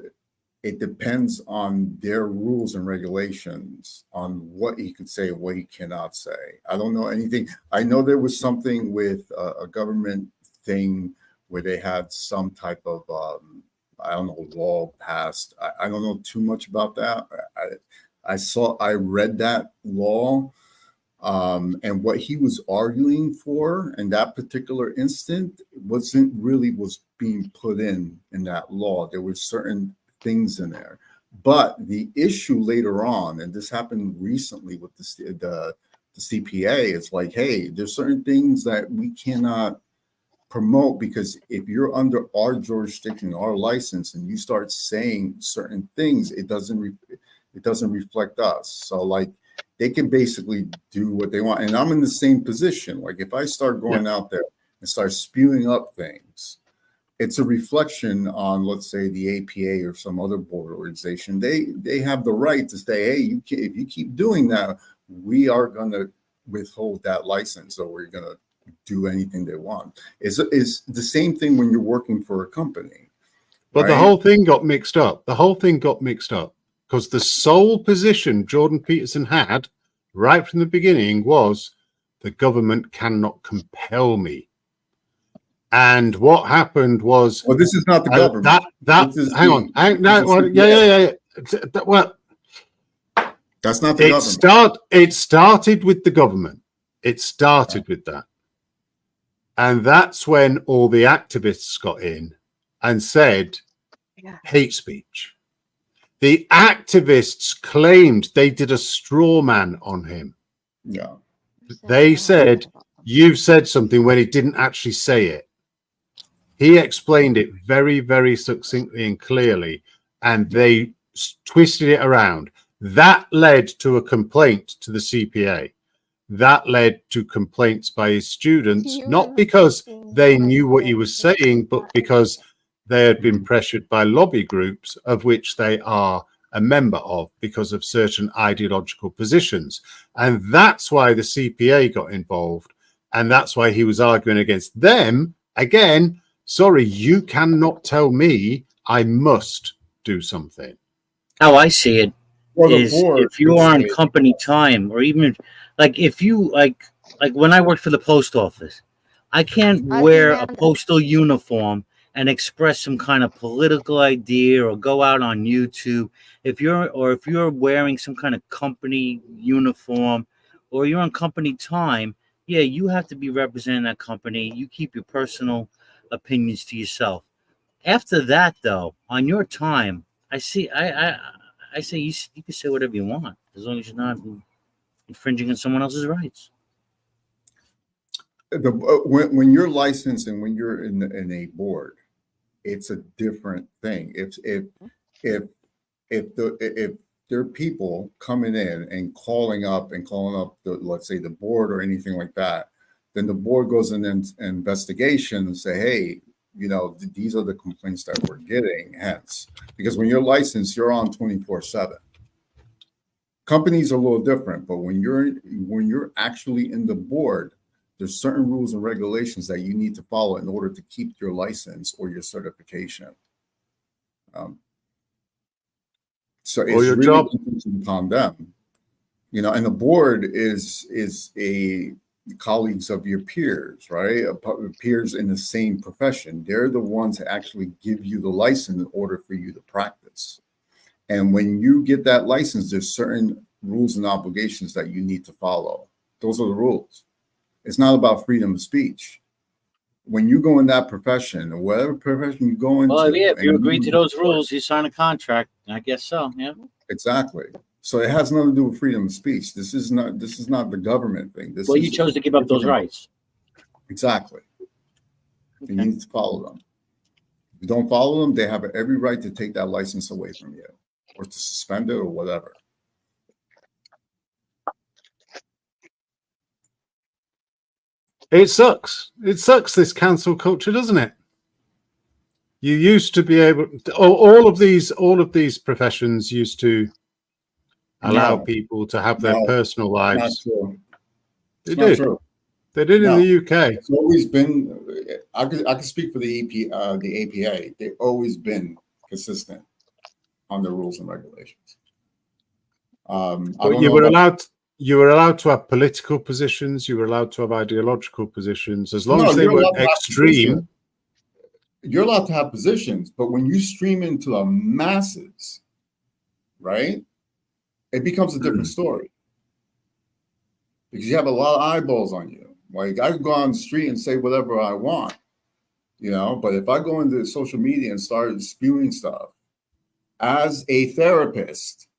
it depends on their rules and regulations on what he could say, what he cannot say. I don't know anything. I know there was something with a government thing where they had some type of, law passed. I don't know too much about that. I read that law, and what he was arguing for in that particular instant wasn't really was being put in that law. There were certain things in there, but the issue later on, and this happened recently with the CPA, it's like, hey, there's certain things that we cannot promote because if you're under our jurisdiction, our license, and you start saying certain things, it doesn't reflect us. So like they can basically do what they want, and I'm in the same position. Like if I start going out there and start spewing up things, it's a reflection on, let's say, the APA or some other board organization. They have the right to say, hey, if you keep doing that, we are going to withhold that license, or we're going to do anything they want. It's the same thing when you're working for a company. But the whole thing got mixed up. The whole thing got mixed up because the sole position Jordan Peterson had right from the beginning was the government cannot compel me. And what happened was, well, this is not the government. Well, that's not the government. It started with the government. It started with that. And that's when all the activists got in and said, hate speech. The activists claimed they did a straw man on him. Yeah. They said, you've said something when he didn't actually say it. He explained it very, very succinctly and clearly, and they twisted it around. That led to a complaint to the CPA. that led to complaints by his students, not because they knew what he was saying, but because they had been pressured by lobby groups of which they are a member of because of certain ideological positions. And that's why the CPA got involved. And that's why he was arguing against them. Again, sorry, you cannot tell me I must do something. How I see it is board if you're would on say- company time, or even like if you like when I worked for the post office, I can't wear a postal uniform and express some kind of political idea or go out on YouTube. If you're wearing some kind of company uniform or you're on company time, yeah, you have to be representing that company. You keep your personal opinions to yourself. After that, though, on your time, I see. I say you can say whatever you want as long as you're not infringing on someone else's rights. When you're licensed and when you're in a board, it's a different thing. If there are people coming in and calling up the, let's say, the board or anything like that, then the board goes in an investigation and say, hey, you know, these are the complaints that we're getting. Hence, because when you're licensed, you're on 24/7. Companies are a little different, but when you're actually in the board, there's certain rules and regulations that you need to follow in order to keep your license or your certification. So it's your really job contingent upon them, you know. And the board is a colleagues of your peers, right? Peers in the same profession. They're the ones that actually give you the license in order for you to practice. And when you get that license, there's certain rules and obligations that you need to follow. Those are the rules. It's not about freedom of speech. When you go in that profession, or whatever profession you go into, Well, yeah, if you agree to those rules, you sign a contract. I guess so. Yeah. Exactly. So it has nothing to do with freedom of speech. This is not the government thing. Well, you chose to give up those rights. Exactly. Okay. You need to follow them. If you don't follow them, they have every right to take that license away from you or to suspend it or whatever. It sucks. It sucks, this cancel culture, doesn't it? You used to be able to, all of these professions used to allow people to have their personal lives. Not true. They did. True. They did in the UK. It's always been. I could speak for the APA. They've always been consistent on the rules and regulations. But you were allowed to have political positions. You were allowed to have ideological positions as long as they were extreme. You're allowed to have positions, but when you stream into the masses, right, it becomes a different story because you have a lot of eyeballs on you. Like I could go on the street and say whatever I want, you know, but if I go into social media and start spewing stuff as a therapist,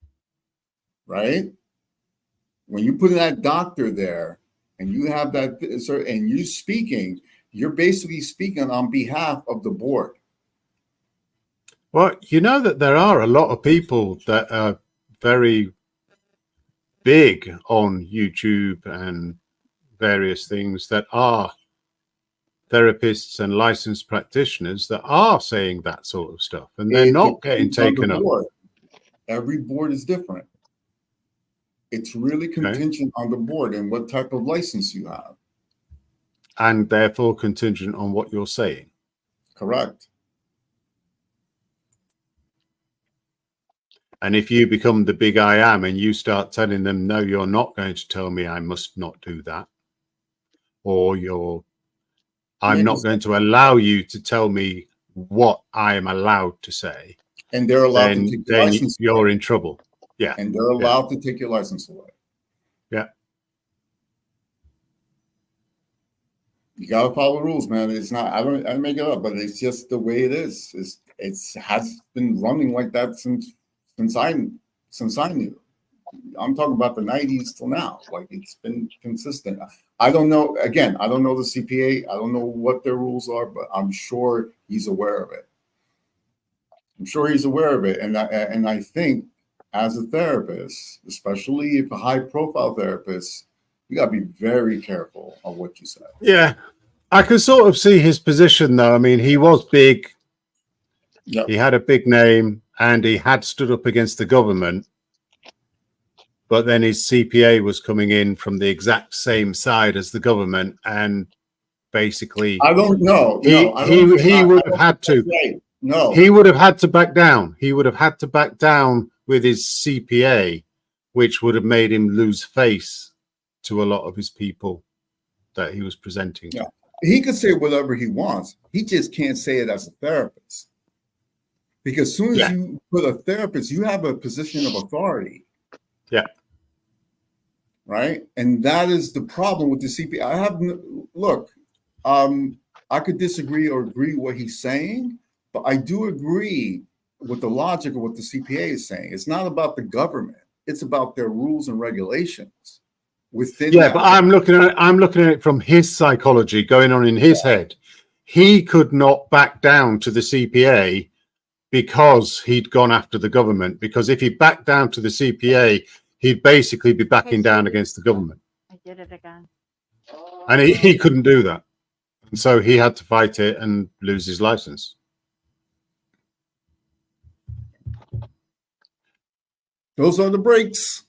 right? When you put that doctor there and you have that, and you speaking, you're basically speaking on behalf of the board. Well, you know that there are a lot of people that are very big on YouTube and various things that are therapists and licensed practitioners that are saying that sort of stuff, and they're not getting taken up. Every board is different. It's really contingent on the board and what type of license you have. And therefore contingent on what you're saying. Correct. And if you become the big I am and you start telling them, no, you're not going to tell me I must not do that, or I'm not going to allow you to tell me what I am allowed to say. And they're allowed to take your license. You're in trouble. Yeah. And they're allowed to take your license away. Yeah. You gotta follow the rules, man. It's not. I don't make it up, but it's just the way it is. It has been running like that since I knew. I'm talking about the 90s till now. Like it's been consistent. I don't know. Again, I don't know the CPA. I don't know what their rules are, but I'm sure he's aware of it. And I think as a therapist, especially if a high-profile therapist, You got to be very careful of what you say. Yeah, I can sort of see his position, though. I mean, he was big. Yep. He had a big name, and he had stood up against the government. But then his CPA was coming in from the exact same side as the government, and basically, I don't know. He would have had to. Right. No, he would have had to back down. He would have had to back down with his CPA, which would have made him lose face to a lot of his people that he was presenting. Yeah. He could say whatever he wants. He just can't say it as a therapist. Because as soon as you put a therapist, you have a position of authority. Yeah. Right. And that is the problem with the CPA. Look, I could disagree or agree what he's saying, but I do agree with the logic of what the CPA is saying. It's not about the government. It's about their rules and regulations within. Yeah, but I'm looking at it from his psychology going on in his head. He could not back down to the CPA because he'd gone after the government. Because if he backed down to the CPA, he'd basically be backing down against the government. I did it again. And he couldn't do that. And so he had to fight it and lose his license. Those are the breaks.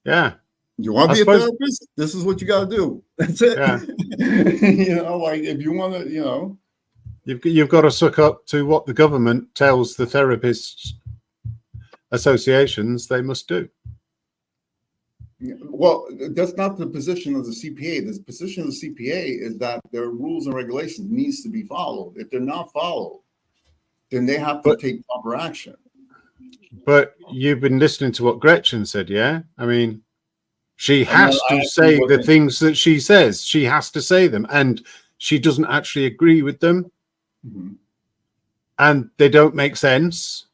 Yeah. You want to be a therapist? This is what you got to do. That's it. Yeah. Like if you want to, you've got to suck up to what the government tells the therapists associations they must do. Well, that's not the position of the CPA. The position of the CPA is that their rules and regulations needs to be followed. If they're not followed, then they have to take proper action. But you've been listening to what Gretchen said, yeah? I mean, she has to say the things that she says. She has to say them, and she doesn't actually agree with them. Mm-hmm. And they don't make sense.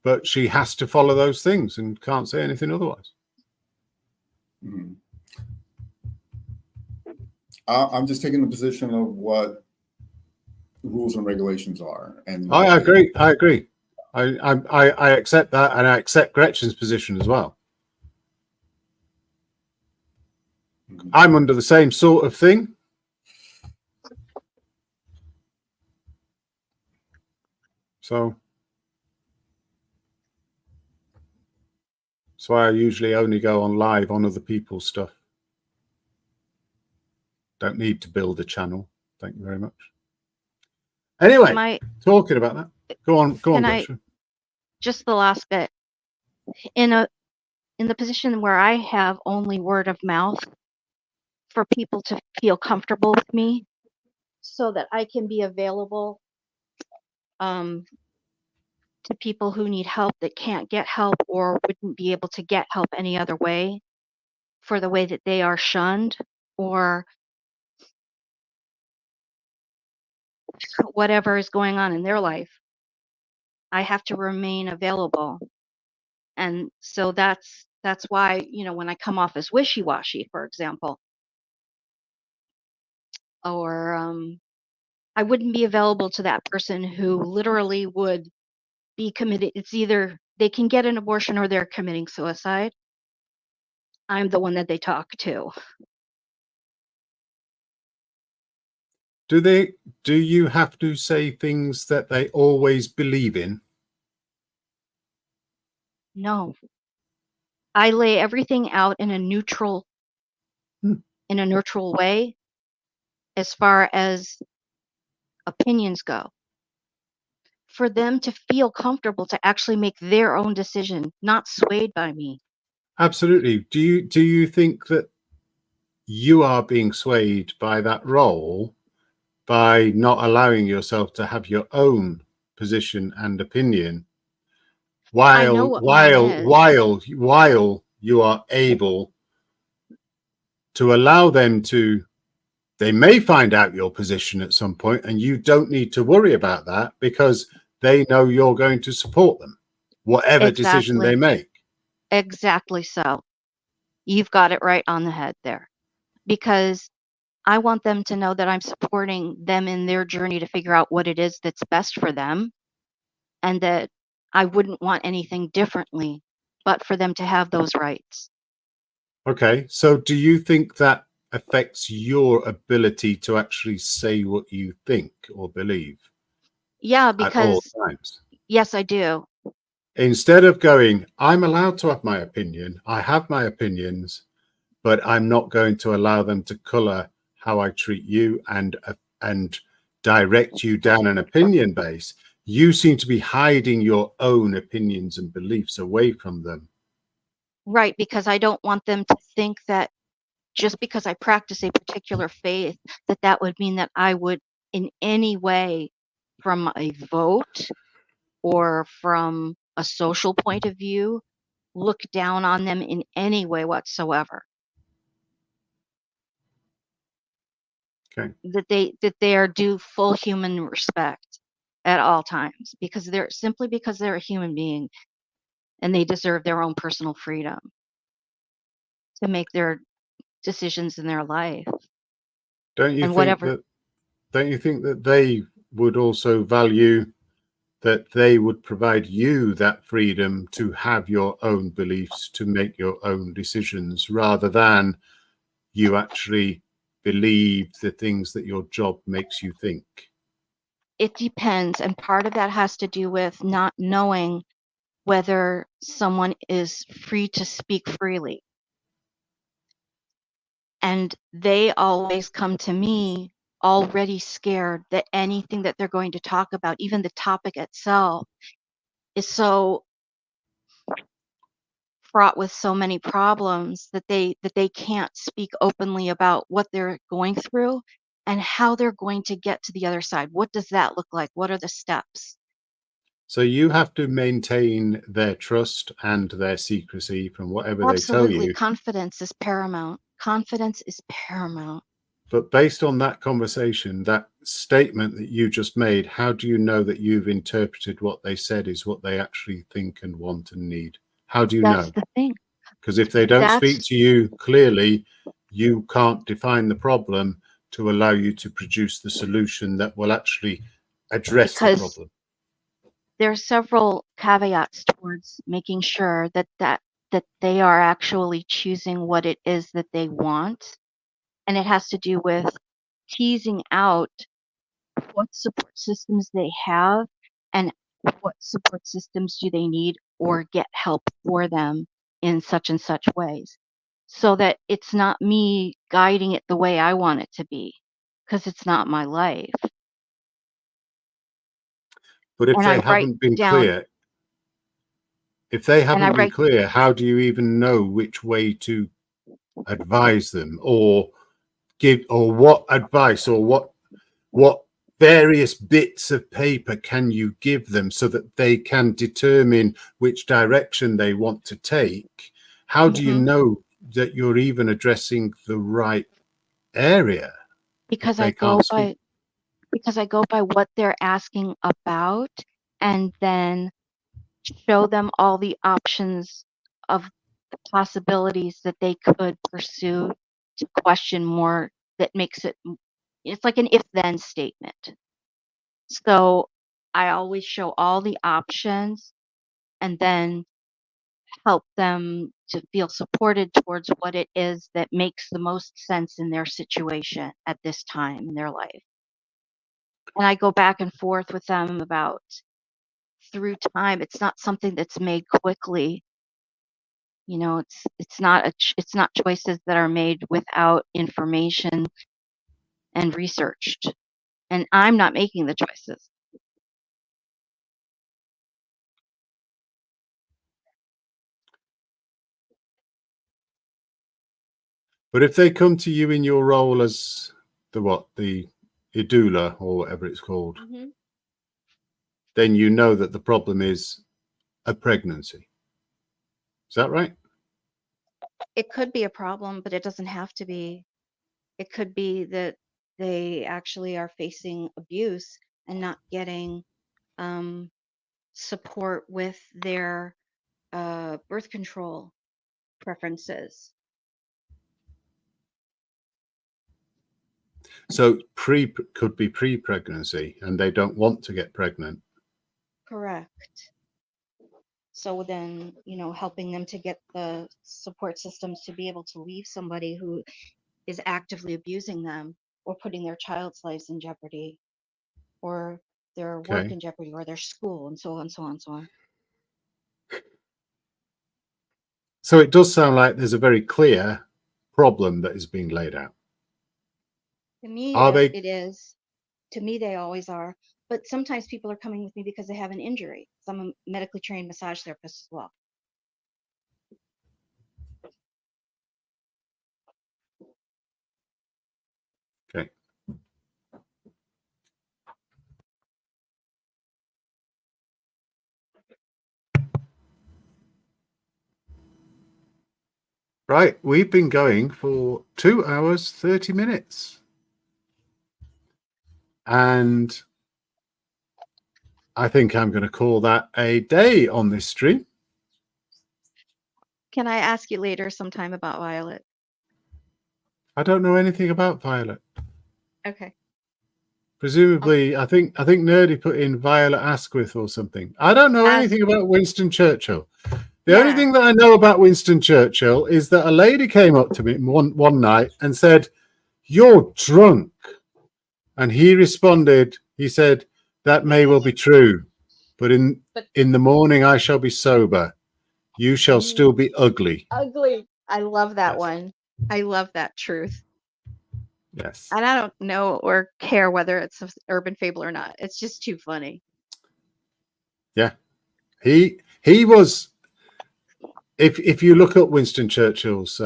But she has to follow those things and can't say anything otherwise. Mm-hmm. I'm just taking the position of what rules and regulations are. And I agree. I accept that, and I accept Gretchen's position as well. Mm-hmm. I'm under the same sort of thing. So that's why I usually only go on live on other people's stuff. Don't need to build a channel. Thank you very much. Anyway, talking about that. Go on, Gretchen. Just the last bit. In the position where I have only word of mouth for people to feel comfortable with me so that I can be available to people who need help that can't get help or wouldn't be able to get help any other way for the way that they are shunned or whatever is going on in their life. I have to remain available. And so that's why, when I come off as wishy-washy, for example, or I wouldn't be available to that person who literally would be committed. It's either they can get an abortion or they're committing suicide. I'm the one that they talk to. Do you have to say things that they always believe in? No. I lay everything out in a neutral way as far as opinions go. For them to feel comfortable to actually make their own decision, not swayed by me. Absolutely. Do you think that you are being swayed by that role by not allowing yourself to have your own position and opinion while you are able to allow them to? They may find out your position at some point, and you don't need to worry about that because they know you're going to support them, whatever decision they make. Exactly so. You've got it right on the head there. Because I want them to know that I'm supporting them in their journey to figure out what it is that's best for them, and that I wouldn't want anything differently but for them to have those rights. Okay, so do you think that affects your ability to actually say what you think or believe? Yeah, At all because times? yes, I do. Instead of going, I'm allowed to have my opinion, I have my opinions, but I'm not going to allow them to color how I treat you and direct you down an opinion base. You seem to be hiding your own opinions and beliefs away from them. Right, because I don't want them to think that just because I practice a particular faith, that that would mean that I would in any way, from a vote or from a social point of view, look down on them in any way whatsoever. Okay. That they are due full human respect at all times because they're simply because they're a human being and they deserve their own personal freedom to make their decisions in their life. Don't you And think whatever. that they would also value that they would provide you that freedom to have your own beliefs, to make your own decisions, rather than you actually believe the things that your job makes you think? It depends, and part of that has to do with not knowing whether someone is free to speak freely. And they always come to me already scared that anything that they're going to talk about, even the topic itself, is so fraught with so many problems that they can't speak openly about what they're going through and how they're going to get to the other side. What does that look like? What are the steps? So you have to maintain their trust and their secrecy from whatever they tell Absolutely. you. Confidence is paramount. Confidence is paramount. But based on that conversation, that statement that you just made, how do you know that you've interpreted what they said is what they actually think and want and need? How do you That's know? the thing. Because if they don't speak That's to you clearly, you can't define the problem to allow you to produce the solution that will actually address the because problem. there are several caveats towards making sure that they are actually choosing what it is that they want. And it has to do with teasing out what support systems they have and what support systems do they need or get help for them in such and such ways so that it's not me guiding it the way I want it to be because it's not my life. But if And I they write haven't been down clear, if they and I haven't been write clear, how do you even know which way to advise them or give, or what advice or what various bits of paper can you give them so that they can determine which direction they want to take? How do you know that you're even addressing the right area if because they can't speak? I go by what they're asking about and then show them all the options of the possibilities that they could pursue to question more that makes it it's like an if then statement. So I always show all the options and then help them to feel supported towards what it is that makes the most sense in their situation at this time in their life. And I go back and forth with them about through time. It's not something that's made quickly. You know, it's not it's not choices that are made without information and researched. And I'm not making the choices. But if they come to you in your role as the doula or whatever it's called, then you know that the problem is a pregnancy. Is that right? It could be a problem, but it doesn't have to be. It could be that they actually are facing abuse and not getting support with their birth control preferences. So could be pre-pregnancy and they don't want to get pregnant. Correct. So then, helping them to get the support systems to be able to leave somebody who is actively abusing them or putting their child's lives in jeopardy or their work in jeopardy or their school and so on, so on, so on. So it does sound like there's a very clear problem that is being laid out. To me, Are they? it is. To me, they always are. But sometimes people are coming with me because they have an injury. So I'm a medically trained massage therapist as well. Okay. Right, we've been going for 2 hours, 30 minutes. And I think I'm going to call that a day on this stream. Can I ask you later sometime about Violet? I don't know anything about Violet. Okay. Presumably, I think Nerdy put in Violet Asquith or something. I don't know anything about Winston Churchill. The only thing that I know about Winston Churchill is that a lady came up to me one night and said, "You're drunk." And he responded, he said, "That may well be true, but in the morning I shall be sober. You shall still be ugly." Ugly. I love that one. I love that truth. Yes. And I don't know or care whether it's an urban fable or not. It's just too funny. Yeah. He was, if you look up Winston Churchill's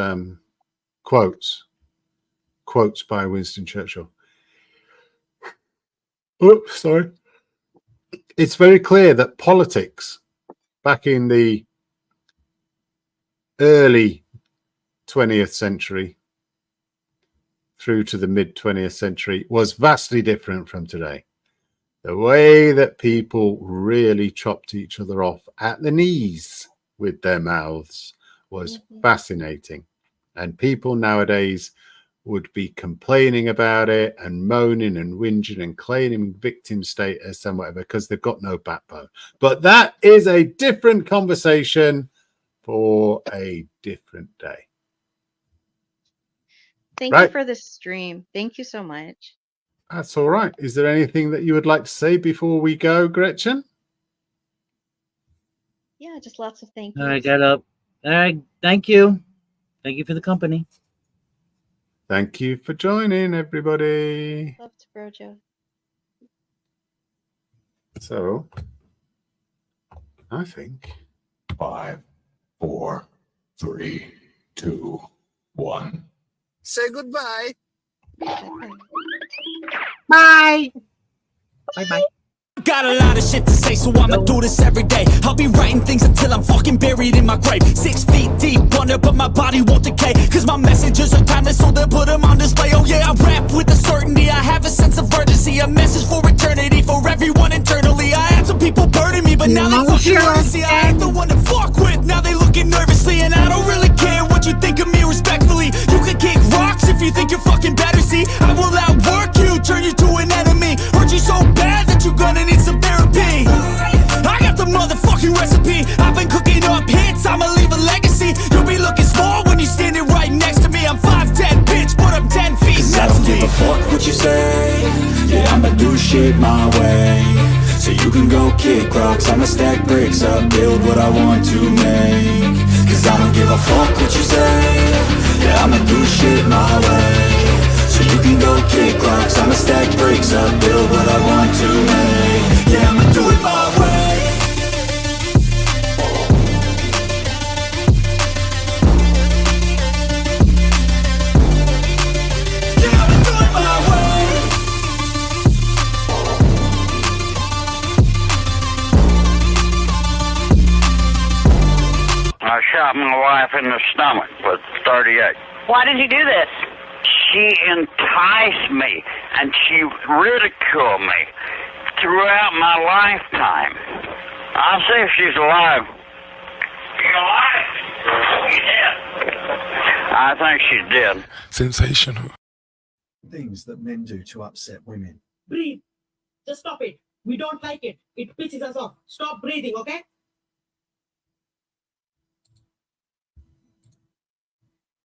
quotes by Winston Churchill. Oh, sorry. It's very clear that politics back in the early 20th century through to the mid 20th century was vastly different from today. The way that people really chopped each other off at the knees with their mouths was fascinating. And people nowadays would be complaining about it and moaning and whinging and claiming victim status and whatever because they've got no backbone. But that is a different conversation for a different day. Thank you for this stream. Thank you so much. That's all right. Is there anything that you would like to say before we go, Gretchen? Yeah, just lots of thank yous. All right, get up. All right, thank you. Thank you for the company. Thank you for joining, everybody. Love to Brojo. So, I think 5, 4, 3, 2, 1. Say goodbye. Bye. Bye-bye. Got a lot of shit to say, so I'ma do this every day. I'll be writing things until I'm fucking buried in my grave. 6 feet deep under, but my body won't decay. Cause my messages are timeless, so they'll put them on display. Oh yeah, I rap with a certainty, I have a sense of urgency. A message for eternity, for everyone internally. I had some people burning me, but now they fucking mercy. I ain't the one to fuck with, now they looking nervously. And I don't really care what you think of me respectfully. You can kick rocks if you think you're fucking better. See, I will outwork you, turn you to an enemy. Hurt you so bad that you're gonna need some therapy. I got the motherfucking recipe. I've been cooking up hits, I'ma leave a legacy. You'll be looking small when you're standing right next to me. I'm 5'10", bitch, but I'm 10 feet next to me. I don't give a fuck what you say. Yeah, I'ma do shit my way. So you can go kick rocks, I'ma stack bricks up, build what I want to make. Cause I don't give a fuck what you say. Yeah, I'ma do shit my way. So you can go kick rocks, I'ma stack bricks up, build what I want to make. Yeah, I'ma do it my way. Yeah, I'ma do it my way. I shot my wife in the stomach with 38. Why did you do this? She enticed me and she ridiculed me throughout my lifetime. I'll see if she's alive. You alive? Yeah. I think she's dead. Sensational. Things that men do to upset women. Breathe. Just stop it. We don't like it. It pisses us off. Stop breathing, okay?